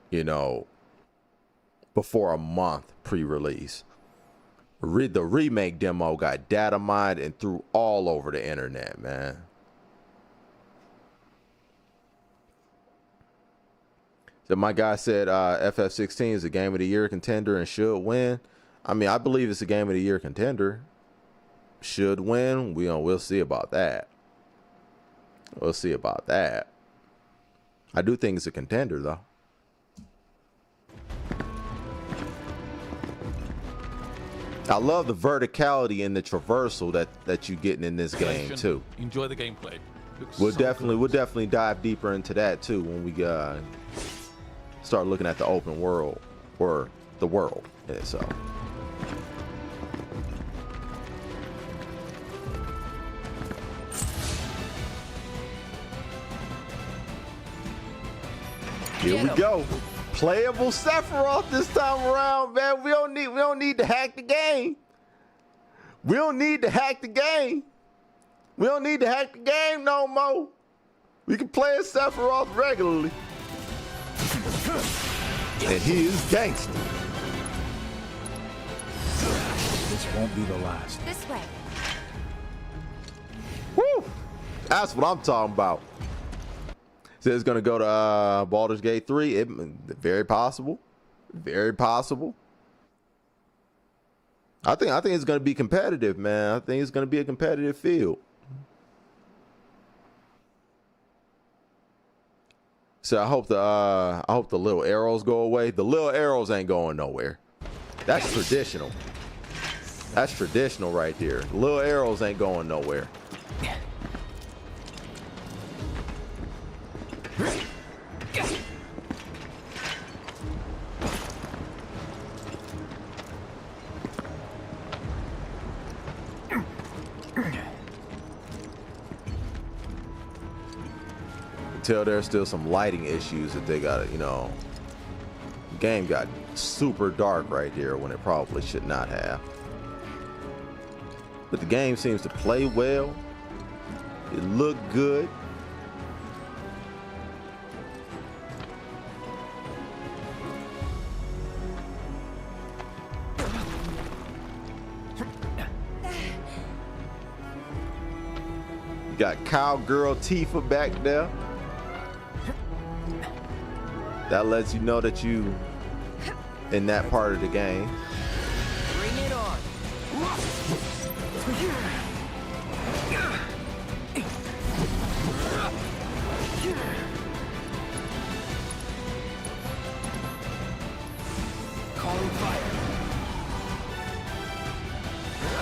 you know, before a month pre-release. The remake demo got data mined and threw all over the internet, man. So my guy said FF16 is a game of the year contender and should win. I mean, I believe it's a game of the year contender. Should win. We'll see about that. We'll see about that. I do think it's a contender though. I love the verticality and the traversal that you're getting in this game too. Enjoy the gameplay. We'll definitely dive deeper into that too when we start looking at the open world or the world in itself. Here we go. Playable Sephiroth this time around, man. We don't need to hack the game. We don't need to hack the game. We don't need to hack the game no more. We can play as Sephiroth regularly. And he is gangster. This won't be the last. This way. Woo! That's what I'm talking about. Says it's gonna go to Baldur's Gate 3. Very possible. Very possible. I think it's gonna be competitive, man. I think it's gonna be a competitive field. So I hope the little arrows go away. The little arrows ain't going nowhere. That's traditional. That's traditional right there. Little arrows ain't going nowhere. Tell there's still some lighting issues that they got, you know. The game got super dark right here when it probably should not have. But the game seems to play well. It looked good. You got cowgirl Tifa back there. That lets you know that you in that part of the game. Bring it on. Calling fire.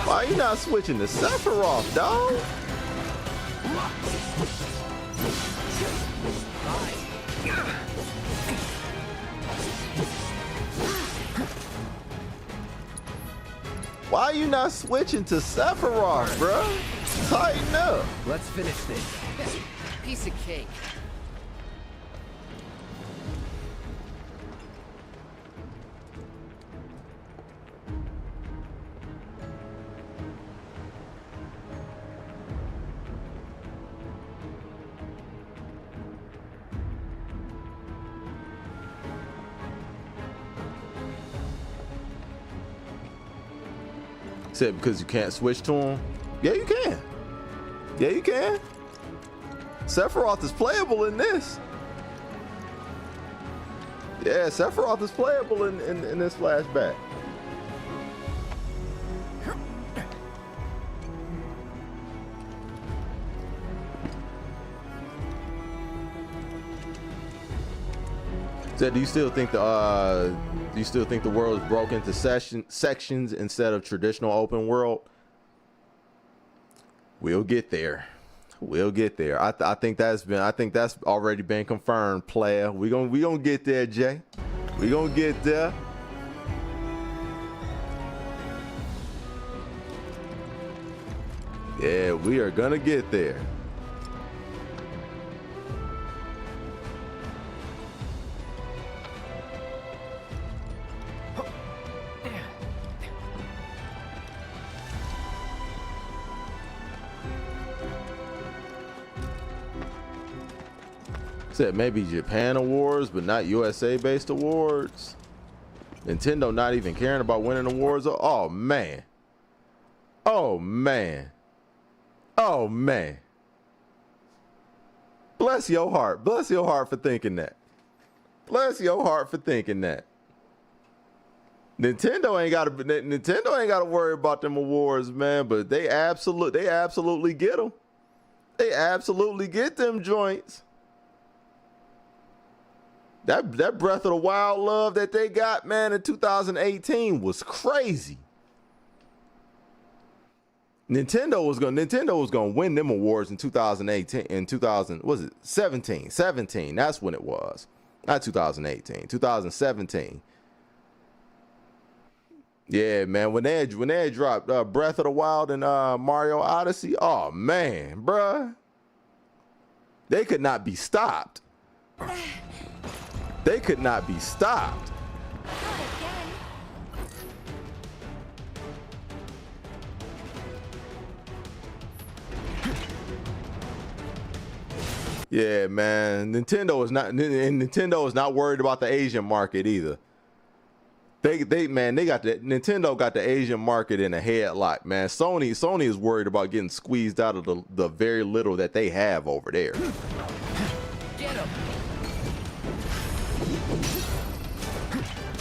Why you not switching to Sephiroth, dog? Why you not switching to Sephiroth, bro? Tighten up. Let's finish this. Piece of cake. Said because you can't switch to him? Yeah, you can. Yeah, you can. Sephiroth is playable in this. Yeah, Sephiroth is playable in this flashback. So do you still think the world is broken into sections instead of traditional open world? We'll get there. We'll get there. I think that's already been confirmed, player. We gonna get there, Jay. We gonna get there. Yeah, we are gonna get there. Said maybe Japan awards, but not USA based awards. Nintendo not even caring about winning awards. Oh man. Oh man. Oh man. Bless your heart. Bless your heart for thinking that. Bless your heart for thinking that. Nintendo ain't gotta worry about them awards, man, but they absolutely get them. They absolutely get them joints. That Breath of the Wild love that they got, man, in 2018 was crazy. Nintendo was gonna win them awards in 2018. In 17? That's when it was. Not 2018. 2017. Yeah, man. When they had dropped Breath of the Wild and Mario Odyssey, oh man, bruh, they could not be stopped. They could not be stopped. Yeah, man. Nintendo is not worried about the Asian market either. Nintendo got the Asian market in a headlock, man. Sony is worried about getting squeezed out of the very little that they have over there. Get him.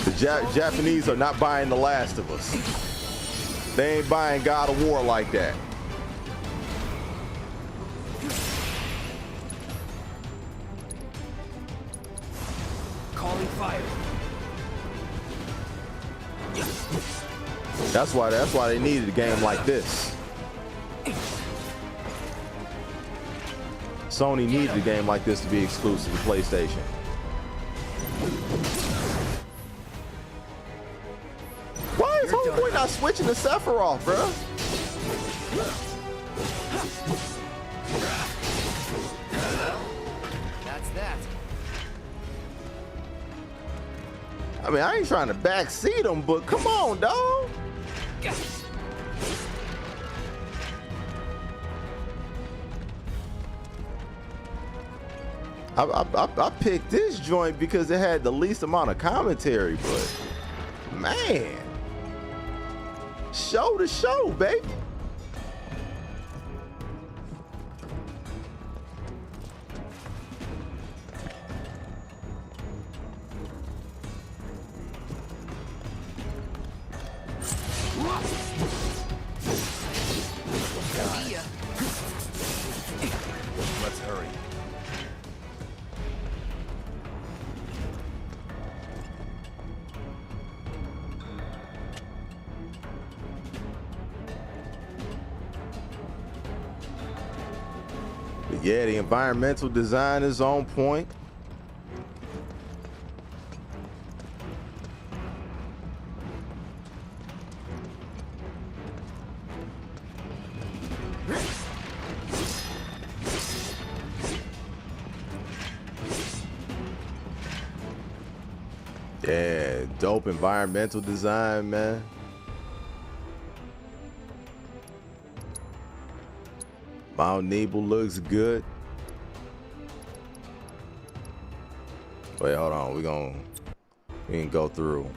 The Japanese are not buying The Last of Us. They ain't buying God of War like that. Calling fire. That's why they needed a game like this. Sony needed a game like this to be exclusive to PlayStation. Why is Homeboy not switching to Sephiroth, bro? That's that. I mean, I ain't trying to backseat him, but come on, dog. I picked this joint because it had the least amount of commentary, but man, show to show, baby. Let's hurry. But yeah, the environmental design is on point. Yeah, dope environmental design, man. Mount Nebo looks good. Wait, hold on. We can go through.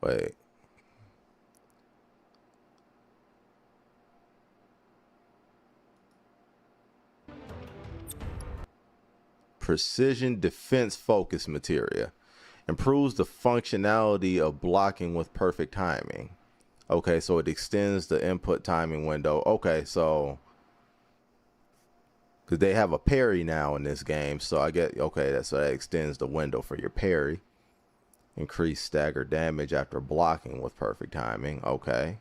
Wait. Precision defense focus materia. Improves the functionality of blocking with perfect timing. Okay, so it extends the input timing window. Okay, so because they have a parry now in this game, so I get so that extends the window for your parry. Increase stagger damage after blocking with perfect timing. Okay.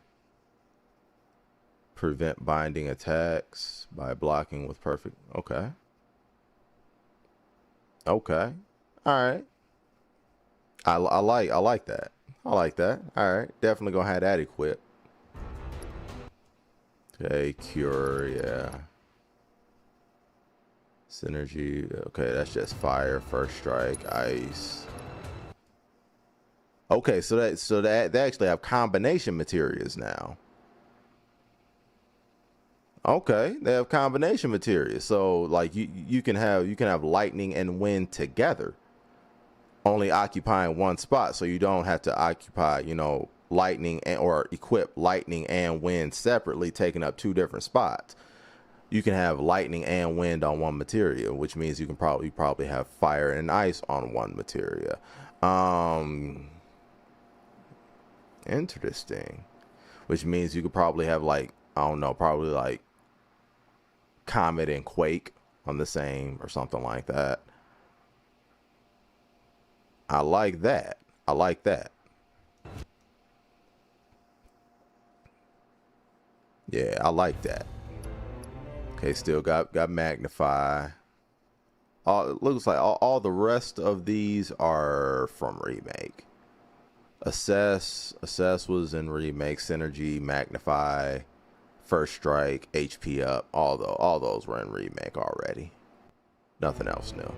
Prevent binding attacks by blocking with perfect. Okay. Okay. All right. I like that. I like that. All right. Definitely gonna have that equipped. Okay. Cure. Yeah. Synergy. Okay. That's just fire. First strike. Ice. Okay, so that they actually have combination materials now. Okay, they have combination materials. So like you can have lightning and wind together, only occupying one spot. So you don't have to occupy, lightning or equip lightning and wind separately, taking up two different spots. You can have lightning and wind on one material, which means you can probably have fire and ice on one material. Interesting. Which means you could probably have probably like Comet and Quake on the same or something like that. I like that. I like that. Yeah, I like that. Okay, still got Magnify. It looks like all the rest of these are from Remake. Assess was in Remake. Synergy, Magnify, First Strike, HP Up, all those were in Remake already. Nothing else new.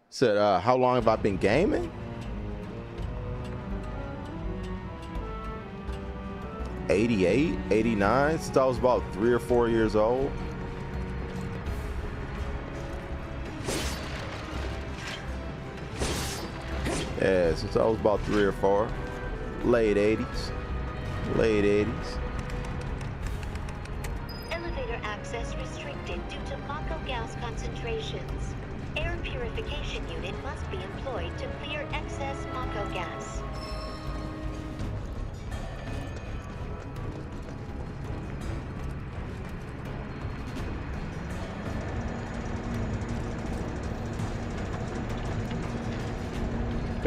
Said, how long have I been gaming? 88, 89, since I was about 3 or 4 years old. Yeah, since I was about 3 or 4. Late 80s. Late 80s. Elevator access restricted due to Mako gas concentrations. Air purification unit must be employed to clear excess Mako gas.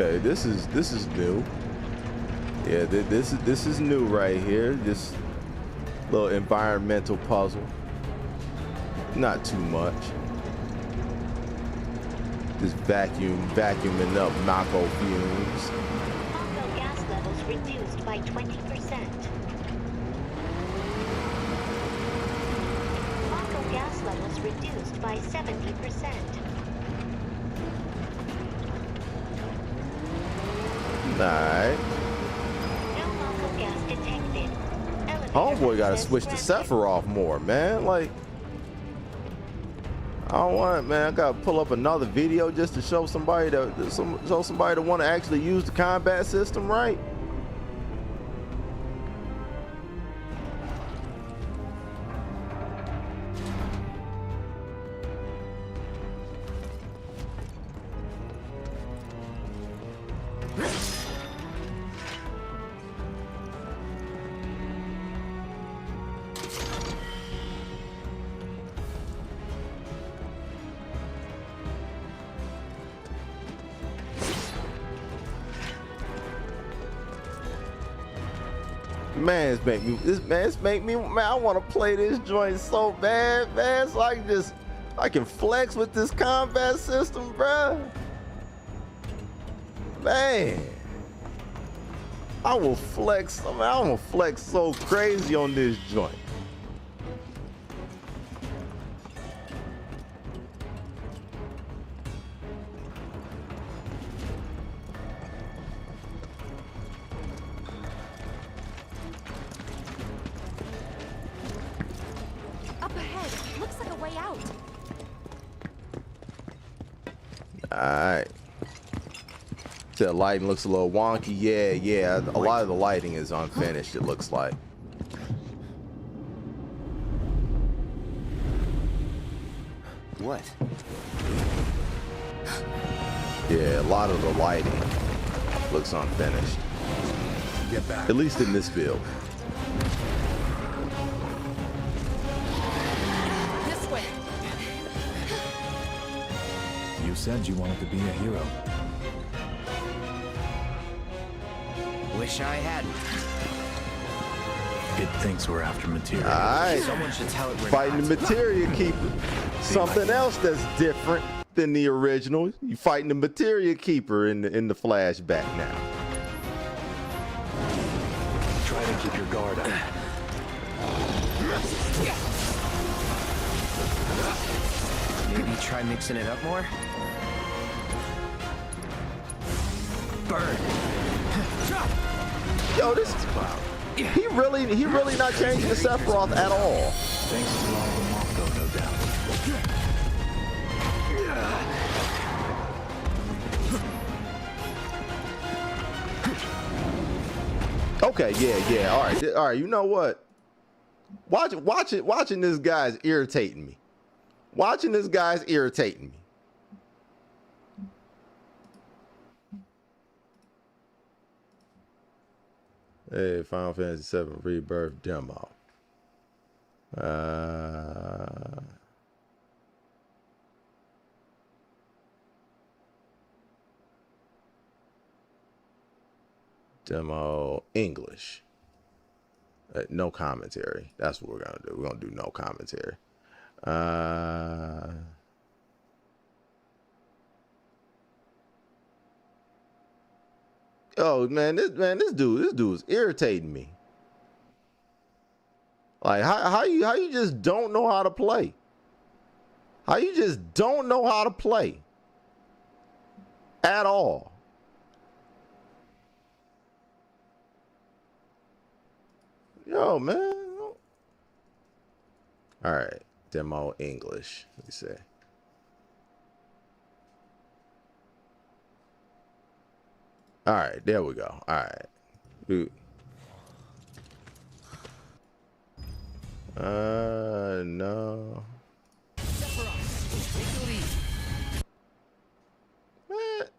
Okay, this is new. Yeah, this is new right here. This little environmental puzzle. Not too much. Just vacuuming up Mako fumes. Mako gas levels reduced by 20%. Mako gas levels reduced by 70%. Alright. No Mako gas detected. Homeboy gotta switch to Sephiroth more, man. Like, I don't want it, man. I gotta pull up another video just to show somebody that want to actually use the combat system right. Man, I want to play this joint so bad, man. So I can flex with this combat system, bruh. Man, I will flex. I'm gonna flex so crazy on this joint. Alright. The lighting looks a little wonky. Yeah. A lot of the lighting is unfinished, it looks like. What? Yeah, a lot of the lighting looks unfinished. Get back. At least in this build. This way. You said you wanted to be a hero. Wish I hadn't. It thinks we're after material. Alright. Someone should tell it we're Fighting not. the Materia Keeper. Something else that's different than the original. You fighting the Materia Keeper in the flashback now. Try to keep your guard up. Maybe try mixing it up more? Burn. Yo, this he really not changing the Sephiroth at all. Thanks to all the Mako, no doubt. Okay, yeah. All right. You know what? Watching this guy's irritating me. Watching this guy's irritating me. Hey, Final Fantasy VII Rebirth demo. Demo English. No commentary. That's what we're gonna do. We're gonna do no commentary. Oh man, this dude is irritating me. Like how you just don't know how to play? How you just don't know how to play at all? Yo, man. All right, demo English. Let me see. All right, there we go. All right. Dude. No. What?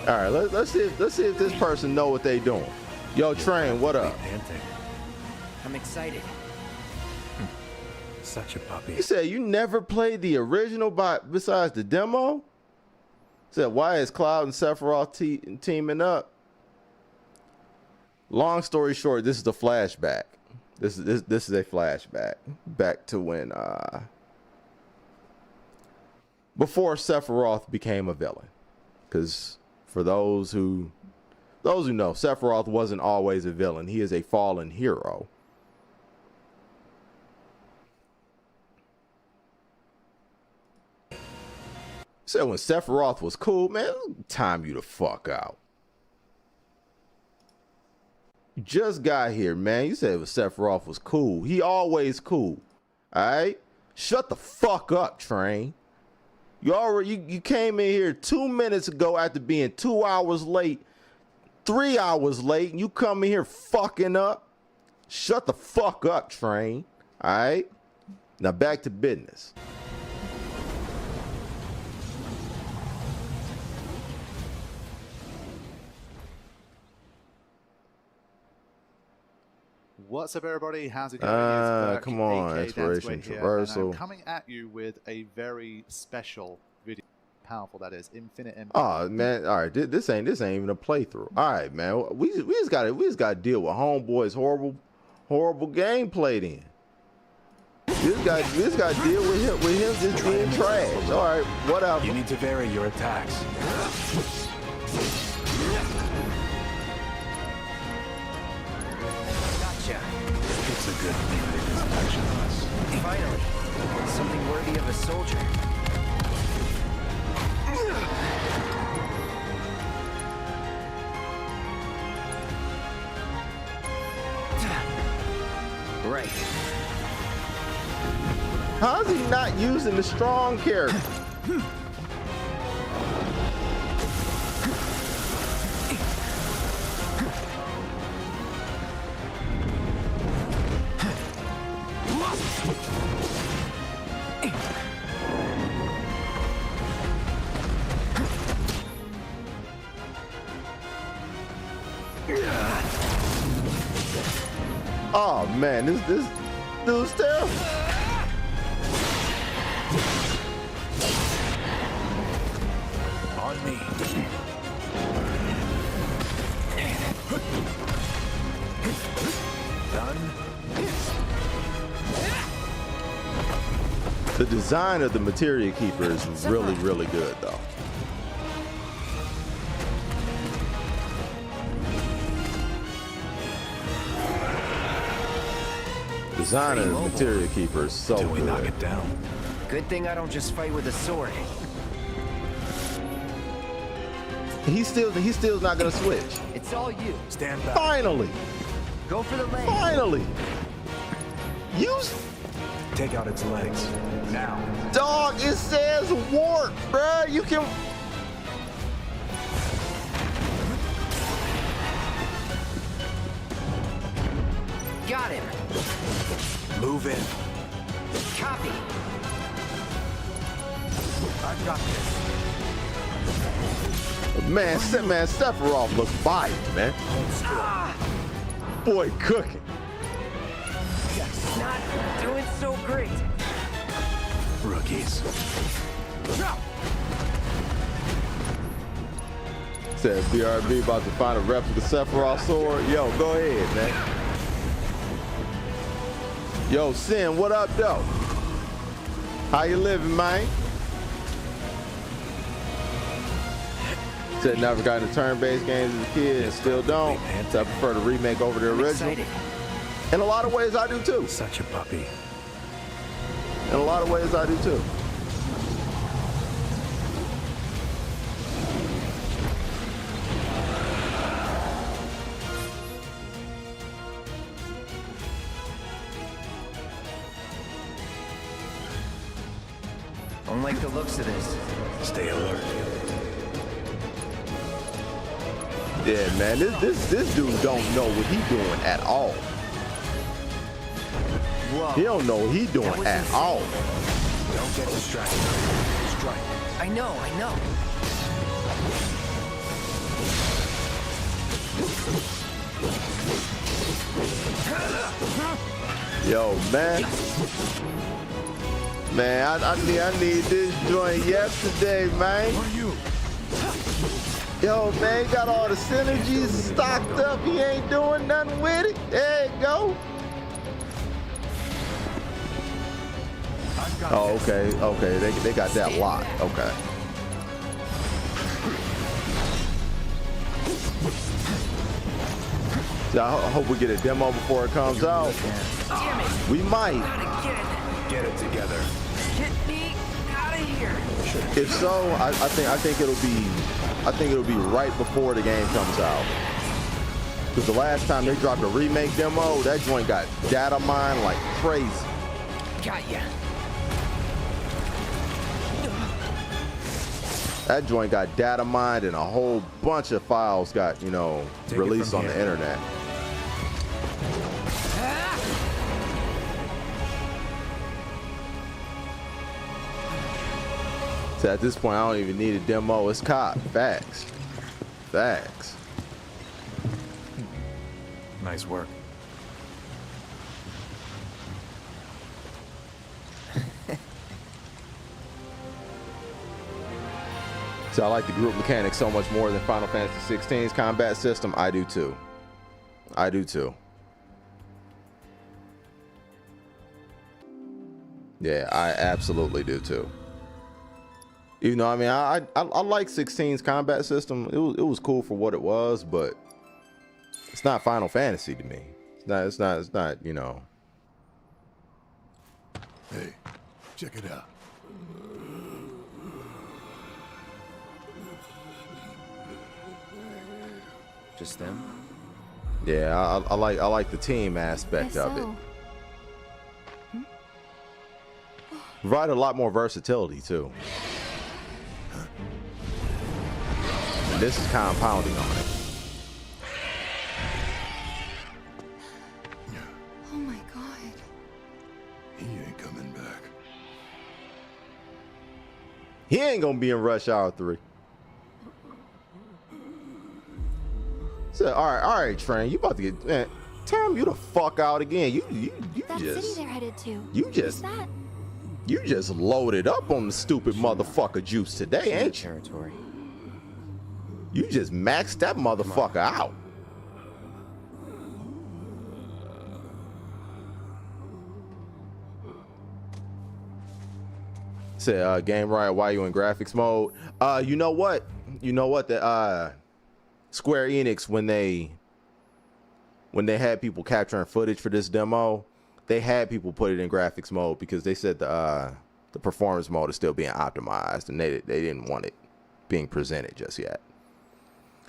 All right, let's see if this person know what they doing. Yo, Train, what up? I'm excited. Such a puppy. He said you never played the original besides the demo? Said why is Cloud and Sephiroth teaming up? Long story short, this is the flashback. This is a flashback back to when before Sephiroth became a villain. Because for those who know, Sephiroth wasn't always a villain. He is a fallen hero. So when Sephiroth was cool, man, time you the fuck out. You just got here, man. You said Sephiroth was cool. He always cool. All right? Shut the fuck up, Train. You came in here 2 minutes ago after being 2 hours late, 3 hours late, and you come in here fucking up. Shut the fuck up, Train. All right? Now back to business. What's up, everybody? How's it going? Come on, A.K.I. Exploration here, Traversal. and I'm coming at you with a very special video. Powerful, that is. Infinite Impact. Oh man, all right. This ain't even a playthrough. All right, man. We just got to deal with Homeboy's horrible gameplay. Then we just got to deal with him just being trash. All right, whatever. You need to vary your attacks. Gotcha. It's a good thing they dispatched us. Finally, something worthy of a soldier. Right. How's he not using the strong character? Oh man, this dude's terrible. On me. Done. The design of the Materia Keeper is really, really good though. Design of the Materia Keeper is so Till we good. knock it down. Good thing I don't just fight with a sword. He's still not gonna switch. It's all you. Stand back. Finally, Go for the leg. finally. Use Take out its legs. Now. dog. It says warp, bruh. You can. Got him. Move in. Copy. I've got this. Man, Sephiroth looks fire, man. Boy, cooking. Not doing so great. Rookies. Said BRB about to find a replica Sephiroth sword. Yo, go ahead, man. Yo, Sin, what up, though? How you living, man? Said never got into turn-based games as a kid and still don't. So I prefer the remake over the original. In a lot of ways, I do too. Such a puppy. In a lot of ways, I do too. Don't like the looks of this. Stay alert. Yeah, man, this dude don't know what he doing at all. Whoa. He don't know what he doing at insane. all. Don't get distracted. Strike. I know. Yo, man. Man, I need this joint yesterday, man. What are you? Yo, man, he got all the synergies stocked up. He ain't doing nothing with it. There you go. Oh, okay. They got that locked. Okay. So I hope we get a demo before it comes out. Damn it. We might. Not again. Get it together. Get me out of here. If so, I think it'll be right before the game comes out. Because the last time they dropped a remake demo, that joint got data mined like crazy. Got ya. That joint got data mined and a whole bunch of files got, Take released it from on the here. internet. So at this point, I don't even need a demo. It's cop. Facts. Facts. Nice work. So I like the group mechanics so much more than Final Fantasy XVI's combat system. I do too. I do too. Yeah, I absolutely do too. Even though, I mean, I like 16's combat system. It was cool for what it was, but it's not Final Fantasy to me. It's not, Hey, check it out. Just them? Yeah, I like the team aspect of it. Provide a lot more versatility too. And this is compounding on it. Oh my god. He ain't coming back. He ain't gonna be in Rush Hour 3. So, all right, Train, you about to get, man, Tam, you the fuck out again. You That just, city they're headed to. you Where's just, that? you just loaded up on the stupid motherfucker juice today, ain't you? Territory. You just maxed that motherfucker out. Say, Game Riot, why you in graphics mode? You know what? The Square Enix, when they had people capturing footage for this demo, they had people put it in graphics mode because they said the performance mode is still being optimized, and they didn't want it being presented just yet.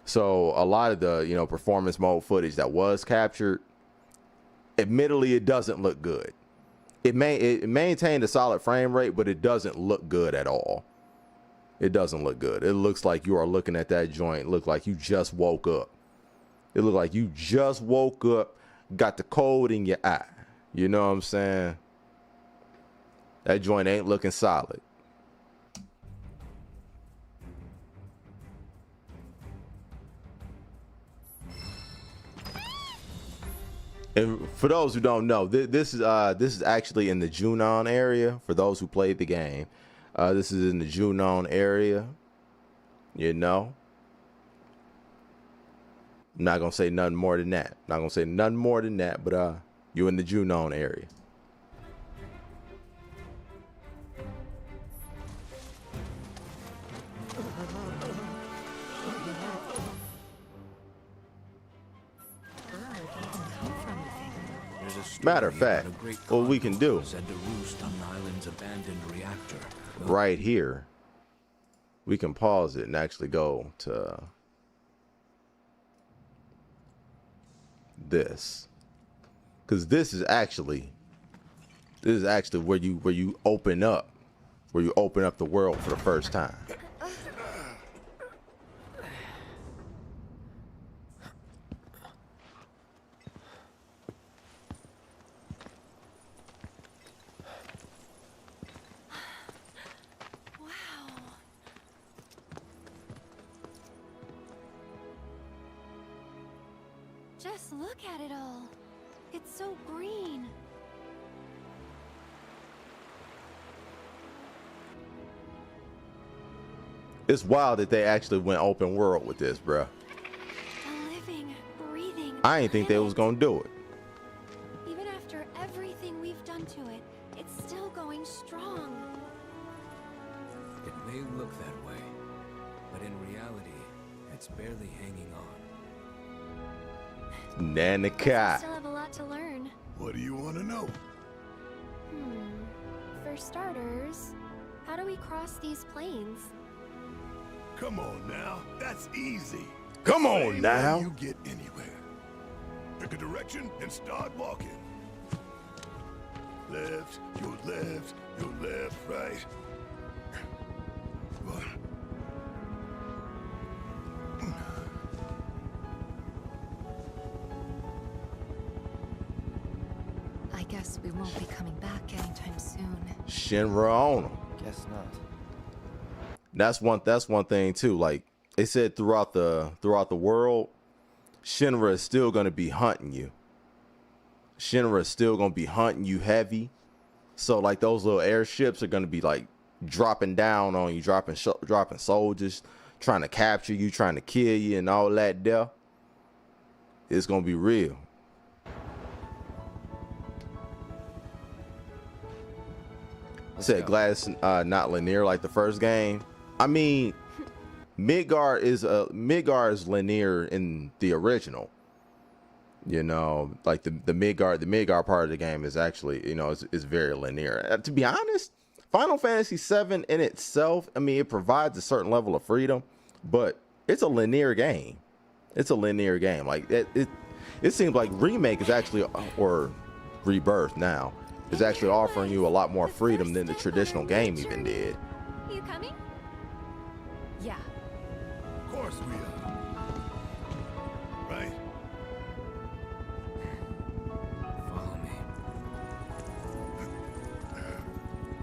So a lot of the performance mode footage that was captured, admittedly, it doesn't look good. It maintained a solid frame rate, but it doesn't look good at all. It doesn't look good. It looks like you are looking at that joint, look like you just woke up. It looked like you just woke up, got the cold in your eye. You know what I'm saying? That joint ain't looking solid. And for those who don't know, this is actually in the Junon area. For those who played the game, this is in the Junon area. You know, I'm not gonna say nothing more than that. But you in the Junon area. Matter of fact, what we can do right here, we can pause it and actually go to this, because this is actually where you open up the world for the first time. Just look at it all. It's so green. It's wild that they actually went open world with this, bruh. A living, breathing I ain't think they was gonna do it. Even after everything we've done to it, it's still going strong. It may look that way, but in reality, it's barely hanging on. Nana We Kai. still have a lot to learn. What do you want to know? For starters, how do we cross these plains? Come on now, that's easy. Come on Same now. way you get anywhere. Pick a direction and start walking. Left, your left, right. I guess we won't be coming back anytime soon. Shinra on them. Guess not. That's one thing too. Like they said throughout the world, Shinra is still gonna be hunting you. Shinra is still gonna be hunting you heavy. So like those little airships are gonna be like dropping down on you, dropping soldiers, trying to capture you, trying to kill you, and all that there. It's gonna be real. Said Gladys, not linear like the first game. I mean, Midgar is linear in the original. You know, like the Midgar part of the game is actually, you know, is very linear. To be honest, Final Fantasy VII in itself, I mean, it provides a certain level of freedom, but it's a linear game. It's a linear game. Like it seems like Remake is actually, or Rebirth now, is actually offering you a lot more freedom than the traditional game even did. You coming? Yeah. Of course we are. Right? Follow me.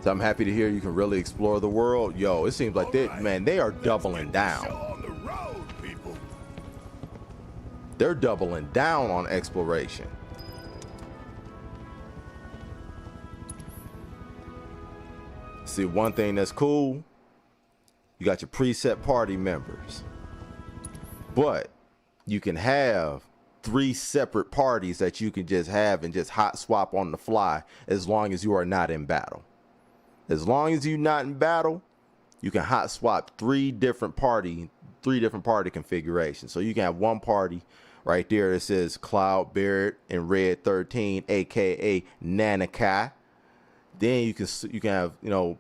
So I'm happy to hear you can really explore the world. Yo, it seems like they are doubling down. On the road, people. They're doubling down on exploration. See, one thing that's cool, you got your preset party members, but you can have 3 separate parties that you can just have and just hot swap on the fly as long as you are not in battle. As long as you're not in battle, you can hot swap 3 different party configurations. So you can have one party right there that says Cloud, Barrett, and Red 13, A.K.I. A.K.I. Then you can have, you know,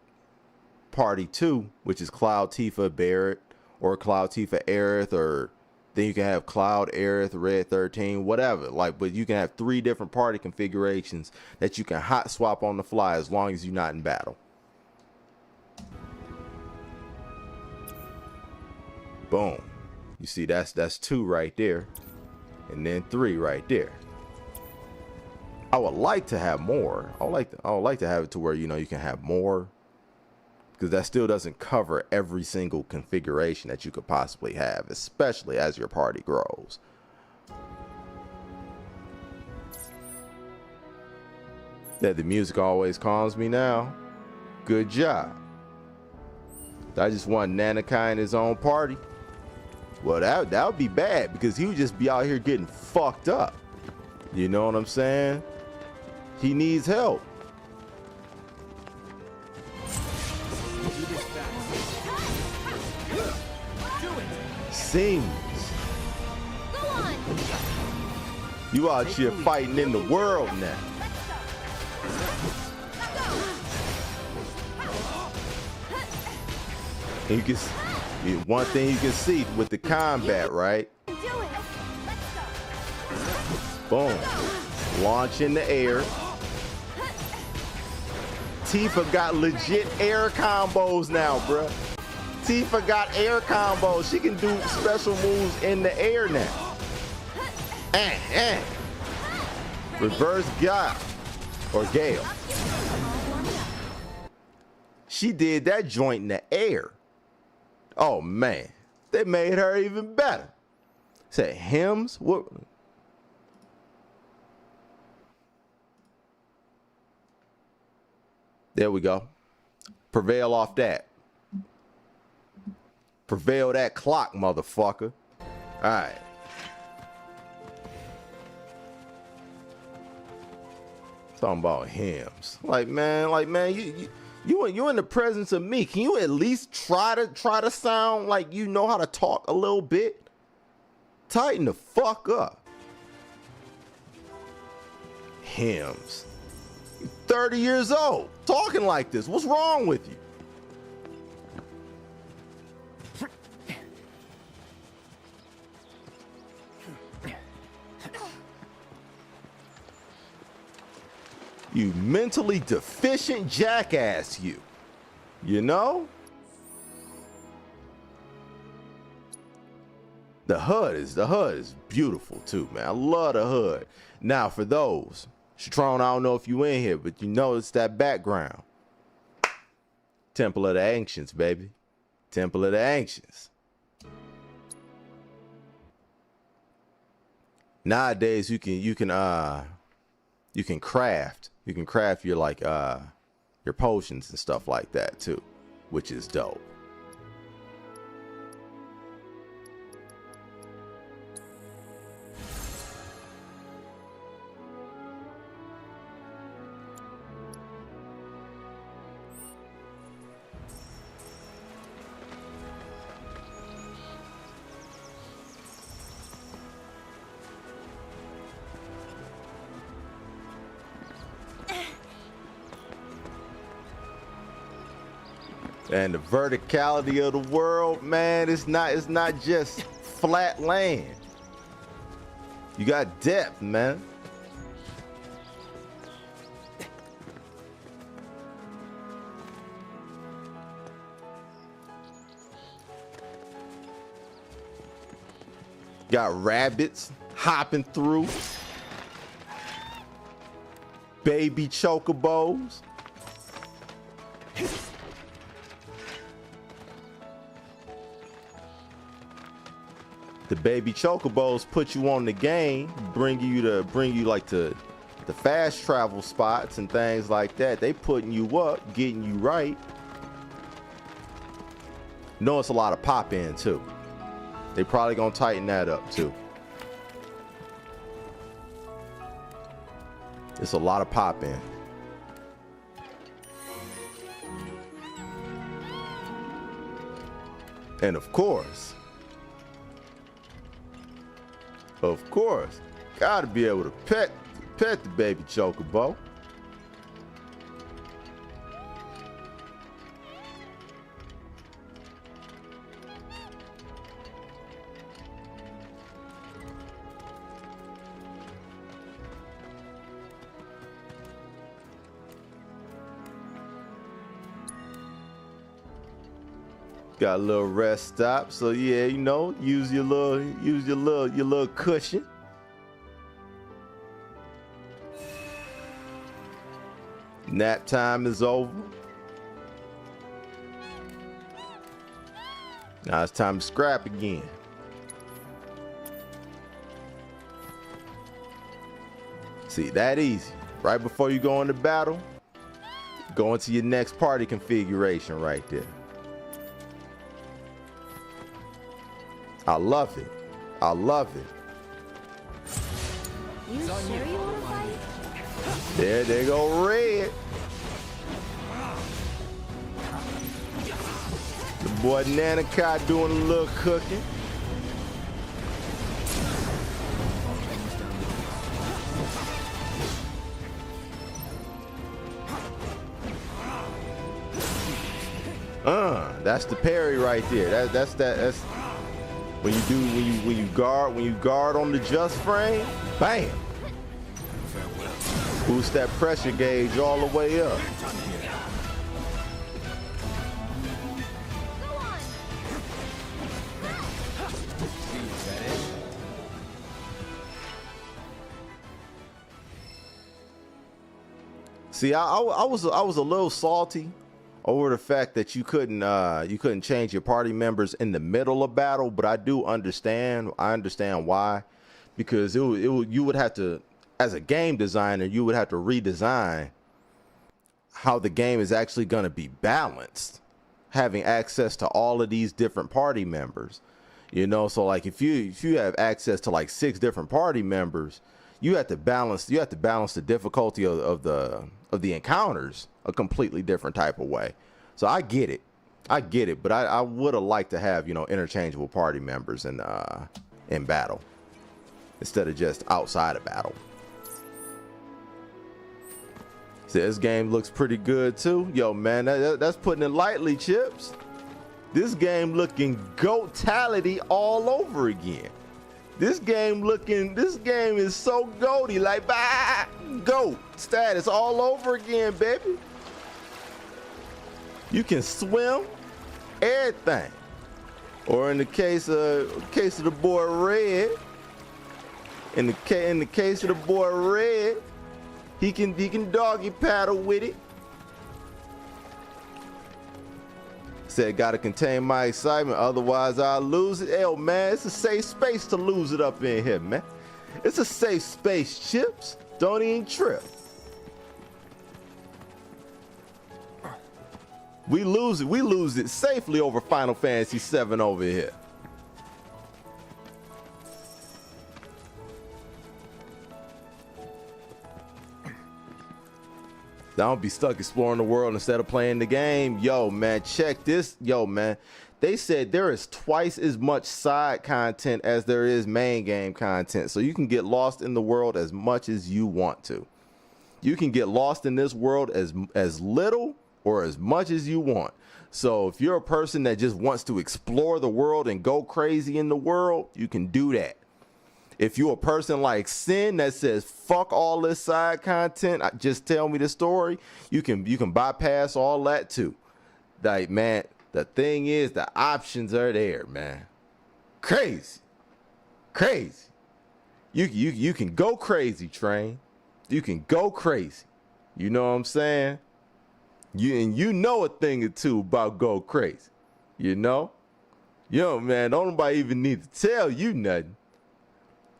party 2, which is Cloud, Tifa, Barrett, or Cloud, Tifa, Aerith, or then you can have Cloud, Aerith, Red 13, whatever. Like, but you can have 3 different party configurations that you can hot swap on the fly as long as you're not in battle. Boom. You see, that's 2 right there, and then 3 right there. I would like to have more. I would like to have it to where, you know, you can have more, because that still doesn't cover every single configuration that you could possibly have, especially as your party grows. Yeah, the music always calms me now. Good job. I just want Nanakai in his own party. Well, that would be bad, because he would just be out here getting fucked up. You know what I'm saying? He needs help. Seems. You out here fighting in the world now. And you can, one thing you can see with the combat, right? Boom. Launch in the air. Tifa got legit air combos now, bruh. Tifa got air combos. She can do special moves in the air now. Reverse Gale or Gale. She did that joint in the air. Oh man, they made her even better. Said hymns. What? There we go. Prevail off that. Prevail that clock, motherfucker. All right. Talking about hymns. Like man, you in the presence of me. Can you at least try to sound like you know how to talk a little bit? Tighten the fuck up. Hymns. 30 years old, talking like this. What's wrong with you? You mentally deficient jackass, you know? The HUD is beautiful too, man. I love the HUD. Now for those, Shatron, I don't know if you in here, but you notice that background. Temple of the Ancients, baby. Temple of the Ancients. Nowadays you can craft your your potions and stuff like that too, which is dope. And the verticality of the world, man, it's not just flat land. You got depth, man. Got rabbits hopping through. Baby chocobos. The baby chocobos put you on the game, bring you like to the fast travel spots and things like that. They putting you up, getting you right. No, it's a lot of pop in too. They probably gonna tighten that up too. It's a lot of pop in. And of course, gotta be able to pet the baby chocobo. Got a little rest stop, so yeah, you know, use your little cushion. Nap time is over. Now it's time to scrap again. See, that easy. Right before you go into battle, go into your next party configuration right there. I love it. I love it. You sure you want to fight? There go Red. The boy Nanakai doing a little cooking. That's the parry right there. That's when you guard on the just frame, bam. Boost that pressure gauge all the way up. See, I was a little salty over the fact that you couldn't change your party members in the middle of battle, but I do understand. I understand why, because you would have to, as a game designer, you would have to redesign how the game is actually going to be balanced, having access to all of these different party members. You know, so like if you have access to like 6 different party members, you have to balance the difficulty of the encounters a completely different type of way. So I get it, but I would have liked to have, you know, interchangeable party members in battle instead of just outside of battle. So this game looks pretty good too. Yo, man, that's putting it lightly, Chips. This game looking goatality all over again. This game is so goaty, like goat status all over again, baby. You can swim, everything. Or in the case of the boy Red, in the case of the boy Red, he can doggy paddle with it. Said, gotta contain my excitement, otherwise I'll lose it. Hell, man, it's a safe space to lose it up in here, man. It's a safe space, Chips. Don't even trip. We lose it safely over Final Fantasy VII over here. Don't be stuck exploring the world instead of playing the game. Yo, man, check this. Yo, man, they said there is twice as much side content as there is main game content. So you can get lost in the world as much as you want to. You can get lost in this world as little or as much as you want. So if you're a person that just wants to explore the world and go crazy in the world, you can do that. If you're a person like Sin that says, fuck all this side content, just tell me the story, you can bypass all that too. Like, man, the thing is, the options are there, man. Crazy. Crazy. You can go crazy, Train. You can go crazy. You know what I'm saying? You know a thing or two about go crazy. You know? Yo, man, don't nobody even need to tell you nothing.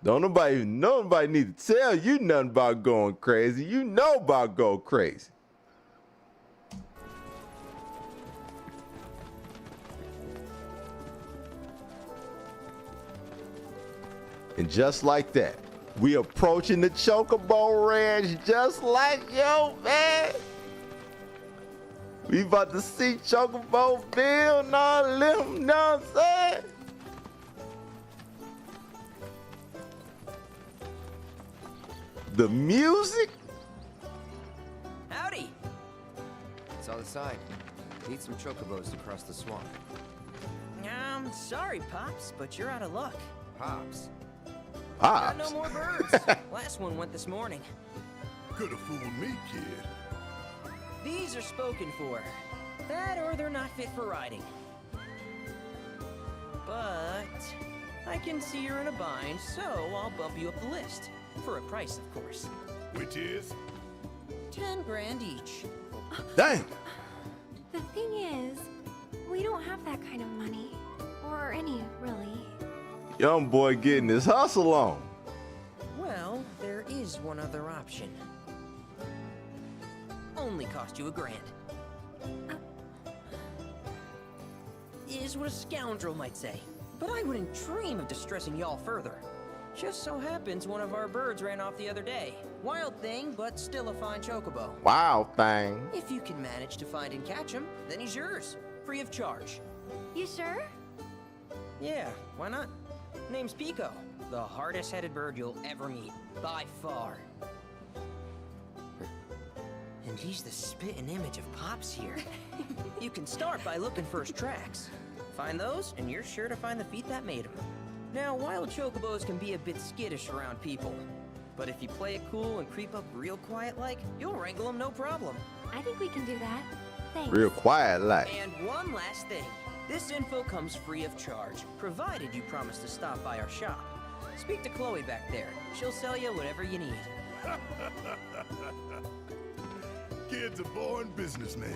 Nobody need to tell you nothing about going crazy. You know about go crazy. And just like that, we approaching the Chocobo Ranch just like, yo, man. We about to see Chocobo build and all them, you know what I'm saying? The music? Howdy! Saw the sign. Need some chocobos to cross the swamp. Sorry, Pops, but you're out of luck. Pops? Got no more birds. Last one went this morning. Could have fooled me, kid. These are spoken for. That or they're not fit for riding. But I can see you're in a bind, so I'll bump you up the list. For a price, of course. Which is? 10 grand each. Dang. The thing is, we don't have that kind of money. Or any, really. Young boy getting his hustle on. Well, there is one other option. Only cost you $1 grand. Is what a scoundrel might say. But I wouldn't dream of distressing y'all further. Just so happens one of our birds ran off the other day. Wild thing, but still a fine chocobo. Wild thing. If you can manage to find and catch him, then he's yours. Free of charge. You sure? Yeah, why not? Name's Pico. The hardest-headed bird you'll ever meet. By far. And he's the spitting image of Pops here. You can start by looking for his tracks. Find those, and you're sure to find the feet that made him. Now, wild chocobos can be a bit skittish around people. But if you play it cool and creep up real quiet-like, you'll wrangle them no problem. I think we can do that. Thanks. Real quiet like. And one last thing. This info comes free of charge, provided you promise to stop by our shop. Speak to Chloe back there. She'll sell you whatever you need. Kid's a born businessman.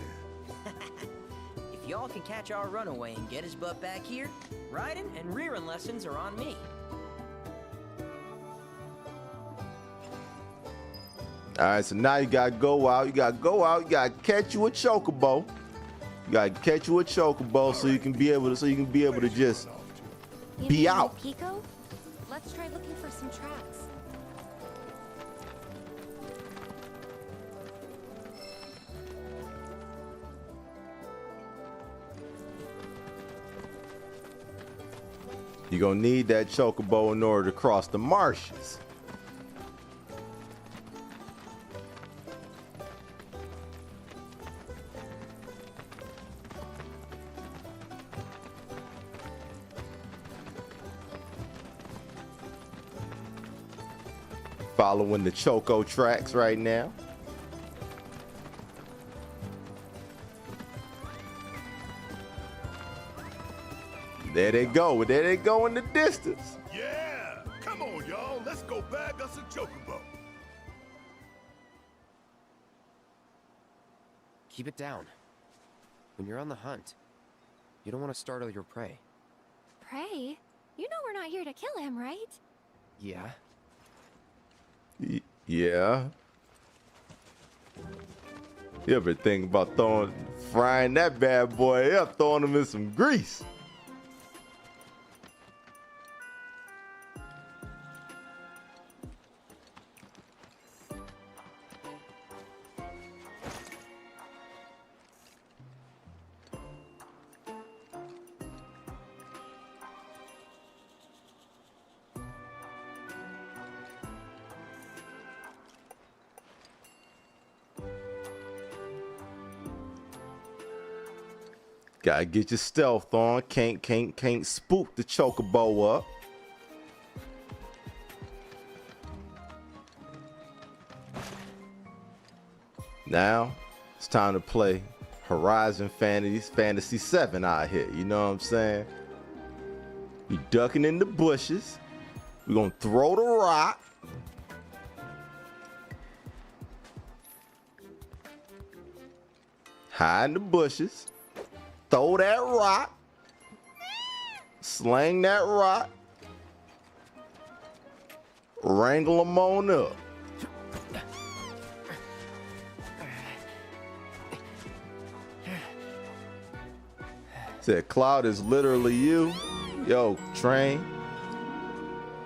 If y'all can catch our runaway and get his butt back here, riding and rearing lessons are on me. All right, so now you gotta go out. You gotta catch you a chocobo. You gotta catch you a chocobo so you can be able to just be out. Pico? Let's try looking for some tracks. You're gonna need that chocobo in order to cross the marshes. Following the choco tracks right now. There they go in the distance. Yeah, come on, y'all. Let's go bag us a chocobo. Keep it down. When you're on the hunt, you don't want to startle your prey. Prey? You know we're not here to kill him, right? Yeah? Yeah. You ever think about frying that bad boy up, throwing him in some grease? Gotta get your stealth on. Can't spook the chocobo up. Now it's time to play Horizon Fantasy 7 out here. You know what I'm saying? You ducking in the bushes. We're gonna throw the rock. Hide in the bushes. Throw that rock. Sling that rock. Wrangle them on up. Said Cloud is literally you. Yo, Train.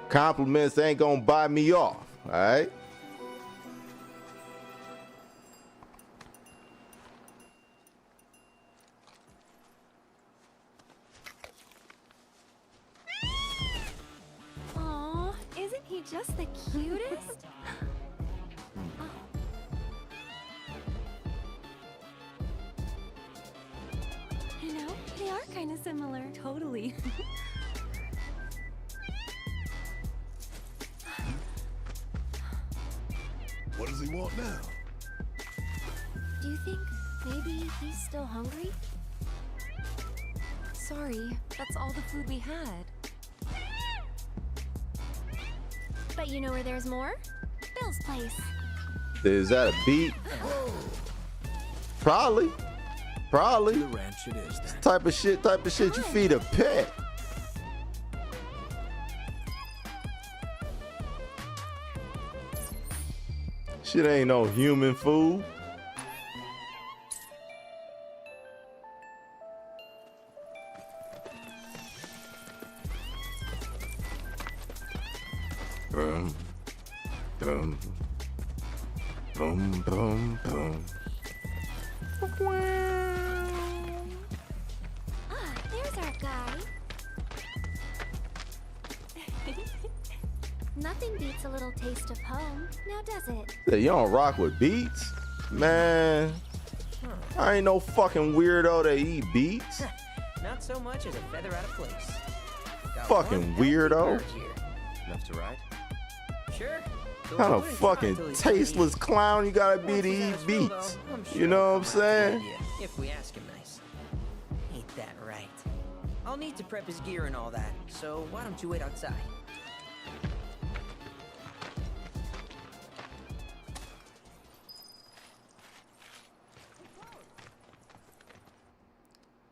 Compliments ain't gonna buy me off. All right. Aw, isn't he just the cutest? You know, they are kind of similar. Totally. What does he want now? Do you think maybe he's still hungry? Sorry, that's all the food we had. But you know where there's more? Bill's place. Is that a beat? Probably. Probably. The ranch it is then. Type of shit you feed a pet. Shit ain't no human food. Boom, boom, boom, boom, boom. Ah, there's our guy. Nothing beats a little taste of home, now does it? Say, you don't rock with beets? Man, I ain't no fucking weirdo that eat beets. Not so much as a feather out of place. Got Fucking one healthy weirdo. bird here. Enough to ride? Sure. Kind of fucking tasteless clown you gotta be to eat beets. You know what I'm saying? If we ask him nice. Ain't that right? I'll need to prep his gear and all that, so why don't you wait outside?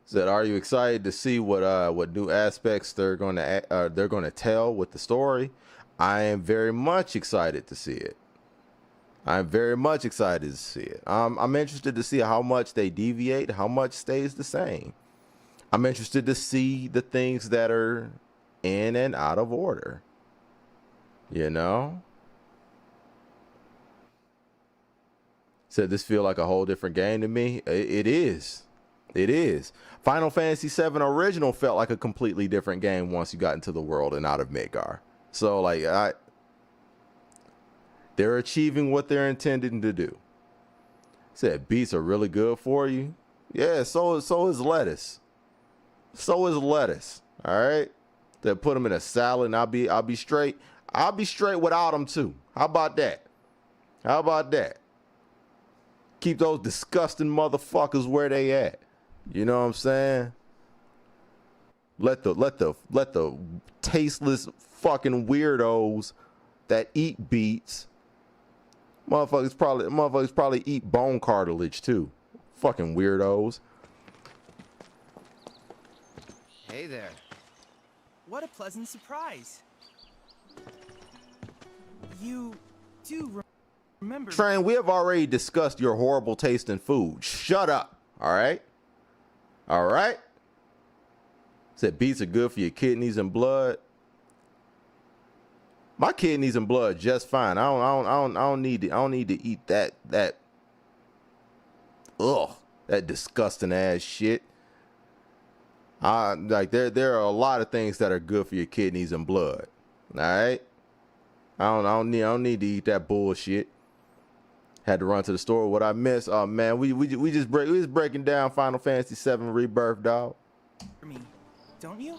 Said, are you excited to see what new aspects they're gonna tell with the story? I am very much excited to see it. I'm very much excited to see it. I'm interested to see how much they deviate, how much stays the same. I'm interested to see the things that are in and out of order. You know? Said this feel like a whole different game to me. It is. It is. Final Fantasy VII Original felt like a completely different game once you got into the world and out of Midgar. So like they're achieving what they're intending to do. Said beets are really good for you. Yeah, so is lettuce. So is lettuce. All right. They put them in a salad and I'll be straight. I'll be straight without them too. How about that? How about that? Keep those disgusting motherfuckers where they at. You know what I'm saying? Let the tasteless fucking weirdos that eat beets. Motherfuckers probably eat bone cartilage too. Fucking weirdos. Hey there. What a pleasant surprise. You do remember... Train, we have already discussed your horrible taste in food. Shut up. All right? All right? Said beets are good for your kidneys and blood. My kidneys and blood just fine. I don't need to eat that that disgusting ass shit. Like there are a lot of things that are good for your kidneys and blood. All right? I don't need to eat that bullshit. Had to run to the store. What I missed? Oh man, we just breaking down Final Fantasy VII Rebirth, dog. For me, don't you?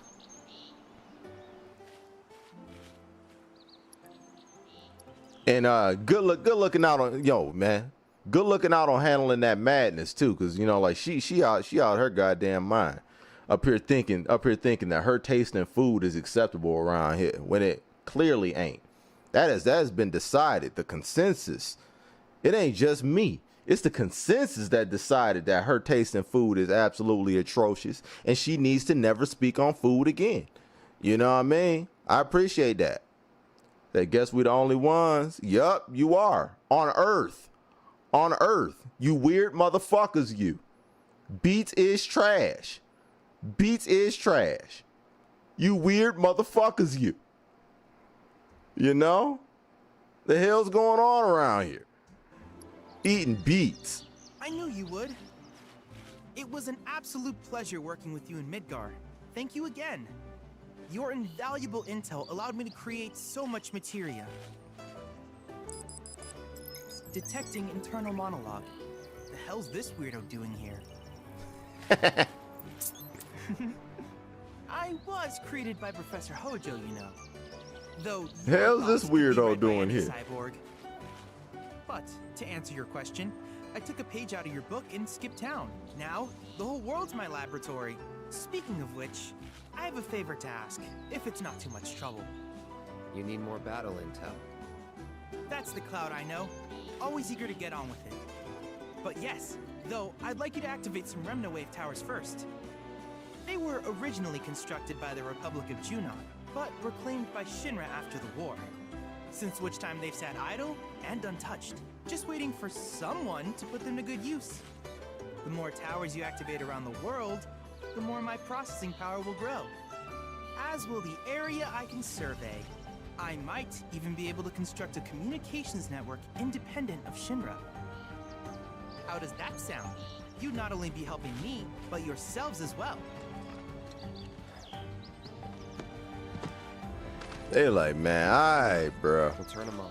And good looking out on good looking out on handling that madness too, cause you know like she out her goddamn mind. Up here thinking that her taste in food is acceptable around here when it clearly ain't. That has been decided. The consensus. It ain't just me. It's the consensus that decided that her taste in food is absolutely atrocious and she needs to never speak on food again. You know what I mean? I appreciate that. That guess we the only ones. Yup, you are. On Earth. On Earth. You weird motherfuckers, you. Beats is trash. Beats is trash. You weird motherfuckers, you. You know? The hell's going on around here? Eating beets. I knew you would. It was an absolute pleasure working with you in Midgar. Thank you again. Your invaluable intel allowed me to create so much materia. Detecting internal monologue. The hell's this weirdo doing here? I was created by Professor Hojo, you know. Though hell's this weirdo doing here? Cyborg. But to answer your question, I took a page out of your book and skipped town. Now, the whole world's my laboratory. Speaking of which, I have a favor to ask, if it's not too much trouble. You need more battle intel. That's the Cloud I know. Always eager to get on with it. But yes, though, I'd like you to activate some Remna Wave towers first. They were originally constructed by the Republic of Junon, but reclaimed by Shinra after the war. Since which time they've sat idle and untouched, just waiting for someone to put them to good use. The more towers you activate around the world, the more my processing power will grow. As will the area I can survey. I might even be able to construct a communications network independent of Shinra. How does that sound? You'd not only be helping me, but yourselves as well. They like, man, alright, bro. We'll turn them on.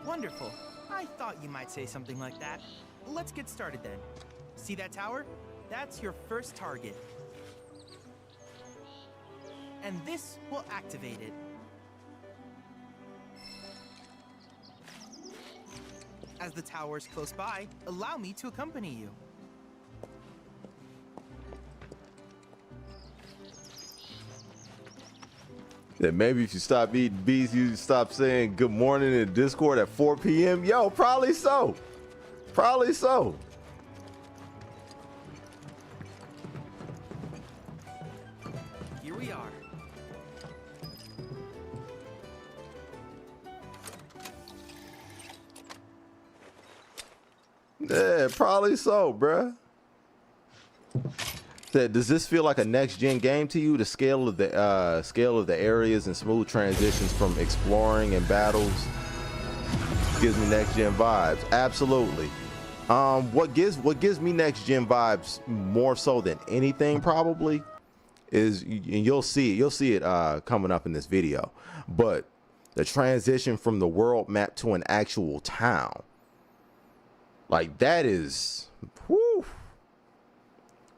Wonderful. I thought you might say something like that. Let's get started then. See that tower? That's your first target. And this will activate it. As the tower's close by, allow me to accompany you. That maybe if you stop eating beets, you stop saying good morning in Discord at 4 p.m. Yo, probably so. Probably so. Here we are. Yeah, probably so, bruh. Does this feel like a next-gen game to you? The scale of the areas and smooth transitions from exploring and battles gives me next-gen vibes. Absolutely. What gives me next-gen vibes more so than anything probably is, and you'll see it coming up in this video, but the transition from the world map to an actual town. Like that is, whew.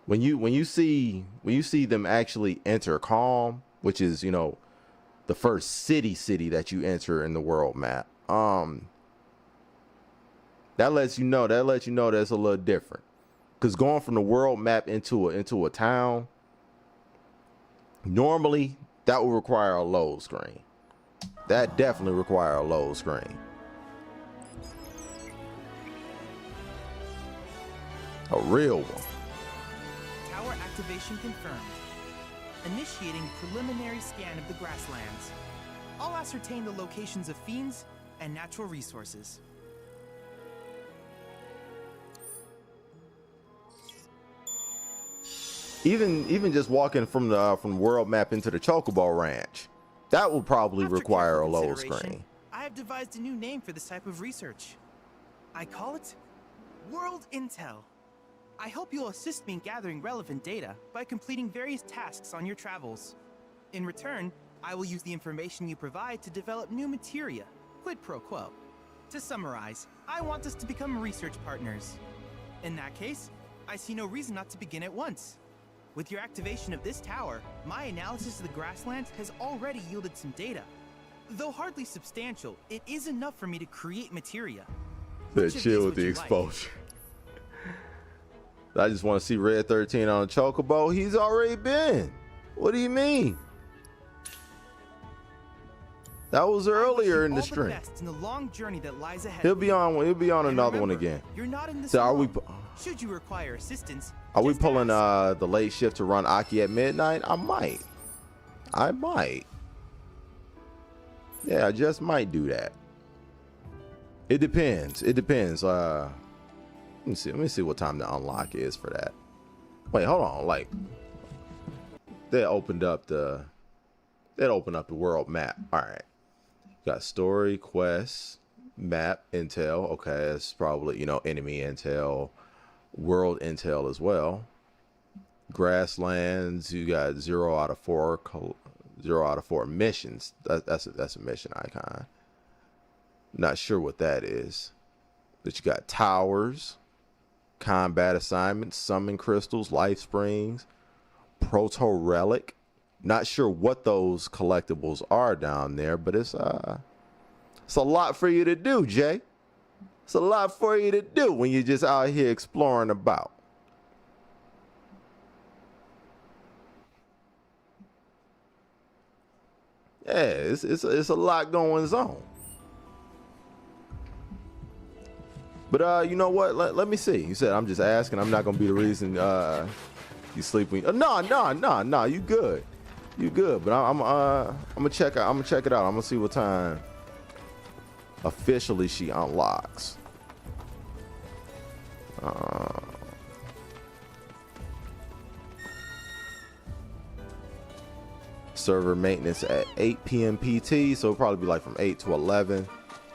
When you see them actually enter Calm, which is, you know, the first city that you enter in the world map, that lets you know that's a little different. Because going from the world map into a town, normally that would require a load screen. That definitely require a load screen. A real one. Tower activation confirmed. Initiating preliminary scan of the grasslands. I'll ascertain the locations of fiends and natural resources. Even just walking from the world map into the Chocobo Ranch, that will probably require a load screen. I have devised a new name for this type of research. I call it World Intel. I hope you'll assist me in gathering relevant data by completing various tasks on your travels. In return, I will use the information you provide to develop new materia, quid pro quo. To summarize, I want us to become research partners. In that case, I see no reason not to begin at once. With your activation of this tower, my analysis of the grasslands has already yielded some data. Though hardly substantial, it is enough for me to create materia. Chill with the exposure. I just want to see Red 13 on Chocobo. He's already been. What do you mean? That was earlier in the all the stream. best in the long journey that lies ahead. He'll be on And another one remember, again. You're not in this So are we alone. Should you require assistance, are we pulling the late shift to run Aki at midnight? I might. Yeah, I just might do that. It depends. Let me see what time the unlock is for that. Wait, hold on. Like, they opened up the world map. All right, got story, quests, map, intel. Okay, it's probably, you know, enemy intel, world intel as well. Grasslands, you got 0 out of 4 missions. That's a mission icon. Not sure what that is, but you got towers, combat assignments, summon crystals, life springs, proto relic. Not sure what those collectibles are down there, but it's a lot for you to do, Jay. It's a lot for you to do when you're just out here exploring about. Yeah, it's a lot going on. But you know what? Let me see. You said I'm just asking. I'm not gonna be the reason you sleep when. No. You good? You good? But I'm gonna check it out. I'm gonna see what time officially she unlocks. Server maintenance at 8 p.m. PT, so it'll probably be like from 8 to 11.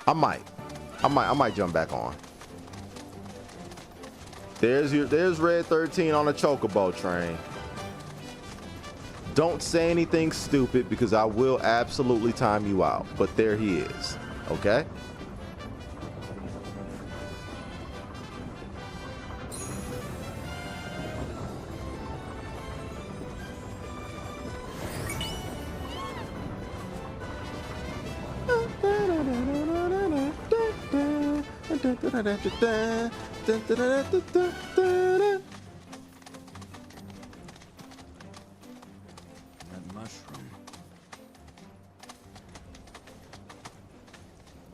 I might jump back on. There's Red 13 on the Chocobo train. Don't say anything stupid because I will absolutely time you out. But there he is. Okay?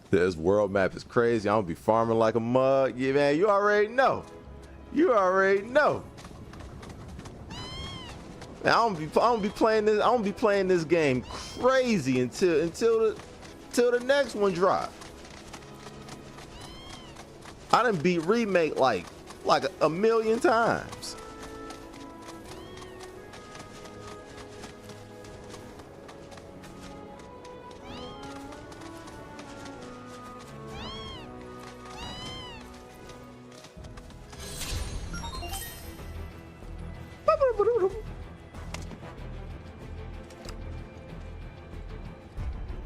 This world map is crazy. I'm gonna be farming like a mug. Yeah, man, you already know. You already know. Man, I'm gonna be playing this. I'm gonna be playing this game crazy until the next one drop. I done beat remake like a million times.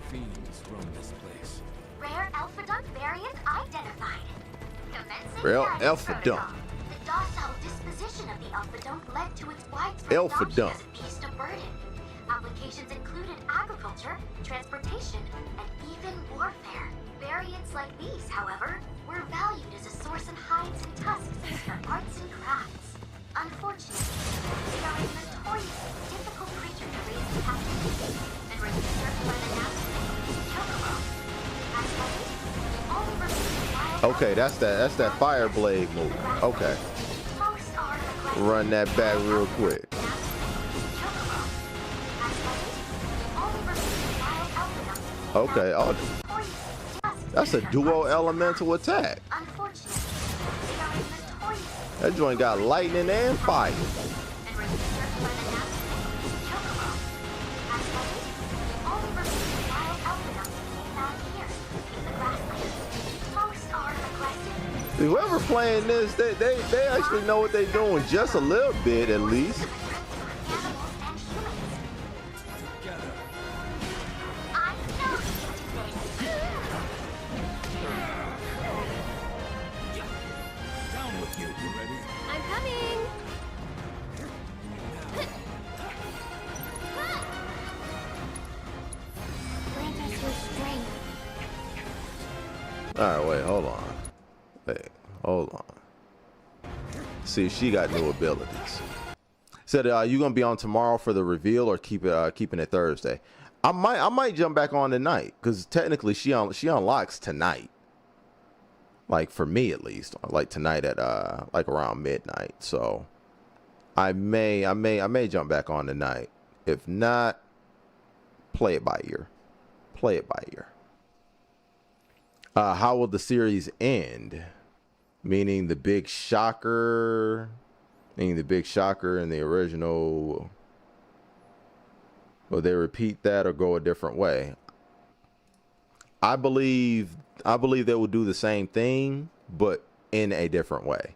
Fiends roam this place. Rare alpha dunk variant identified. Real alpha dunk. The docile disposition of the alpha dunk led to its widespread Alpha adoption dunk. as a beast of burden. Applications included agriculture, transportation, and even warfare. Variants like these, however, were valued as a source of hides and tusks for arts and crafts. Unfortunately, they are a notoriously difficult creature to raise in captivity, and were disturbed by the nasty chocobo. As such, the only remaining wild Okay, that's that fire blade move. Okay. Run that back real quick. Okay, oh, that's a duo elemental attack. That joint got lightning and fire. Whoever playing this, they actually know what they're doing just a little bit at least. Down with you. You ready? I'm coming. Grant us your strength. All right, wait, hold on. Wait, hold on. See if she got new abilities. Said, you gonna be on tomorrow for the reveal or keeping it Thursday? I might jump back on tonight because technically she unlocks tonight. Like for me at least, like tonight at like around midnight. So I may jump back on tonight. If not, play it by ear. Play it by ear. How will the series end? Meaning the big shocker. Meaning the big shocker in the original. Will they repeat that or go a different way? I believe they will do the same thing, but in a different way.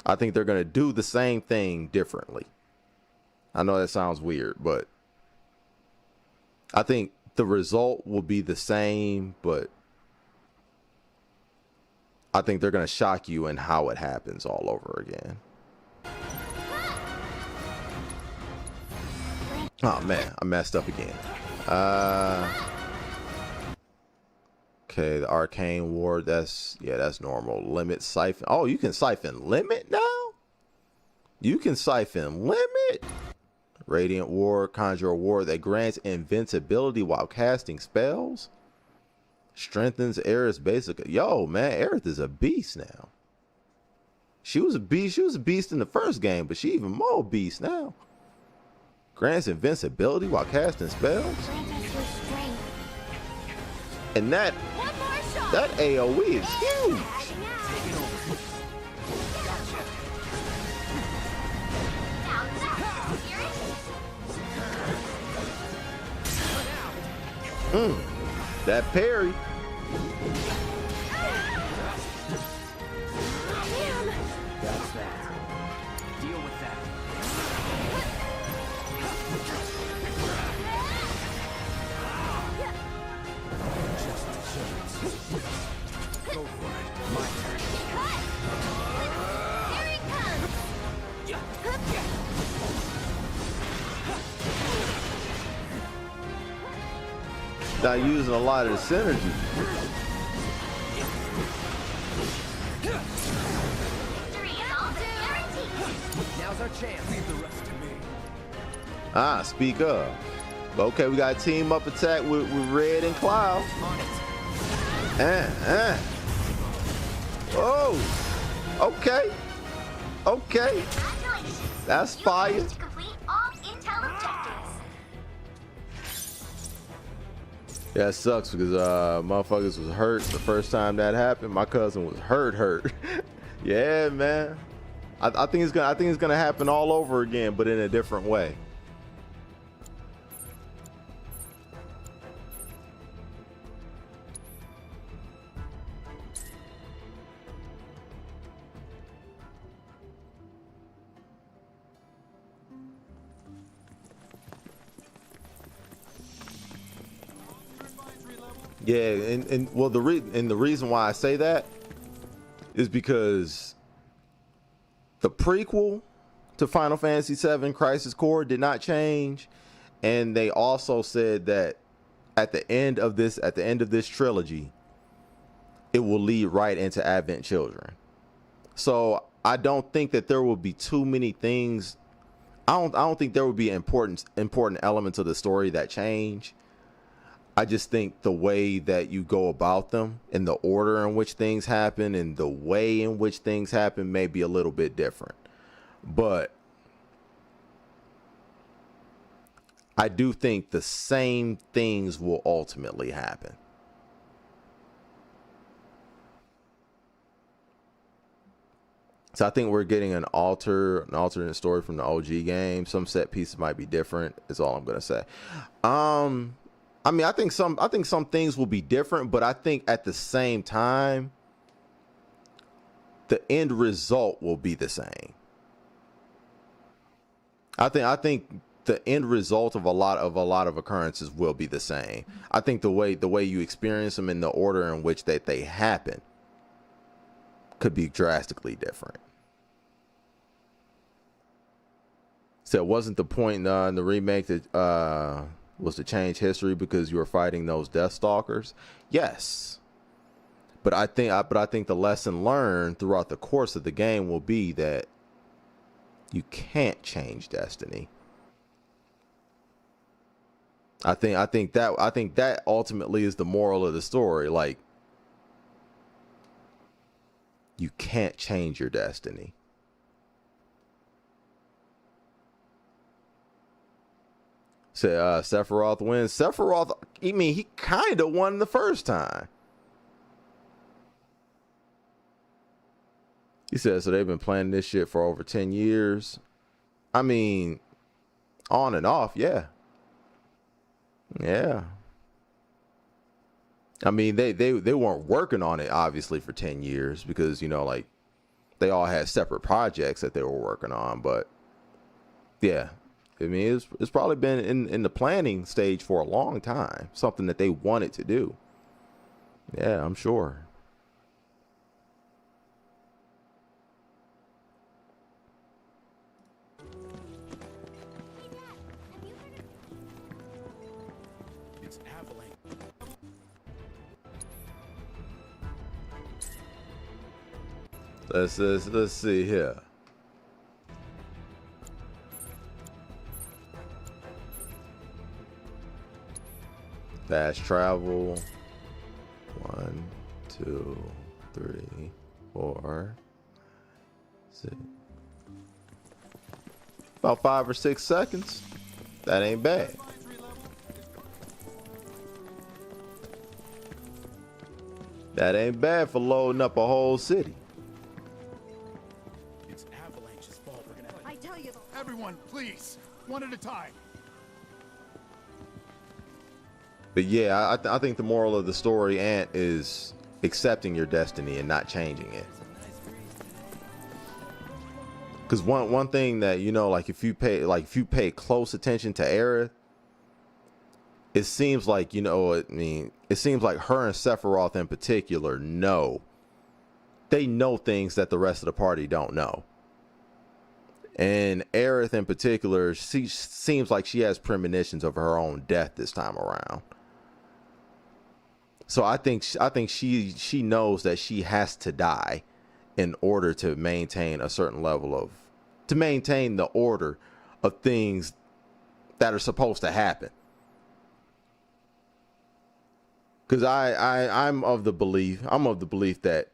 I think they're going to do the same thing differently. I know that sounds weird, but I think the result will be the same, but I think they're going to shock you in how it happens all over again. Oh man, I messed up again. Okay, the arcane ward, that's normal. Limit siphon. Oh, you can siphon limit now? You can siphon limit? Radiant ward, conjure a ward that grants invincibility while casting spells. Strengthens Aerith's basic. Yo, man, Aerith is a beast now. She was a beast in the first game, but she even more beast now. Grants invincibility while casting spells. And that AoE is huge. That parry. That's that. Deal with that. Go for it. My turn. Here he comes. Not using a lot of the synergy. Now's our chance. Leave the rest to me. Ah, speak up. Okay, we got a team up attack with Red and Cloud. Oh, okay. Okay. That's fire. Yeah, it sucks because motherfuckers was hurt the first time that happened. My cousin was hurt. Yeah, man. I think it's gonna happen all over again, but in a different way. Yeah, and well, the reason why I say that is because the prequel to Final Fantasy VII Crisis Core did not change, and they also said that at the end of this trilogy, it will lead right into Advent Children. So I don't think that there will be too many things. I don't think there will be important elements of the story that change. I just think the way that you go about them and the order in which things happen and the way in which things happen may be a little bit different. But I do think the same things will ultimately happen. So I think we're getting an alternate story from the OG game. Some set pieces might be different, is all I'm gonna say. I mean, I think some things will be different, but I think at the same time, the end result will be the same. I think the end result of a lot of occurrences will be the same. I think the way you experience them in the order in which they happen could be drastically different. So it wasn't the point in the remake that was to change history because you were fighting those Deathstalkers. Yes, but I think the lesson learned throughout the course of the game will be that you can't change destiny. I think that ultimately is the moral of the story. Like, you can't change your destiny. So Sephiroth wins. Sephiroth, I mean, he kind of won the first time. He said, so they've been planning this shit for over 10 years. I mean, on and off, yeah. Yeah. I mean, they weren't working on it, obviously, for 10 years because, you know, like, they all had separate projects that they were working on. But, yeah. I mean, it's probably been in the planning stage for a long time. Something that they wanted to do. Yeah, I'm sure. Let's see here. Fast travel. 1, 2, 3, 4, 6. About 5 or 6 seconds. That ain't bad. That ain't bad for loading up a whole city. It's Avalanche's fault. We're gonna. I tell you. Everyone, please, one at a time. But yeah, I think the moral of the story, Ant, is accepting your destiny and not changing it. Because one thing that, you know, like if you pay close attention to Aerith, it seems like, you know, I mean, it seems like her and Sephiroth in particular they know things that the rest of the party don't know. And Aerith in particular, she seems like she has premonitions of her own death this time around. So I think she knows that she has to die in order to maintain a certain level to maintain the order of things that are supposed to happen. Because I'm of the belief that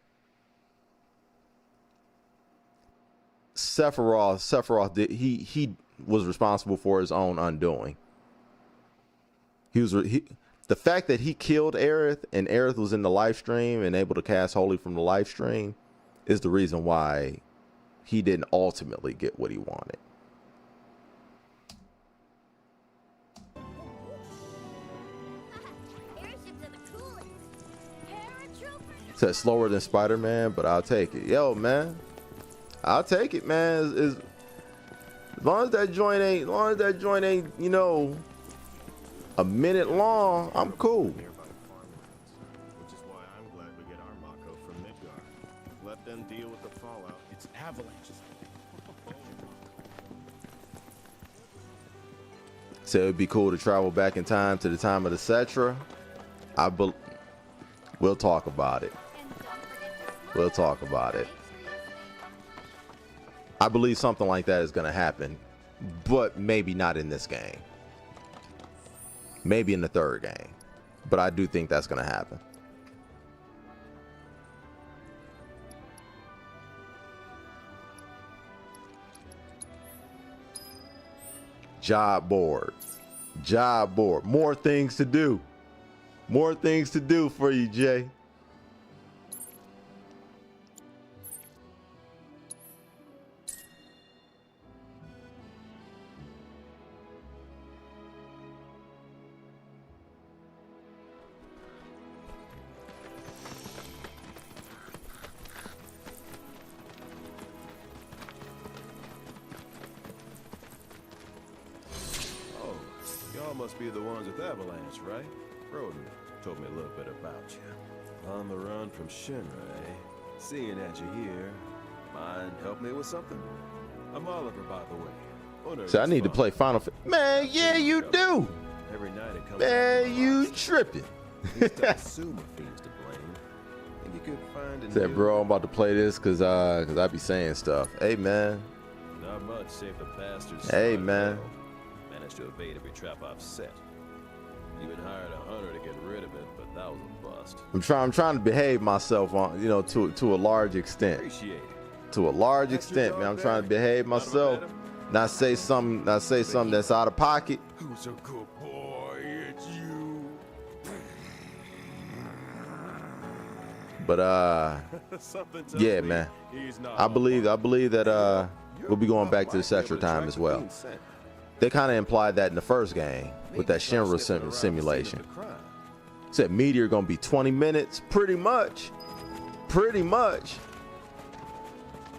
Sephiroth he was responsible for his own undoing. The fact that he killed Aerith and Aerith was in the live stream and able to cast Holy from the live stream is the reason why he didn't ultimately get what he wanted. Said slower than Spider-Man, but I'll take it. Yo, man, I'll take it, man. As long as that joint ain't, you know, a minute long, I'm cool. Which is why I'm glad we get our Mako from Midgar. Let them deal with the fallout. It's Avalanche's fault. So it'd be cool to travel back in time to the time of the Cetra. We'll talk about it. We'll talk about it. I believe something like that is going to happen, but maybe not in this game. Maybe in the third game, but I do think that's going to happen. Job board. Job board. More things to do. More things to do for you, Jay. Must be the ones with Avalanche, right? Roden told me a little bit about you. On the run from Shinra, eh? Seeing that you're here, mind help me with something? I'm Oliver, by the way. So I need to play Final Fantasy. Man, yeah, you do. Every night it comes. Man, you tripping. Said, bro, I'm about to play this because I be saying stuff. Hey, man. Not much, save the bastards. Hey, man. Managed to evade every trap I've set. Even hired a hunter to get rid of it, but that was a bust. I'm trying to behave myself on, you know, to a large extent. Appreciate it. To a large extent, man. I'm trying to behave myself. Not say something that's out of pocket. Who's a good boy? It's you. But yeah, man. I believe that we'll be going back to the Cetra time as well. They kind of implied that in the first game with that Shinra simulation. Said Meteor gonna be 20 minutes, pretty much.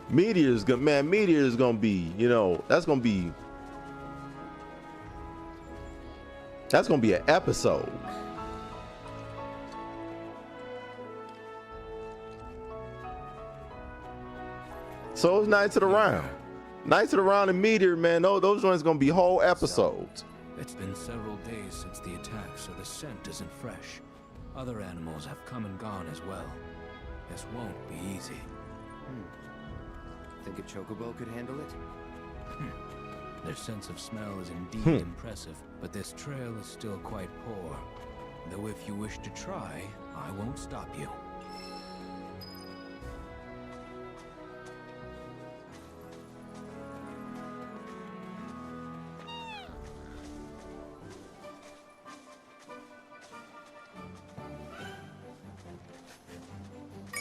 Meteor's gonna be, you know, that's gonna be an episode. So it's Knights of the Round. Knights of the Round and Meteor, man, those ones gonna be whole episodes. It's been several days since the attack, so the scent isn't fresh. Other animals have come and gone as well. This won't be easy. Think a chocobo could handle it? Their sense of smell is indeed impressive, but this trail is still quite poor. Though if you wish to try, I won't stop you.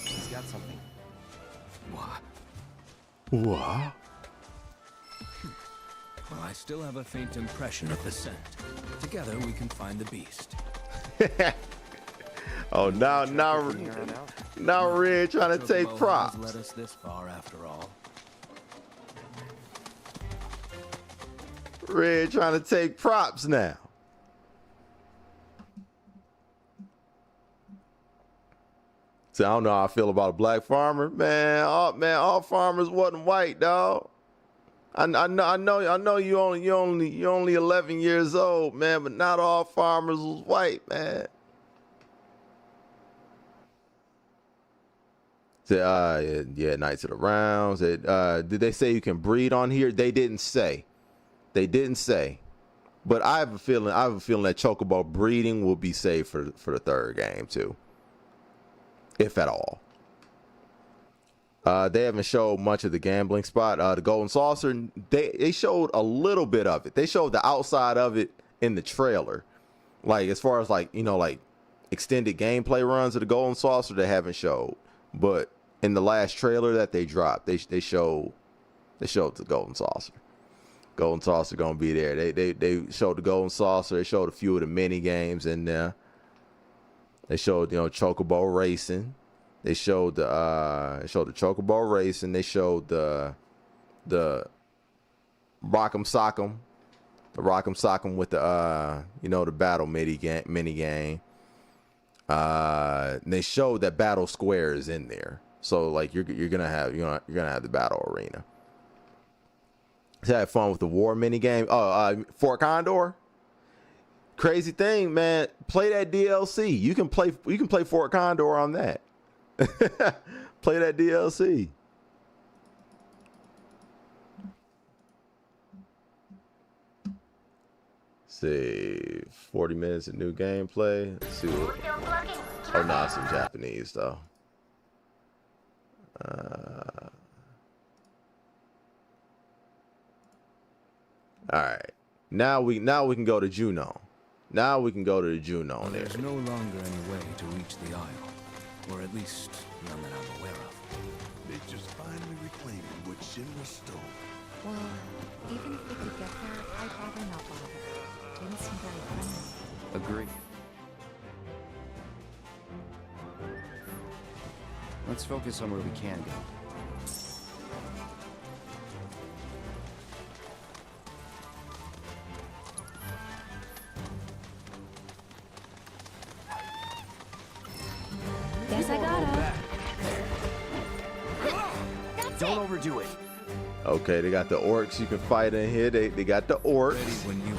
He's got something. What? What? Well, I still have a faint impression of the scent. Together we can find the beast. Oh, now Red trying to take props. Led us this far after all. Red trying to take props now. See, I don't know how I feel about a black farmer, man. All farmers wasn't white, dog. I know you only 11 years old, man, but not all farmers was white, man. Say, yeah, Knights of the Rounds. Did they say you can breed on here? They didn't say. But I have a feeling that Chocobo breeding will be saved for the third game too, if at all. They haven't showed much of the gambling spot. The Golden Saucer, they showed a little bit of it. They showed the outside of it in the trailer. Like, as far as like extended gameplay runs of the Golden Saucer, they haven't showed. But in the last trailer that they dropped, they showed the Golden Saucer. Golden Saucer gonna be there. They showed the Golden Saucer. They showed a few of the mini games in there. They showed Chocobo Racing. They showed the Chocobo Racing. They showed the Rock'em Sock'em with the the battle mini game. They showed that Battle Square is in there. So like you're gonna have the battle arena. So I had fun with the war mini game. Fort Condor. Crazy thing, man. Play that DLC. You can play Fort Condor on that. Play that DLC. See, 40 minutes of new gameplay. Let's see what. Oh no, it's in Japanese though. All right. Now we can go to Juno. Now we can go to the Juno there. There's no longer any way to reach the Isle. Or at least none that I'm aware of. They just finally reclaiming what Shinra stole. Well, even if we could get there, I'd rather not bother. Didn't seem very friendly. Agree. Let's focus on where we can go. Guess I gotta. Don't overdo it. Okay, they got the orcs you can fight in here. They got the orcs. Ready when you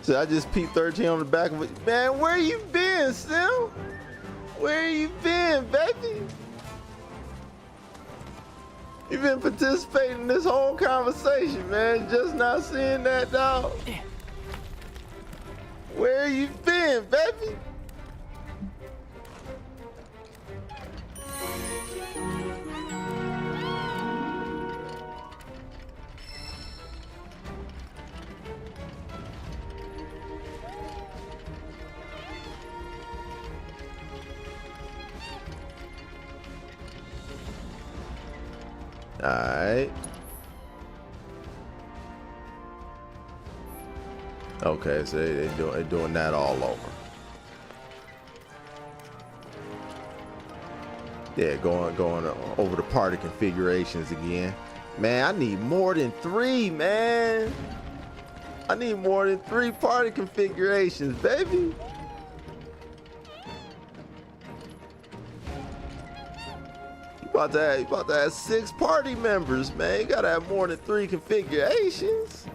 So I just peeped 13 on the back of it. Man, where you been, Sim? Where you been, baby? You been participating in this whole conversation, man. Just not seeing that, dog. Where you been, baby? All right. Okay, so they're doing that all over. Yeah, going over the party configurations again. Man, I need more than 3, man. I need more than 3 party configurations, baby. You about to have 6 party members, man. You gotta have more than 3 configurations.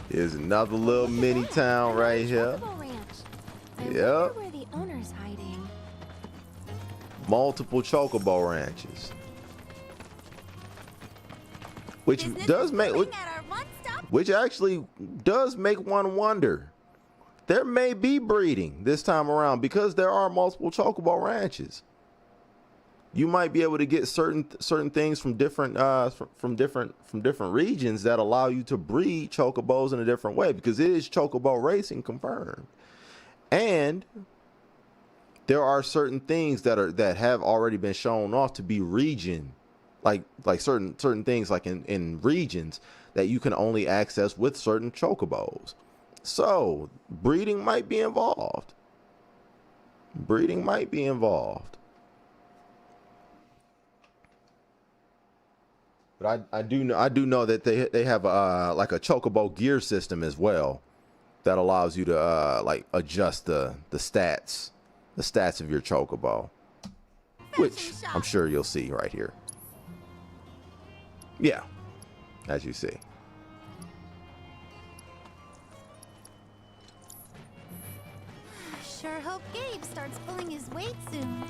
Here's another little mini town right here. Yep. Where the owner's hiding. Multiple chocobo ranches. Which does make, which actually does make one wonder. There may be breeding this time around because there are multiple chocobo ranches. You might be able to get certain things from different regions that allow you to breed chocobos in a different way, because it is chocobo racing confirmed. And there are certain things that have already been shown off to be region, like certain things like in regions that you can only access with certain chocobos. So breeding might be involved. Breeding might be involved. But I do know that they have like a chocobo gear system as well that allows you to like adjust the stats of your chocobo, which I'm sure you'll see right here. Yeah, as you see. Sure hope Gabe starts pulling his weight soon.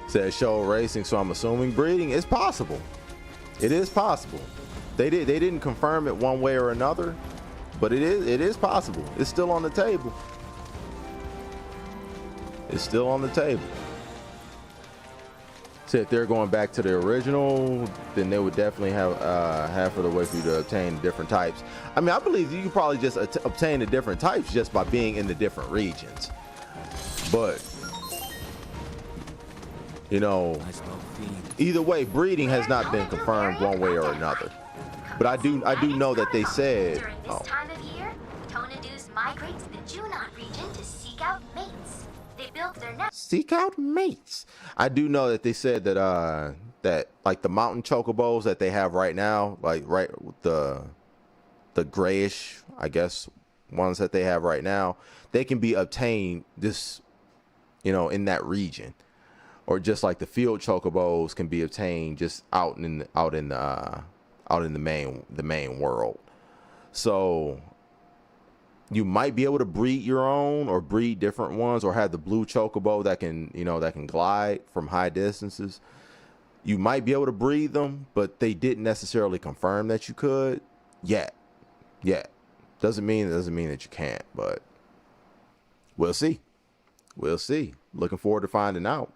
Says show racing, so I'm assuming breeding is possible. It is possible. They didn't confirm it one way or another, but it is possible. It's still on the table. It's still on the table. So if they're going back to the original, then they would definitely have half of the way for you to obtain different types. I mean, I believe you can probably just obtain the different types just by being in the different regions. But you know, either way, breeding has not been confirmed one way or another. But I do know that they said. During this time of year, Tonadus migrate to the Junon region to seek out mates. They built their nest. Seek out mates. I do know that they said that that like the mountain chocobos that they have right now, like right with the grayish, I guess, ones that they have right now, they can be obtained just, you know, in that region. Or just like the field chocobos can be obtained just out in the main world. So you might be able to breed your own or breed different ones, or have the blue chocobo that can glide from high distances. You might be able to breed them, but they didn't necessarily confirm that you could yet. Doesn't mean that you can't, but we'll see. Looking forward to finding out.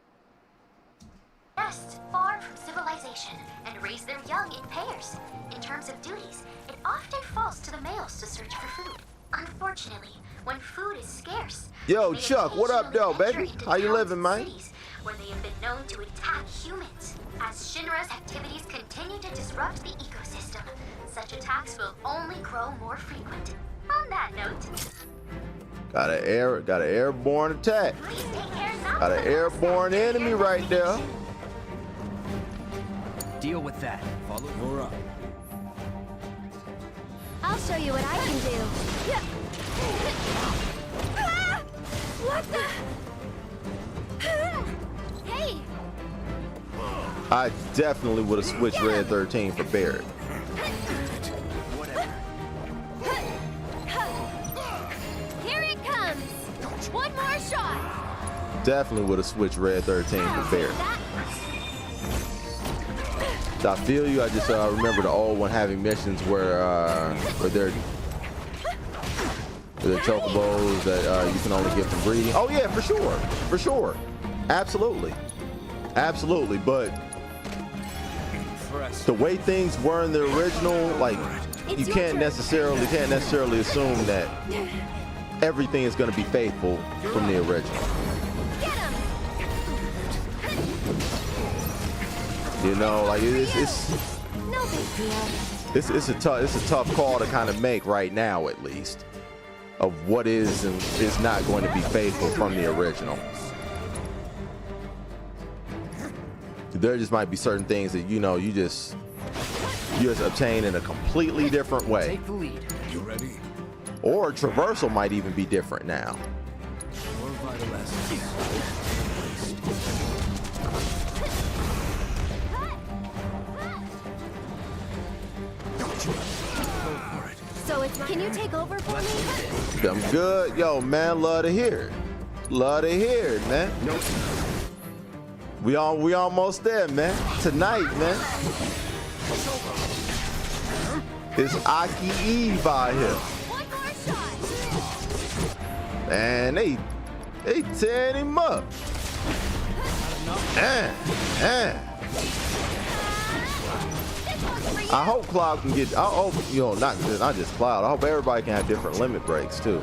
Nests far from civilization and raise their young in pairs. In terms of duties, it often falls to the males to search for food. Unfortunately, when food is scarce. Yo, They Chuck, what up, though, occasionally baby? venture into How you towns living, and man? cities where they have been known to attack humans. As Shinra's activities continue to disrupt the ecosystem, such attacks will only grow more frequent. On that note, Got an airborne attack. please take care not Got to an airborne enemy right there. Deal with that. Follow her up. I'll show you what I can do. Ah! What the? Hey! I definitely would have switched Red 13 for Barret. Here it comes! One more shot! Definitely would have switched Red 13 for Barret. I feel you. I just remember the old one having missions where they're chocobos that you can only get from breeding. Oh yeah, for sure, absolutely. But the way things were in the original, like you can't necessarily assume that everything is going to be faithful from the original. You know, like it's No big deal. it's a tough call to kind of make right now, at least, of what is and is not going to be faithful from the original. There just might be certain things that you just obtain in a completely different way. Take the lead. You ready? Or traversal might even be different now. More vital essence. So can you take over for me? I'm good. Yo, man, love to hear it. Love to hear it, man. We almost there, man. Tonight, man. It's A.K.I out here. And they tearing him up. I hope Cloud can get. I hope not just Cloud. I hope everybody can have different limit breaks too.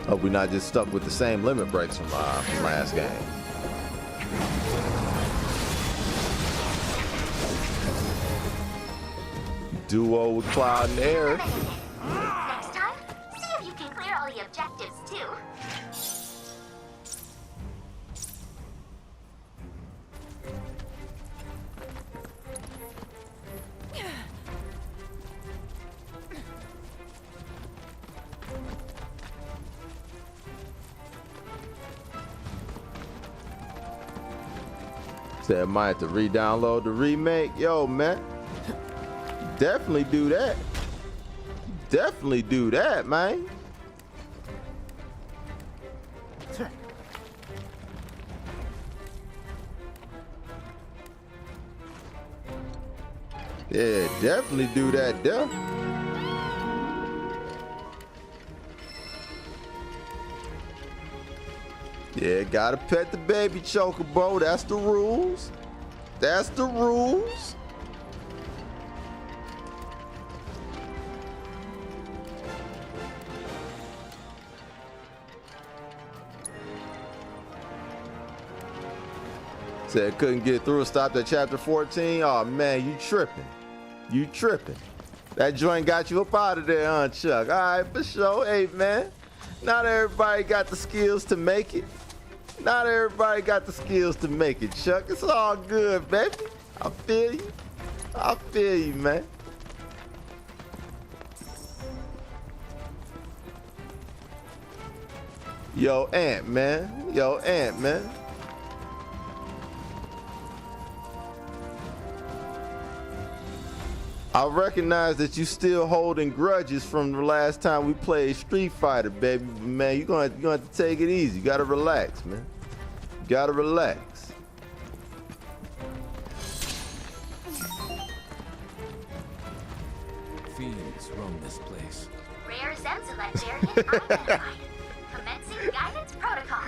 Hope we're not just stuck with the same limit breaks from last game. Duo with Cloud and Air. next time, see if you can clear all the objectives too. Said I might have to re-download the remake. Yo, man. Definitely do that. Definitely do that, man. Yeah, definitely do that, duh. Yeah, gotta pet the baby chocobo. That's the rules. That's the rules. Said couldn't get through. Stopped at chapter 14. Oh man, you tripping. You tripping. That joint got you up out of there, huh, Chuck? All right, for sure. Hey, man. Not everybody got the skills to make it. Not everybody got the skills to make it, Chuck. It's all good, baby. I feel you. I feel you, man. Yo, Ant, man. Yo, Ant, man. I recognize that you still holding grudges from the last time we played Street Fighter, baby. Man, you're gonna have to take it easy. You gotta relax, man. You gotta relax. Fiends roam this place. Rare Zemzalet variant identified. Commencing guidance protocol.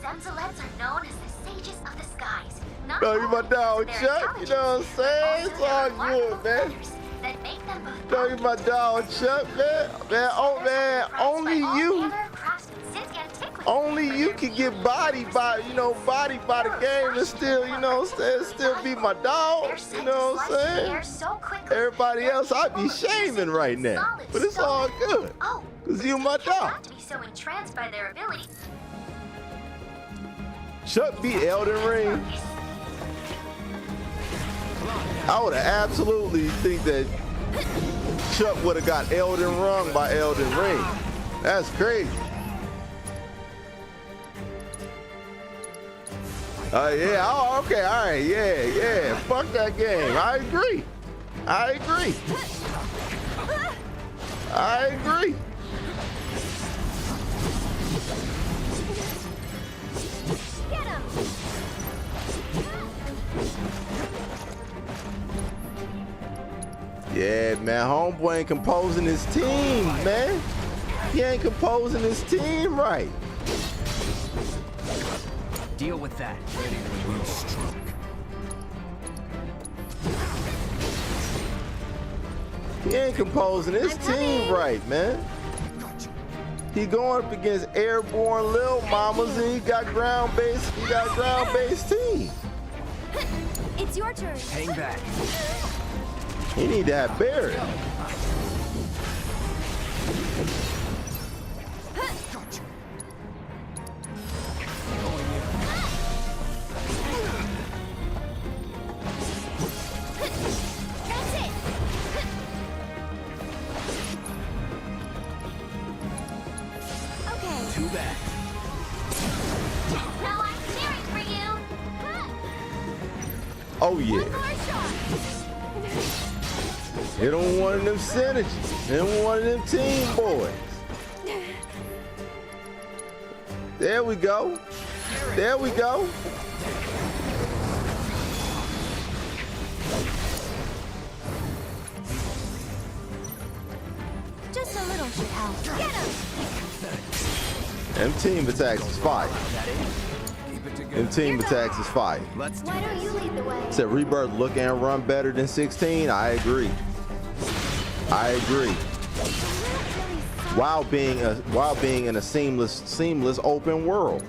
Zemzalets are known as the sages of the skies, Not No, you my only dog, because of their Chuck. You know what I'm saying? It's all good, man. that make them both No, you my dog, Chuck, man. Man, oh man, only you. Only you can get bodied by, bodied by the game and still, you know what I'm saying, still be my dog. You know what I'm saying? Everybody else, I'd be shaming right now. But it's all good. Cause you my dog. Not to be so entranced by their ability. Chuck beat Elden Ring. I would have absolutely think that Chuck would have got Elden Rung by Elden Ring. That's crazy. Yeah, oh, okay, all right, yeah. Fuck that game. I agree. Get him! Yeah, man, homeboy ain't composing his team, man. He ain't composing his team right. Deal with that. He ain't composing his team right, man. He going up against airborne Lil Mamas and he got ground-based team. It's your turn. Hang back. He need to have Barry. Too bad. Now I'm cheering for you. Oh yeah. Hit on one of them synergies. Hit on one of them team boys. There we go. There we go. Just a little should help. Get him! Them team attacks is fire. Them team attacks is fire. Why don't you lead the way? Said Rebirth look and run better than 16. I agree. While being in a seamless open world.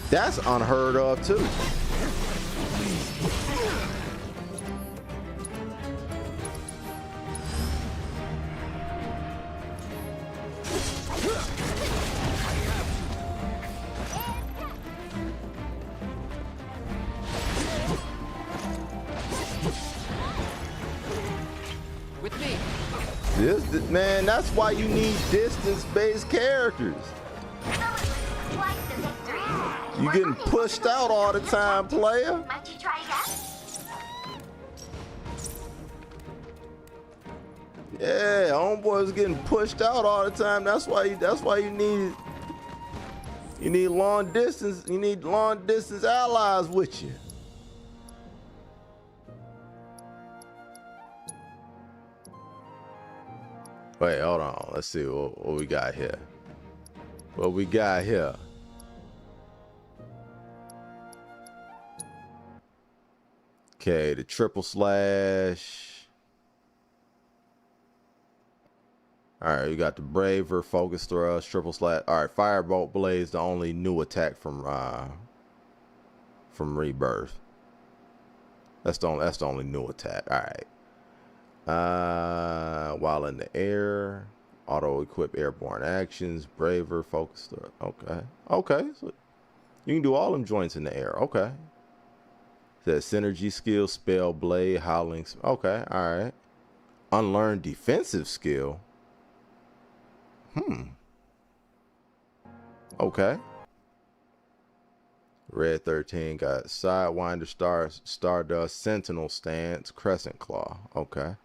That's unheard of too. Man, that's why you need distance-based characters. You getting pushed out all the time, player. Might you try again? Yeah, homeboy's getting pushed out all the time. That's why you need long distance. You need long distance allies with you. Wait, hold on. Let's see what we got here. What we got here. Okay, the triple slash. All right, you got the braver, focus thrust, triple slash. All right, firebolt blaze, the only new attack from Rebirth. That's the only new attack. All right. While in the air, auto equip airborne actions, braver, focus thrust. Okay, so you can do all them joints in the air. Okay. Says synergy skill, spell blade, howling. Okay, all right. Unlearned defensive skill. Okay. Red 13 got sidewinder, stardust, sentinel stance, crescent claw. Okay.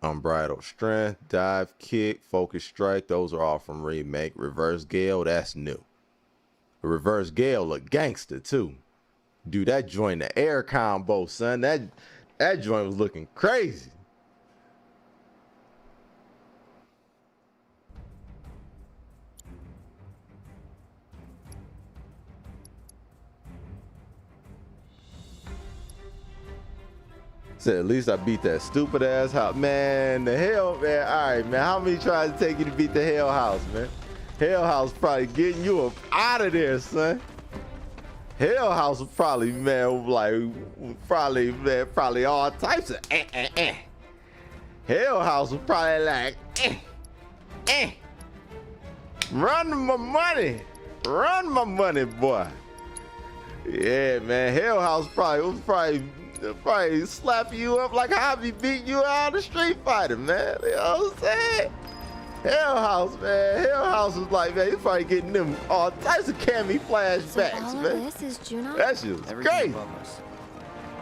Unbridled strength, dive kick, focus strike. Those are all from remake. Reverse gale, that's new. The reverse gale look gangster too. Dude, that joint, the air combo, son. That joint was looking crazy. Said at least I beat that stupid ass house. Man, the hell, man. All right, man. How many tries to take you to beat the Hell House, man? Hell House probably getting you up out of there, son. Hell House was probably, man, like, probably all types of Hell House was probably like, run my money. Run my money, boy. Yeah, man. Hell House probably slap you up like how I be beating you out of Street Fighter, man. You know what I'm saying? Hell House, man. Hell House was like, man, he's probably getting them all types of Cammy flashbacks, So all man. of this is Junon? That shit was Everything crazy. above us.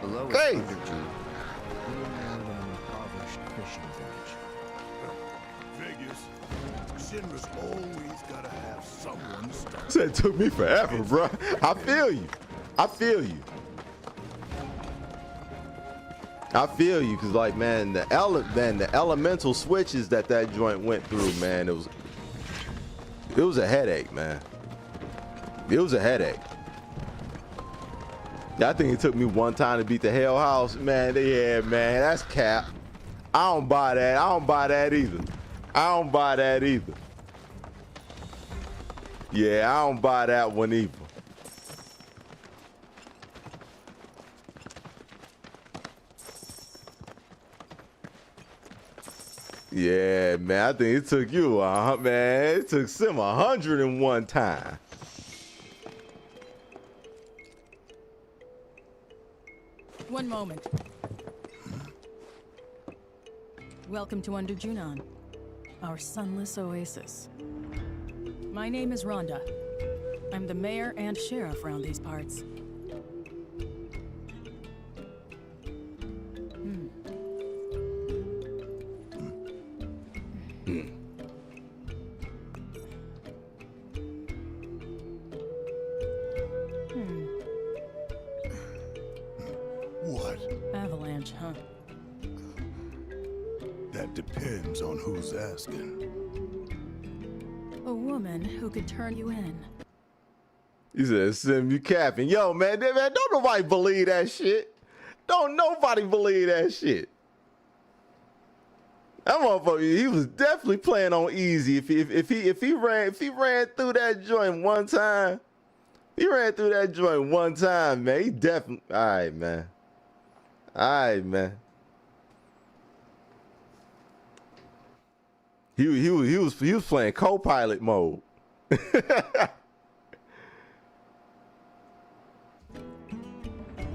Below is Crazy. Underground. Figures. Shinra's always gotta have someone stuck. Said it took me forever, bro. I feel you. I feel you. I feel you, cause like, man, the elemental switches that joint went through, man, it was a headache, man. It was a headache. I think it took me one time to beat the Hell House, man. Yeah, man, that's cap. I don't buy that. I don't buy that either. I don't buy that either. Yeah, I don't buy that one either. Yeah, man, I think it took you, man, it took Sim 101 time. One moment. Welcome to Under Junon, our sunless oasis. My name is Rhonda. I'm the mayor and sheriff around these parts. What? Avalanche, huh? That depends on who's asking. A woman who could turn you in. He said, Sim, you capping. Yo, man, don't nobody believe that shit. Don't nobody believe that shit. That motherfucker, he was definitely playing on easy. If he ran through that joint one time, man. He definitely. All right, man. All right, man. He was playing co-pilot mode.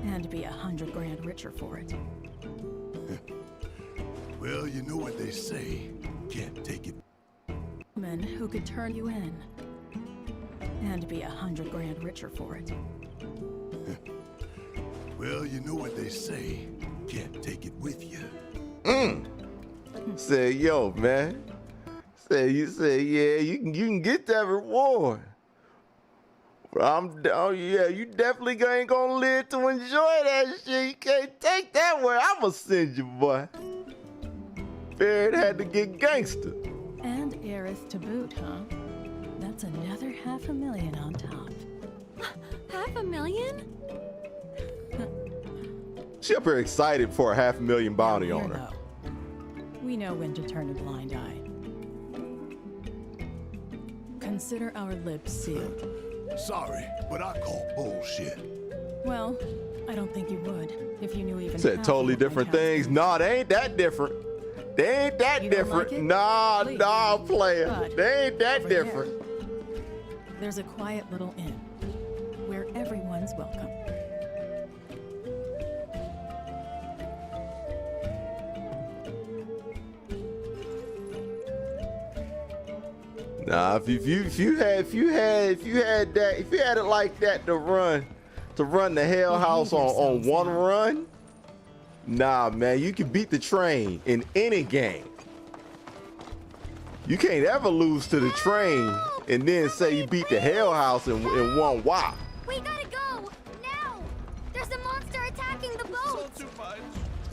And be 100 grand richer for it. Well, you know what they say. Can't take it. Woman who could turn you in. And be 100 grand richer for it. Well, you know what they say. Can't take it with you. Say, yo, man. Yeah, you can get that reward. But you definitely ain't gonna live to enjoy that shit. You can't take that where I'ma send you, boy. Barrett had to get gangster. And Aerith to boot, huh? That's another $500,000 on top. $500,000? She up here excited for a $500,000 bounty on her. We know when to turn a blind eye. Consider our lips sealed. Sorry, but I call bullshit. Well, I don't think you would if you knew even. Said totally different things. Nah, they ain't that different. They ain't that different. Nah, player. They ain't that different. There's a quiet little inn where everyone's welcome. Nah, if you had it like that to run the Hell House on one run, nah, man, you can beat the train in any game. You can't ever lose to the train and then say you beat the Hell House in one whop. We gotta go now. There's a monster attacking the boat.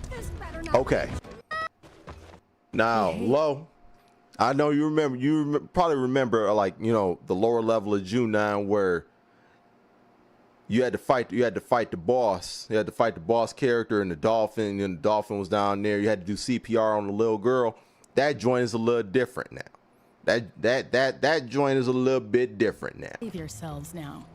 This better not. Okay. Now, Lo, I know you remember. Probably remember, like, you know, the lower level of Junon where you had to fight the boss. You had to fight the boss character and the dolphin, and the dolphin was down there. You had to do CPR on the little girl. That joint is a little different now. That joint is a little bit different now. Save yourselves now.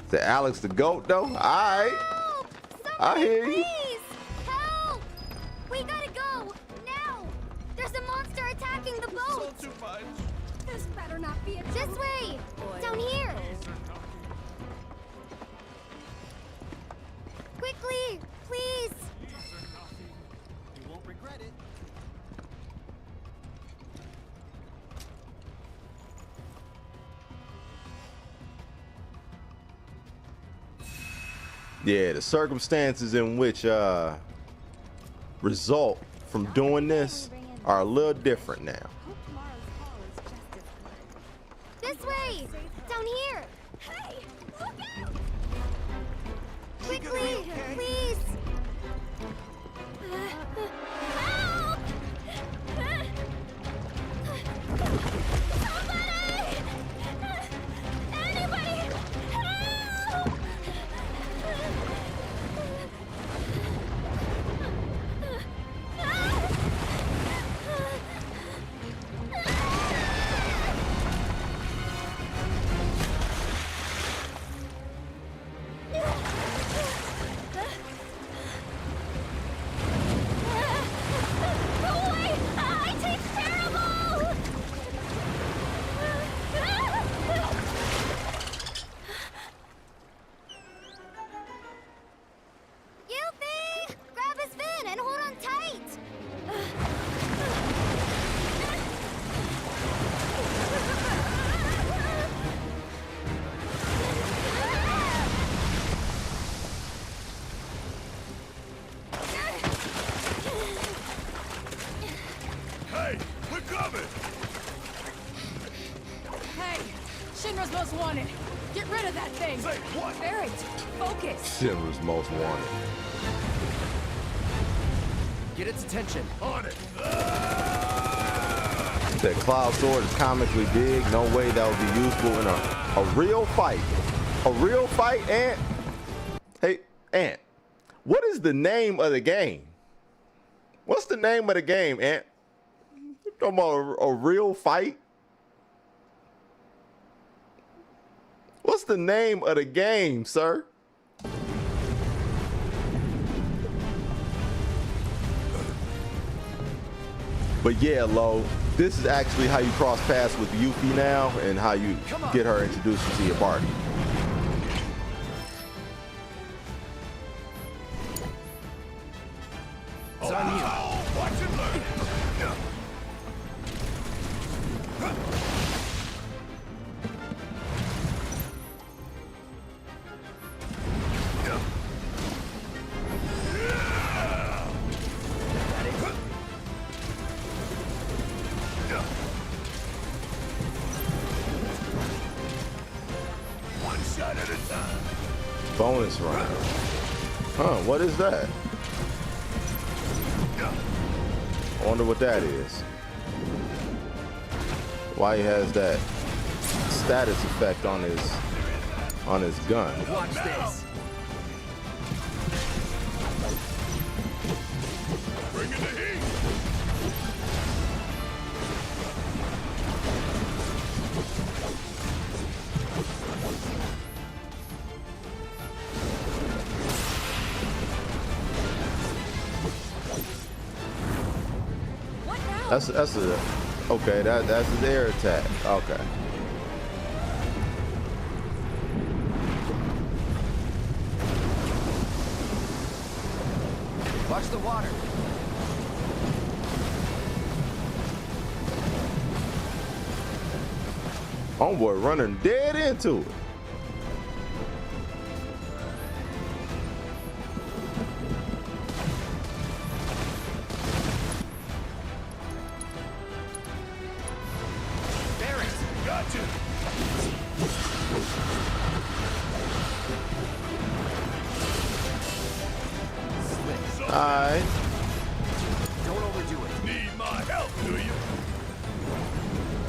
Is it Alex the goat though? All right, I hear you. Please, help! We gotta go now. There's a monster attacking the boat. Too much. This better not be it. This way, down here. Quickly, please. You won't regret it. Yeah, the circumstances in which result from doing this are a little different now. This way, down here. Hey, look out! Quickly, please. Help! Somebody! Anybody! Help! Hey, we're coming! Hey, Shinra's most wanted. Get rid of that thing. Say what? Barrett, focus. Shinra's most wanted. Get its attention. On it! That Cloud Sword is comically big. No way that would be useful in a real fight. A real fight, Ant. Hey, Ant. What is the name of the game? What's the name of the game, Ant? You talking about a real fight? What's the name of the game, sir? But yeah, Lo, this is actually how you cross paths with Yuffie now and how you get her introduced into your party. It's on you. Watch and learn! One shot at a time. Bonus round. Huh, what is that? I wonder what that is. Why he has that status effect on his gun. Watch this. Bring in the heat! That's a okay. That's his air attack. Okay. Watch the water. Homeboy running dead into it. Gotcha! Alright. Don't overdo it. Need my help, do you?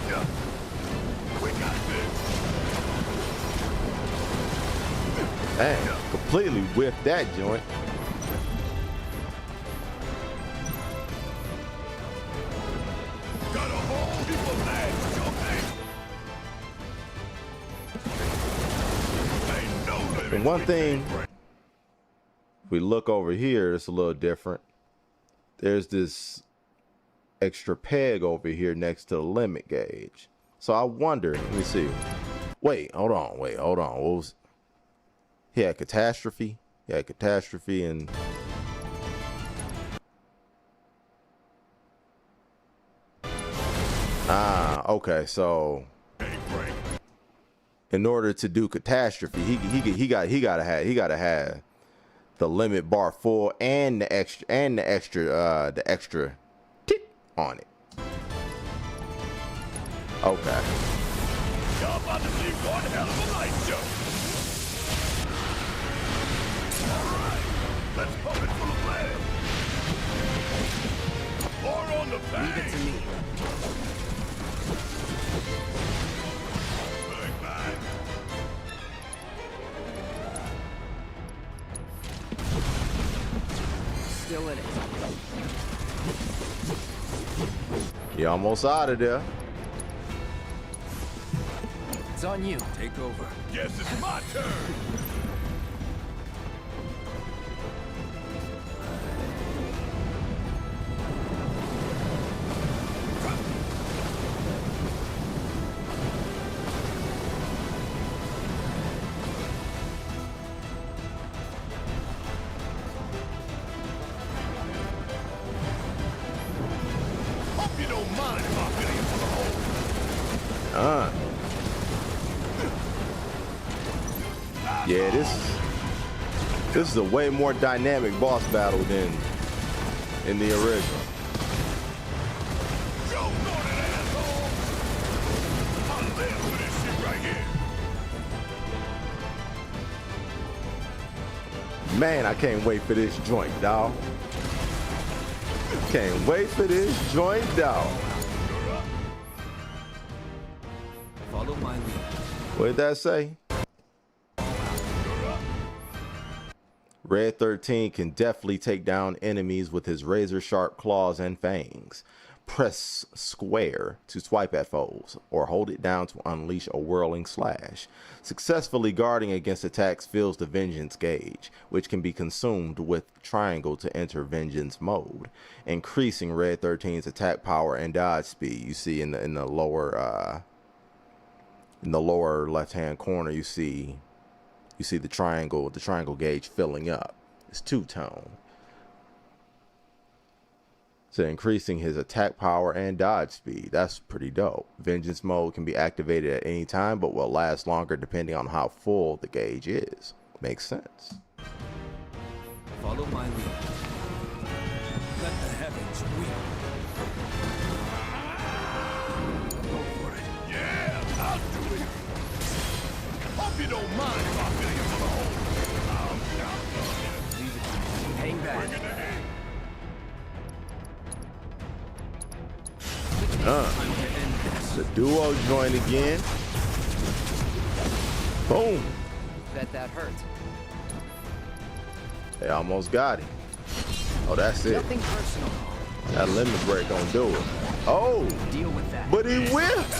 Yeah. Man, completely whiffed that joint. And one thing, if we look over here, it's a little different. There's this extra peg over here next to the limit gauge. So I wonder, let me see. Wait, hold on. What was, he had catastrophe. He had catastrophe and okay, so in order to do catastrophe, he gotta have the limit bar full and the extra tick on it. Okay. Y'all about to see one hell of a light show. All right, let's pump it full of lead. More on the bang. Leave it to me. Bang, bang. Still in it. You're almost out of there. It's on you. Take over. Guess it's my turn. Hope you don't mind if I fill you full of holes. Yeah, this is a way more dynamic boss battle than in the original. Yo, northern asshole! I live with this shit right here. Man, I can't wait for this joint, dawg. Can't wait for this joint, dawg. Follow my lead. What did that say? Red 13 can deftly take down enemies with his razor-sharp claws and fangs. Press square to swipe at foes, or hold it down to unleash a whirling slash. Successfully guarding against attacks fills the vengeance gauge, which can be consumed with triangle to enter vengeance mode, increasing Red 13's attack power and dodge speed. You see in the lower left-hand corner, you see the triangle gauge filling up. It's two-tone. So increasing his attack power and dodge speed. That's pretty dope. Vengeance mode can be activated at any time, but will last longer depending on how full the gauge is. Makes sense. Follow my lead. Let the heavens weep. Go for it. Yeah, I'll do it. Hope you don't mind if I fill you full of holes. Hang back. Bring it to him. The duo join again. Boom. Bet that hurt. They almost got him. Oh, that's it. Nothing personal. That limit break gonna do it. Oh, deal with that. But he whipped.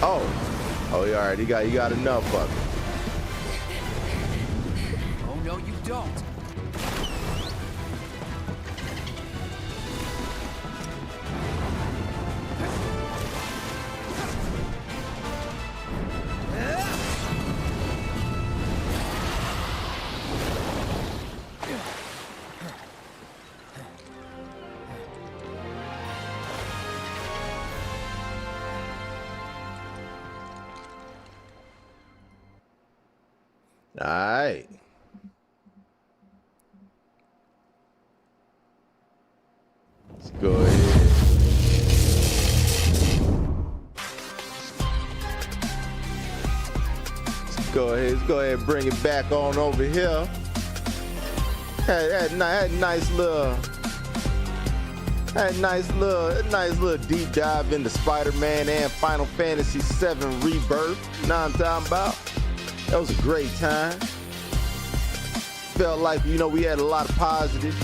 Oh, yeah, all right. He got enough of it. Oh no, you don't. All right. Let's go ahead. Let's go ahead and bring it back on over here. Had a nice little deep dive into Spider-Man and Final Fantasy VII Rebirth. You know what I'm talking about? That was a great time. felt like, you know, we had a lot of positive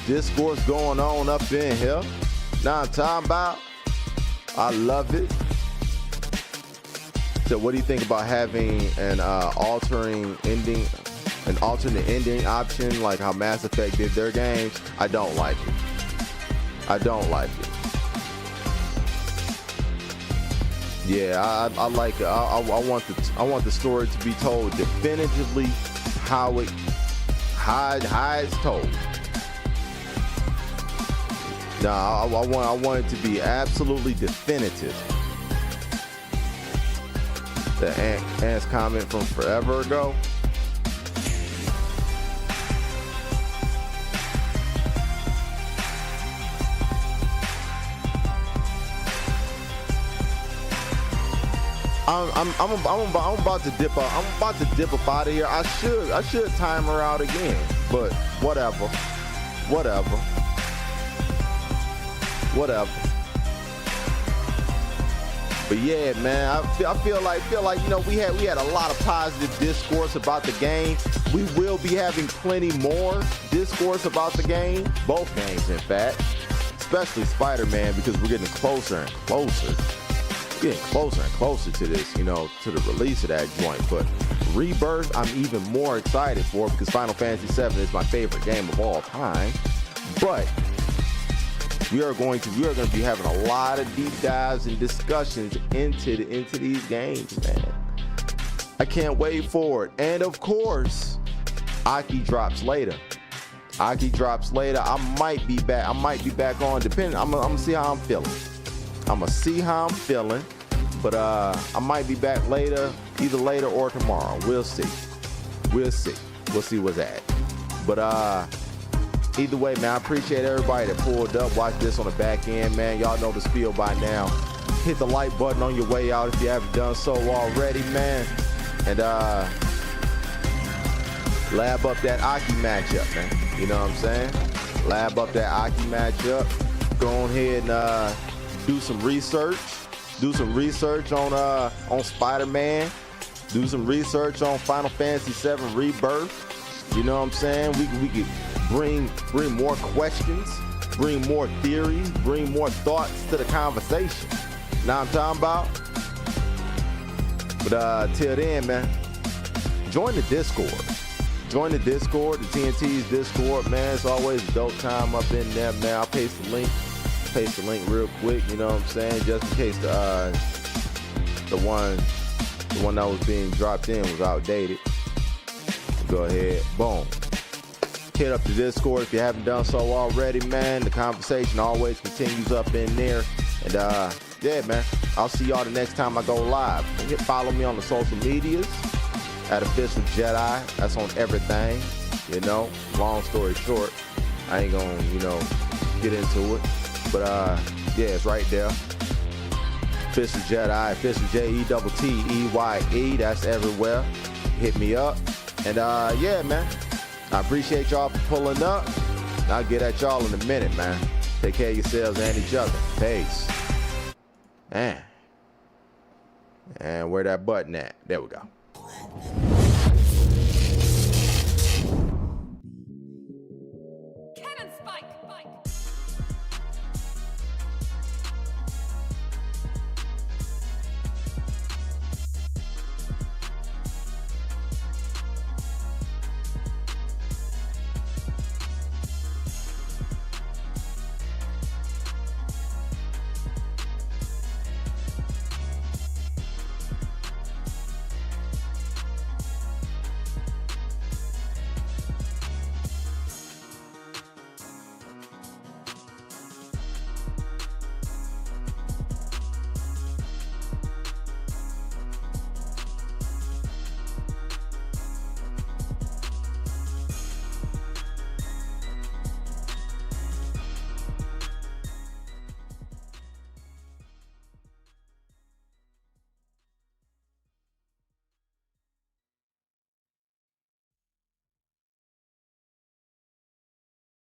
discourse going on up in here. Now I'm talking about, I love it. So what do you think about having an alternate ending option like how Mass Effect did their games? I don't like it. I don't like it. Yeah, I like it. I want the story to be told definitively how it's told. Nah, I want it to be absolutely definitive. The Ant's comment from forever ago. I'm about to dip up. I'm about to dip up out of here. I should time her out again, but whatever. But yeah, man, I feel like you know we had a lot of positive discourse about the game. We will be having plenty more discourse about the game, both games in fact, especially Spider-Man, because we're getting closer and closer. Getting closer and closer to this, you know, to the release of that joint. But Rebirth, I'm even more excited for because Final Fantasy VII is my favorite game of all time. But we are going to be having a lot of deep dives and discussions into these games, man. I can't wait for it. And of course, A.K.I drops later. A.K.I drops later. I might be back on, depending. I'm gonna see how I'm feeling. But I might be back later, either later or tomorrow. We'll see. We'll see what's at. But either way, man, I appreciate everybody that pulled up, watched this on the back end, man. Y'all know the spiel by now. Hit the like button on your way out if you haven't done so already, man. And lab up that A.K.I matchup, man. You know what I'm saying? Lab up that A.K.I matchup. Go ahead and do some research. Do some research on Spider-Man. Do some research on Final Fantasy VII Rebirth. You know what I'm saying? We could bring more questions, bring more theories, bring more thoughts to the conversation. Know what I'm talking about? But till then, man, join the Discord. Join the Discord, the TnT'z Discord, man. It's always a dope time up in there, man. I'll paste the link real quick, you know what I'm saying, just in case the one that was being dropped in was outdated. Go ahead, boom, hit up the Discord if you haven't done so already, man. The conversation always continues up in there. And yeah, man, I'll see y'all the next time I go live. Follow me on the social medias at FF7. That's on everything, you know. Long story short, I ain't gonna, you know, get into it. But yeah, it's right there. FF7, FF7JETTEYE. That's everywhere. Hit me up. And yeah, man, I appreciate y'all for pulling up. I'll get at y'all in a minute, man. Take care of yourselves and each other. Peace. And where that button at? There we go.